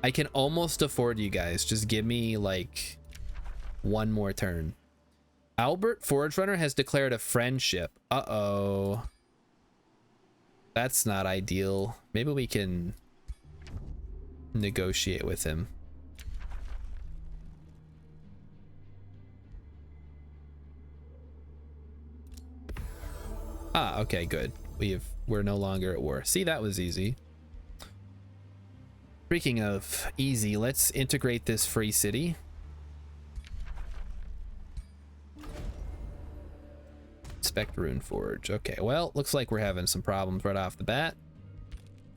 I can almost afford you guys. Just give me like one more turn. Albert Forge Runner has declared a friendship. Uh-oh. That's not ideal. Maybe we can negotiate with him. Ah, okay, good. We're no longer at war. See, that was easy. Speaking of easy, let's integrate this free city. Inspect Rune Forge. Okay, well, looks like we're having some problems right off the bat.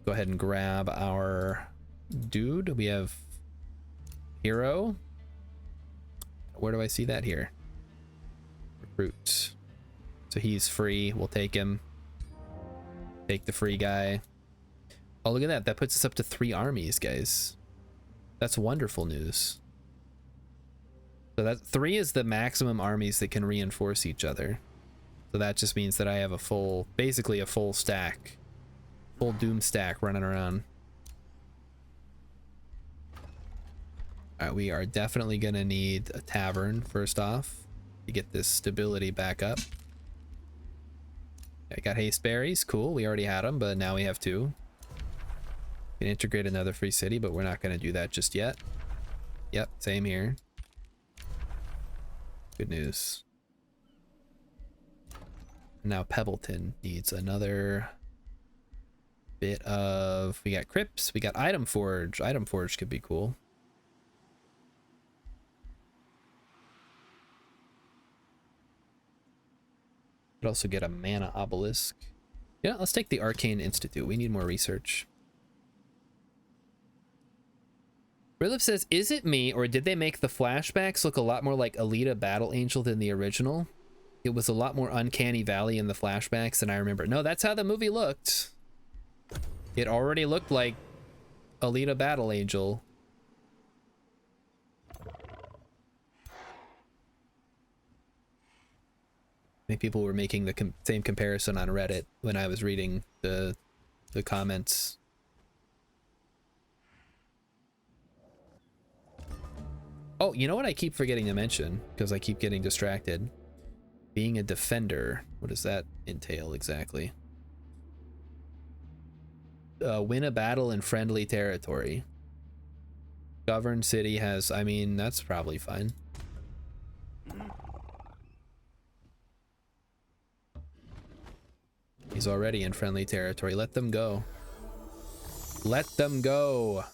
Go ahead and grab our dude. We have hero. Where do I see that here? Fruit. So he's free. We'll take him. Take the free guy. Oh, look at that. That puts us up to 3 armies, guys. That's wonderful news. So that 3 is the maximum armies that can reinforce each other. So that just means that I have a full, basically a full stack. Full Doom stack running around. Alright, we are definitely gonna need a tavern first off to get this stability back up. I got haste berries, cool. We already had them, but now we have 2. We can integrate another free city, but we're not gonna do that just yet. Yep, same here. Good news. Now Pebbleton needs another bit of... We got crypts, we got item forge. Item forge could be cool. Could also get a mana obelisk. Yeah, let's take the Arcane Institute. We need more research. Rilip says, is it me, or did they make the flashbacks look a lot more like Alita Battle Angel than the original? It was a lot more Uncanny Valley in the flashbacks than I remember. No, that's how the movie looked. It already looked like Alita Battle Angel. Many people were making the same comparison on Reddit when I was reading the comments. Oh, you know what I keep forgetting to mention because I keep getting distracted? Being a defender. What does that entail exactly? Win a battle in friendly territory. Governed city has, I mean, that's probably fine. He's already in friendly territory. Let them go. Let them go.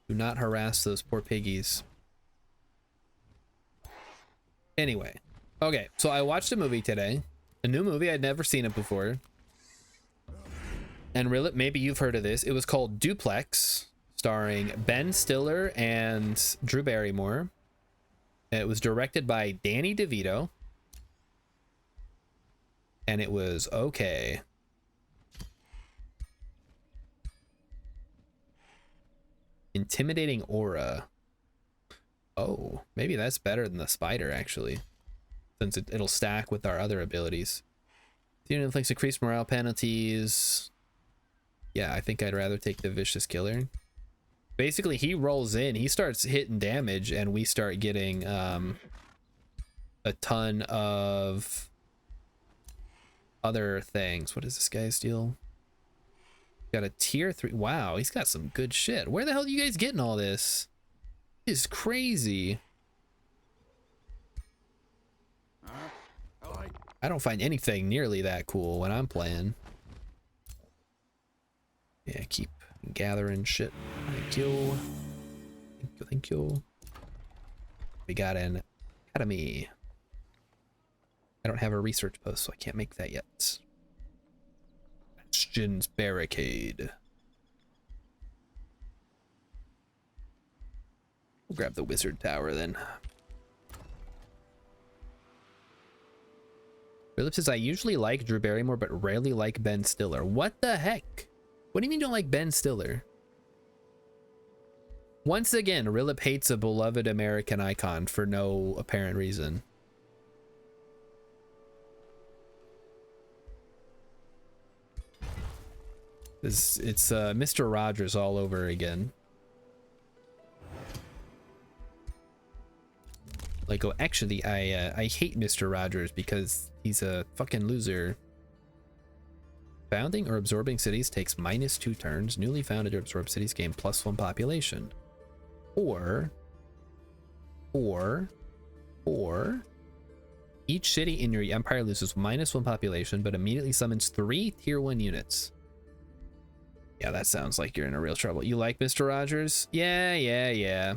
Do not harass those poor piggies. Anyway. Okay, so I watched a movie today. A new movie. I'd never seen it before. And really, maybe you've heard of this. It was called Duplex, starring Ben Stiller and Drew Barrymore. It was directed by Danny DeVito. And it was okay. Intimidating aura. Oh, maybe that's better than the spider, actually. Since it'll stack with our other abilities. The unit inflicts increased morale penalties. Yeah, I think I'd rather take the vicious killer. Basically, he rolls in, he starts hitting damage, and we start getting a ton of other things. What is this guy's deal? Got a tier 3. Wow, he's got some good shit. Where the hell are you guys getting all this? This is crazy. I don't find anything nearly that cool when I'm playing. Yeah, keep gathering shit. Thank you. Thank you, thank you. We got an academy. I don't have a research post, so I can't make that yet. Bastion's barricade. We'll grab the wizard tower then. Philip says, I usually like Drew Barrymore, but rarely like Ben Stiller. What the heck? What do you mean you don't like Ben Stiller? Once again, Rilip hates a beloved American icon for no apparent reason. It's Mr. Rogers all over again. Like, oh, actually, I hate Mr. Rogers because he's a fucking loser. Founding or absorbing cities takes -2 turns. Newly founded or absorbed cities gain +1 population. Or each city in your empire loses -1 population, but immediately summons 3 tier 1 units. Yeah, that sounds like you're in a real trouble. You like Mr. Rogers? Yeah.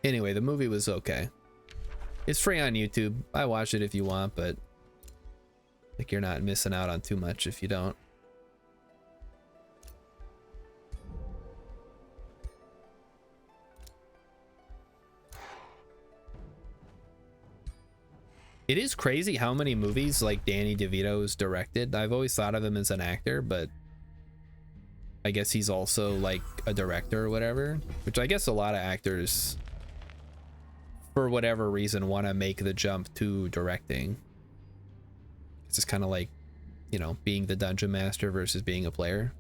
Anyway, the movie was okay. It's free on YouTube. I watch it if you want, but I think you're not missing out on too much if you don't. It is crazy how many movies like Danny DeVito's directed. I've always thought of him as an actor, but I guess he's also like a director or whatever, which I guess a lot of actors, for whatever reason, want to make the jump to directing. It's just kind of like, you know, being the dungeon master versus being a player.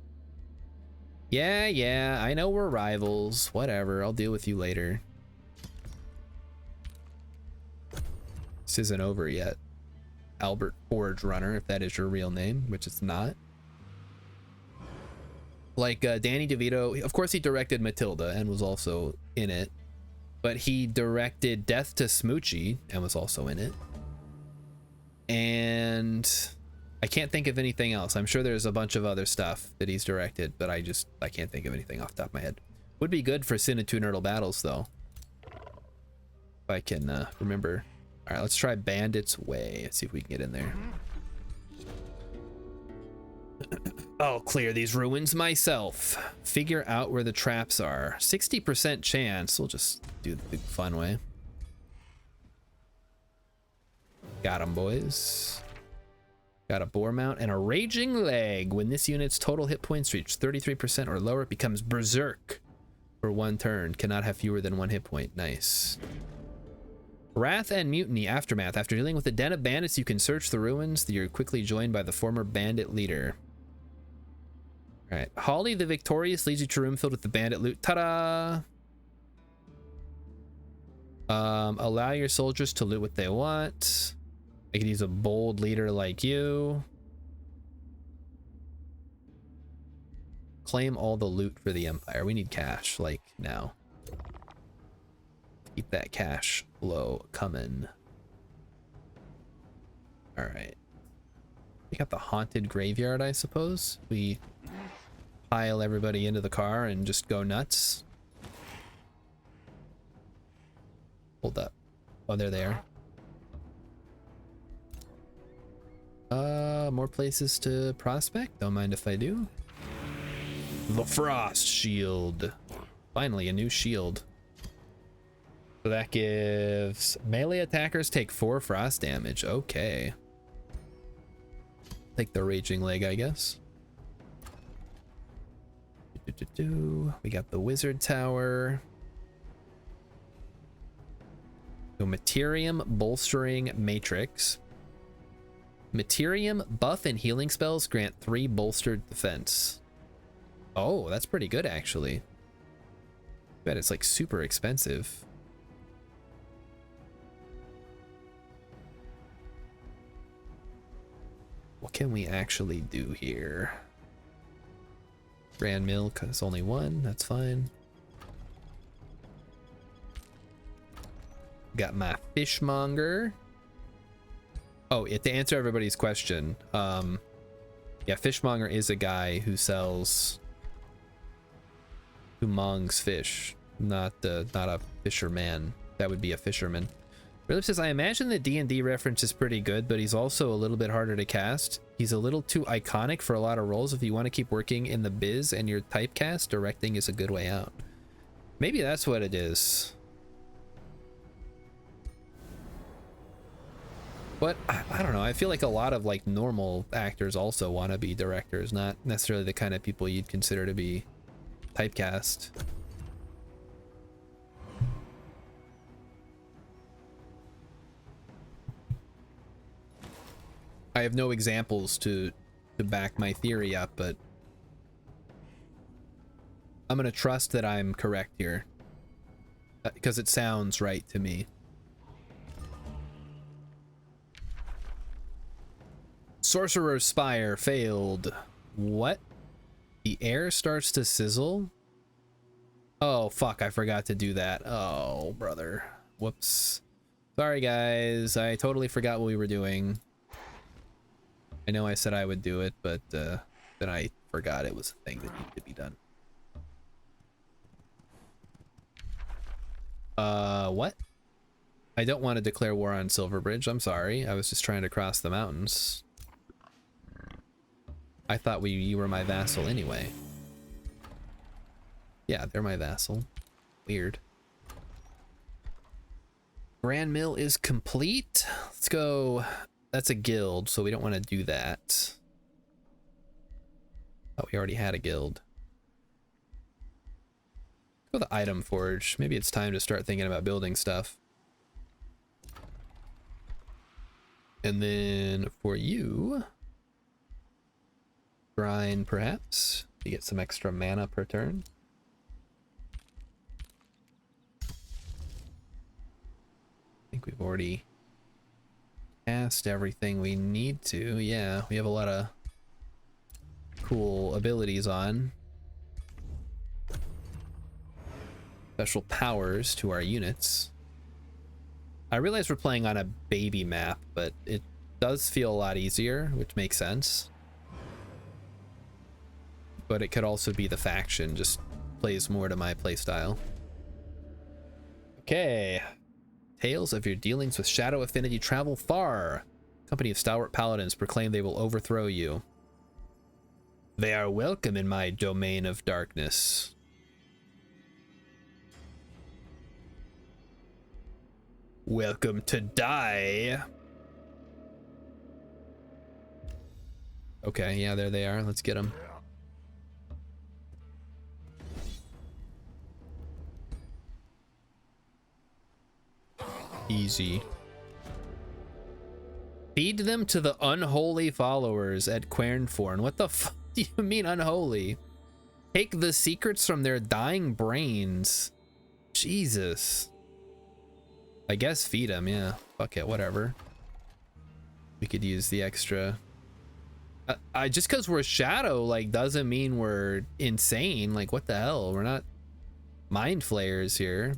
Yeah, I know we're rivals. Whatever, I'll deal with you later. This isn't over yet. Albert Forge Runner, if that is your real name, which it's not. Like Danny DeVito, of course he directed Matilda and was also in it, but he directed Death to Smoochie and was also in it. And I can't think of anything else. I'm sure there's a bunch of other stuff that he's directed, but I can't think of anything off the top of my head. Would be good for Sin and Two Nerdle Battles though, if I can remember. All right, let's try Bandit's Way. Let's see if we can get in there. I'll clear these ruins myself. Figure out where the traps are. 60% chance. We'll just do the big fun way. Got 'em, boys. Got a boar mount and a raging leg. When this unit's total hit points reach 33% or lower, it becomes berserk for 1 turn. Cannot have fewer than 1 hit point. Nice. Wrath and Mutiny Aftermath. After dealing with the den of bandits, you can search the ruins. You're quickly joined by the former bandit leader. Alright. Holly the Victorious leads you to a room filled with the bandit loot. Ta-da! Allow your soldiers to loot what they want. I could use a bold leader like you. Claim all the loot for the Empire. We need cash, like, now. Keep that cash flow coming. Alright. We got the haunted graveyard, I suppose. We pile everybody into the car and just go nuts. Hold up. Oh, they're there. More places to prospect. Don't mind if I do. The Frost Shield. Finally, a new shield. So that gives melee attackers take 4 frost damage. Okay. Take the Raging Leg, I guess. We got the Wizard Tower. So Materium Bolstering Matrix. Materium buff and healing spells grant 3 bolstered defense. Oh, that's pretty good actually. Bet it's like super expensive. What can we actually do here? Grand Milk is only 1, that's fine. Got my Fishmonger. Oh, to answer everybody's question, yeah, Fishmonger is a guy who sells, who mongs fish, not a fisherman. That would be a fisherman. Philip says, I imagine the D&D reference is pretty good, but he's also a little bit harder to cast. He's a little too iconic for a lot of roles. If you want to keep working in the biz and your typecast, directing is a good way out. Maybe that's what it is. But I don't know. I feel like a lot of like normal actors also want to be directors, not necessarily the kind of people you'd consider to be typecast. I have no examples to back my theory up, but I'm gonna trust that I'm correct here because it sounds right to me. Sorcerer's Spire failed. What? The air starts to sizzle? Oh, fuck, I forgot to do that. Oh, brother. Whoops. Sorry, guys. I totally forgot what we were doing. I know I said I would do it, but then I forgot it was a thing that needed to be done. What? I don't want to declare war on Silverbridge. I'm sorry. I was just trying to cross the mountains. I thought you were my vassal anyway. Yeah, they're my vassal. Weird. Grand Mill is complete. Let's go. That's a guild, so we don't want to do that. Oh, we already had a guild. Go to the item forge. Maybe it's time to start thinking about building stuff. And then for you, shrine perhaps. You get some extra mana per turn. I think we've already cast everything we need to. Yeah, we have a lot of cool abilities on. Special powers to our units. I realize we're playing on a baby map, but it does feel a lot easier, which makes sense. But it could also be the faction, just plays more to my playstyle. Okay. Tales of your dealings with Shadow Affinity travel far. Company of stalwart paladins proclaim they will overthrow you. They are welcome in my domain of darkness. Welcome to die. Okay, yeah, there they are. Let's get them. Easy. Feed them to the unholy followers at Quernforn. What the fuck do you mean unholy? Take the secrets from their dying brains. Jesus. I guess feed them, yeah. Fuck it, whatever. We could use the extra. I just because we're shadow, like, doesn't mean we're insane. Like, what the hell? We're not mind flayers here.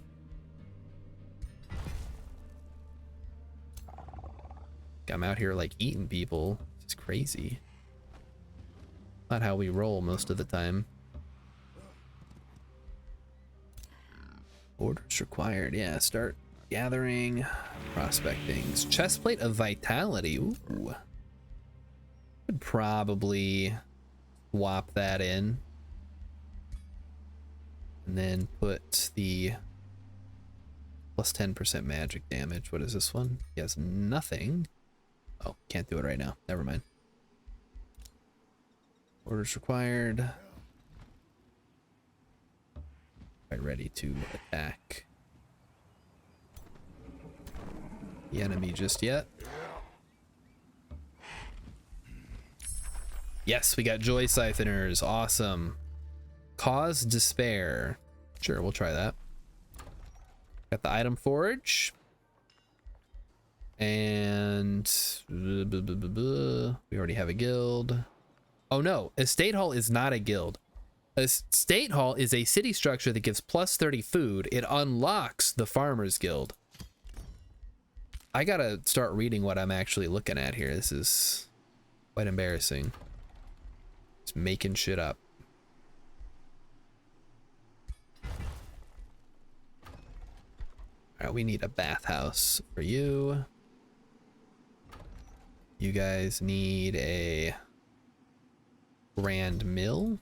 I'm out here like eating people. It's crazy. Not how we roll most of the time. Orders required. Yeah, start gathering, prospecting. Chestplate of vitality. Ooh. Would probably swap that in. And then put the plus 10% magic damage. What is this one? He has nothing. Oh, can't do it right now. Never mind. Orders required. Quite ready to attack the enemy just yet. Yes, we got Joy Siphoners. Awesome. Cause Despair. Sure, we'll try that. Got the item forge. And we already have a guild. Oh no, Estate Hall is not a guild. Estate Hall is a city structure that gives plus 30 food. It unlocks the Farmers Guild. I gotta start reading what I'm actually looking at here. This is quite embarrassing. Just making shit up. All right, we need a bathhouse for you. You guys need a grand mill.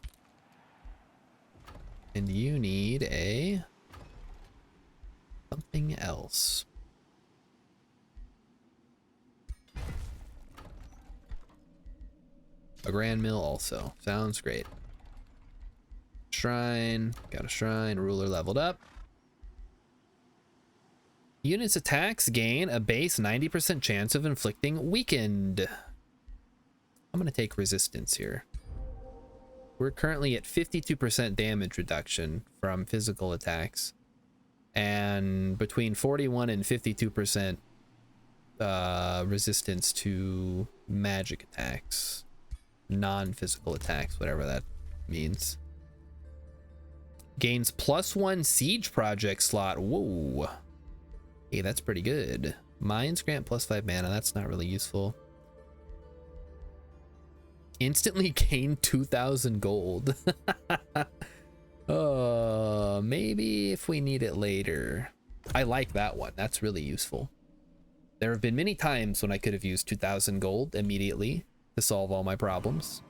And you need a something else. A grand mill also. Sounds great. Shrine. Got a shrine. Ruler leveled up. Units attacks gain a base 90% chance of inflicting weakened. I'm going to take resistance here. We're currently at 52% damage reduction from physical attacks. And between 41 and 52% resistance to magic attacks. Non-physical attacks, whatever that means. Gains +1 siege project slot. Whoa. Hey, that's pretty good. Mines grant +5 mana. That's not really useful. Instantly gain 2,000 gold. Maybe if we need it later. I like that one. That's really useful. There have been many times when I could have used 2,000 gold immediately to solve all my problems.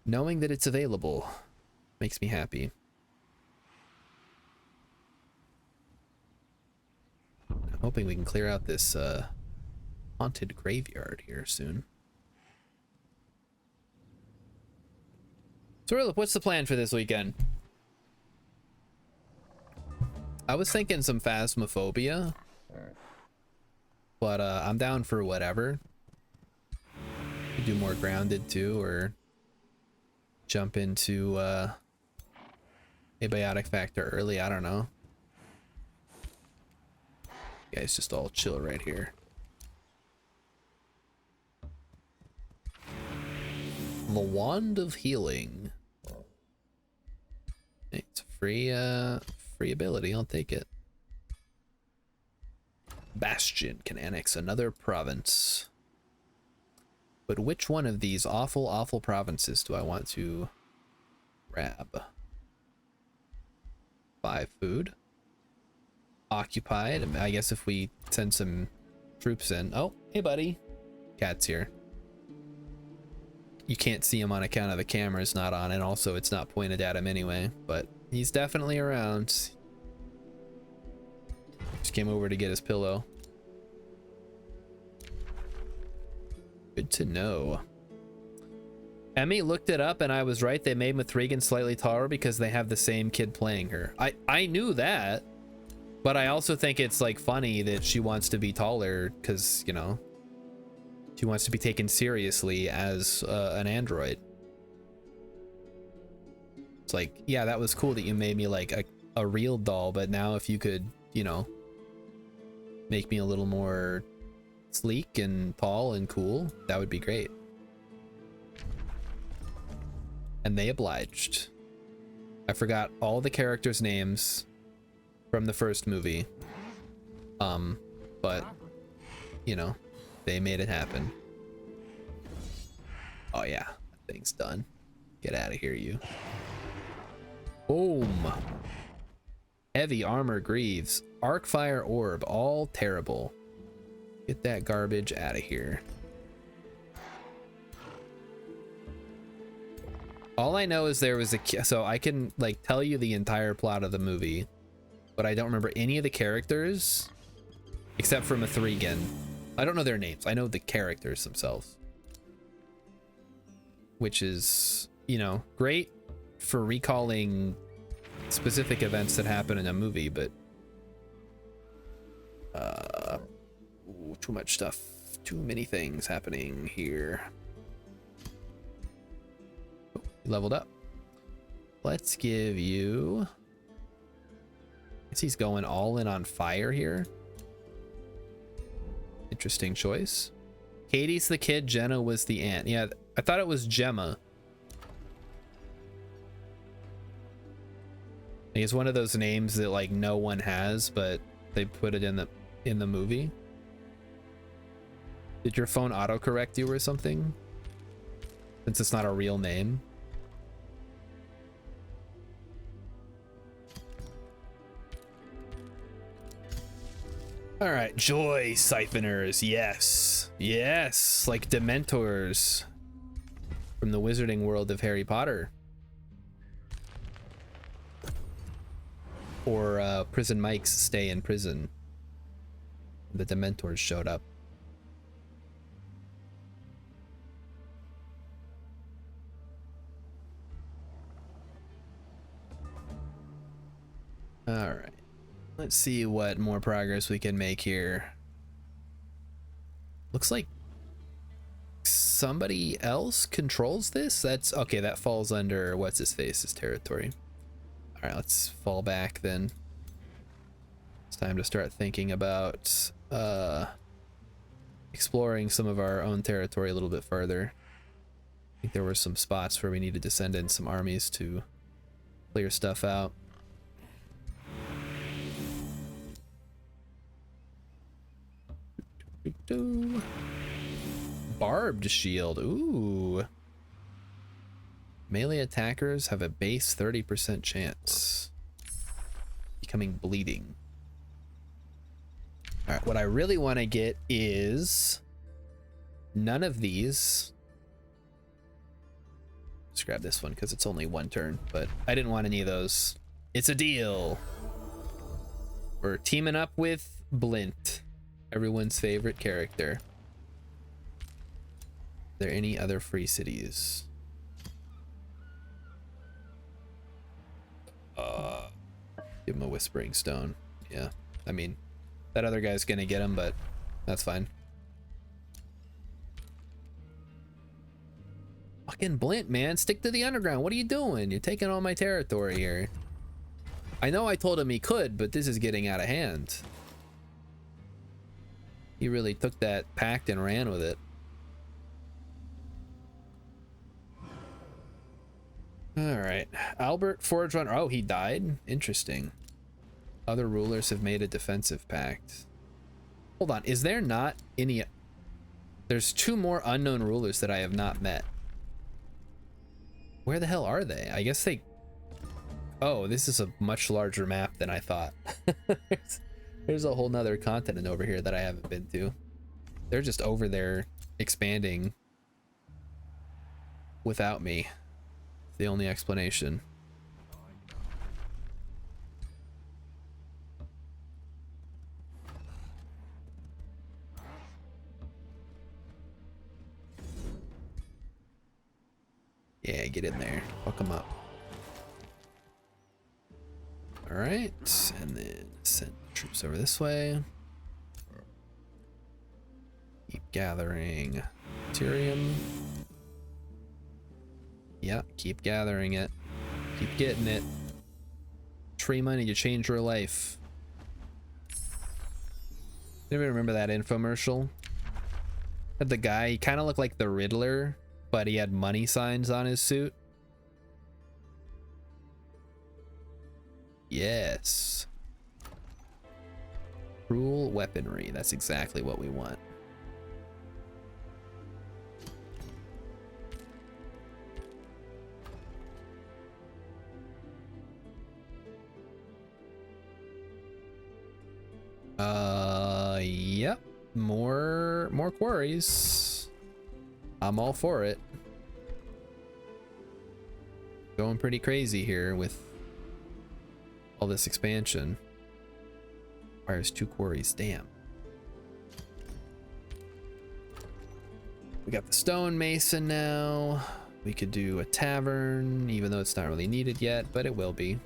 Knowing that it's available makes me happy. hoping we can clear out this haunted graveyard here soon. So Rilip, what's the plan for this weekend? I was thinking some Phasmophobia, but I'm down for whatever. Could do more Grounded too, or jump into Abiotic Factor early, I don't know. You guys just all chill right here. The Wand of Healing. It's a free ability, I'll take it. Bastion can annex another province. But which one of these awful provinces do I want to grab? 5 food. Occupied. I guess if we send some troops in. Oh, hey buddy. Cat's here. You can't see him on account of the camera's not on, and also it's not pointed at him anyway, but he's definitely around. Just came over to get his pillow. Good to know. Emmy looked it up and I was right. They made Mithrigan slightly taller because they have the same kid playing her. I knew that, but I also think it's like funny that she wants to be taller because, you know, she wants to be taken seriously as an android. It's like, yeah, that was cool that you made me like a real doll, but now if you could, you know, make me a little more sleek and tall and cool, that would be great. And they obliged. I forgot all the characters' names from the first movie. But, you know, they made it happen. Oh yeah, that thing's done. Get out of here, you. Boom. Heavy armor greaves. Arcfire orb, all terrible. Get that garbage out of here. All I know is there was so I can like tell you the entire plot of the movie, but I don't remember any of the characters except for Mithrigan. I don't know their names. I know the characters themselves, which is, you know, great for recalling specific events that happen in a movie, but ooh, too much stuff, too many things happening here. Oh, leveled up. Let's give you, I guess he's going all in on fire here. Interesting choice. Katie's the kid, Jenna was the aunt. Yeah, I thought it was Gemma. It's one of those names that like no one has, but they put it in the movie. Did your phone autocorrect you or something? Since it's not a real name. All right, joy siphoners. Yes, yes, like Dementors from the wizarding world of Harry Potter. Or Prison Mike's Stay in Prison. The Dementors showed up. All right. Let's see what more progress we can make here. Looks like somebody else controls this. That's okay. That falls under what's his face's territory. All right, let's fall back then. It's time to start thinking about exploring some of our own territory a little bit further. I think there were some spots where we needed to send in some armies to clear stuff out. Barbed shield. Ooh. Melee attackers have a base 30% chance. Becoming bleeding. Alright, what I really want to get is none of these. Let's grab this one because it's only one turn, but I didn't want any of those. It's a deal. We're teaming up with Blint. Everyone's favorite character. Are there any other free cities? Give him a Whispering Stone. Yeah, I mean, that other guy's gonna get him, but that's fine. Fucking Blint, man, stick to the underground. What are you doing? You're taking all my territory here. I know I told him he could, but this is getting out of hand. He really took that pact and ran with it. All right, Albert Forge Runner. Oh, he died? Interesting. Other rulers have made a defensive pact. Hold on, is there not any... There's 2 more unknown rulers that I have not met. Where the hell are they? I guess they... Oh, this is a much larger map than I thought. There's a whole nother continent over here that I haven't been to. They're just over there expanding without me. The only explanation. Yeah, get in there. Fuck them up. All right, and then send troops over this way. Keep gathering Tyrium. Yeah, keep gathering it. Keep getting it. Tree money to change your life. Anybody remember that infomercial? Had the guy, he kind of looked like the Riddler, but he had money signs on his suit. Yes. Cruel weaponry. That's exactly what we want. Yep. More quarries. I'm all for it. Going pretty crazy here with all this expansion. Requires 2 quarries. Damn. We got the stone mason now. We could do a tavern, even though it's not really needed yet, but it will be.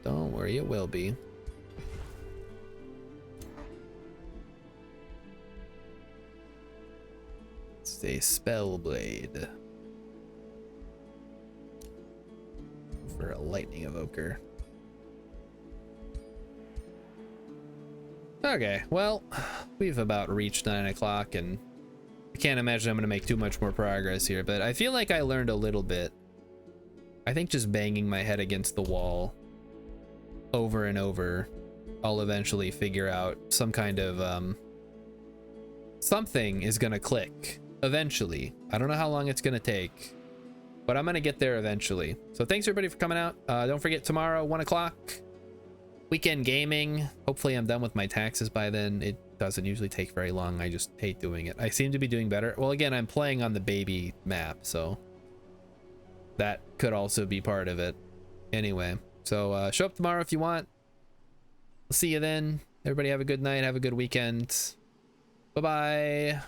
Don't worry, it will be. It's a spell blade for a lightning evoker. Okay, well, we've about reached 9 o'clock, and I can't imagine I'm going to make too much more progress here, but I feel like I learned a little bit. I think just banging my head against the wall over and over, I'll eventually figure out some kind of, something is going to click eventually. I don't know how long it's going to take, but I'm going to get there eventually. So thanks everybody for coming out. Don't forget tomorrow, 1 o'clock. Weekend gaming. Hopefully I'm done with my taxes by then. It doesn't usually take very long. I just hate doing it. I seem to be doing better. Well, again, I'm playing on the baby map, so that could also be part of it. Anyway, so show up tomorrow if you want. I'll see you then. Everybody have a good night. Have a good weekend. Bye-bye.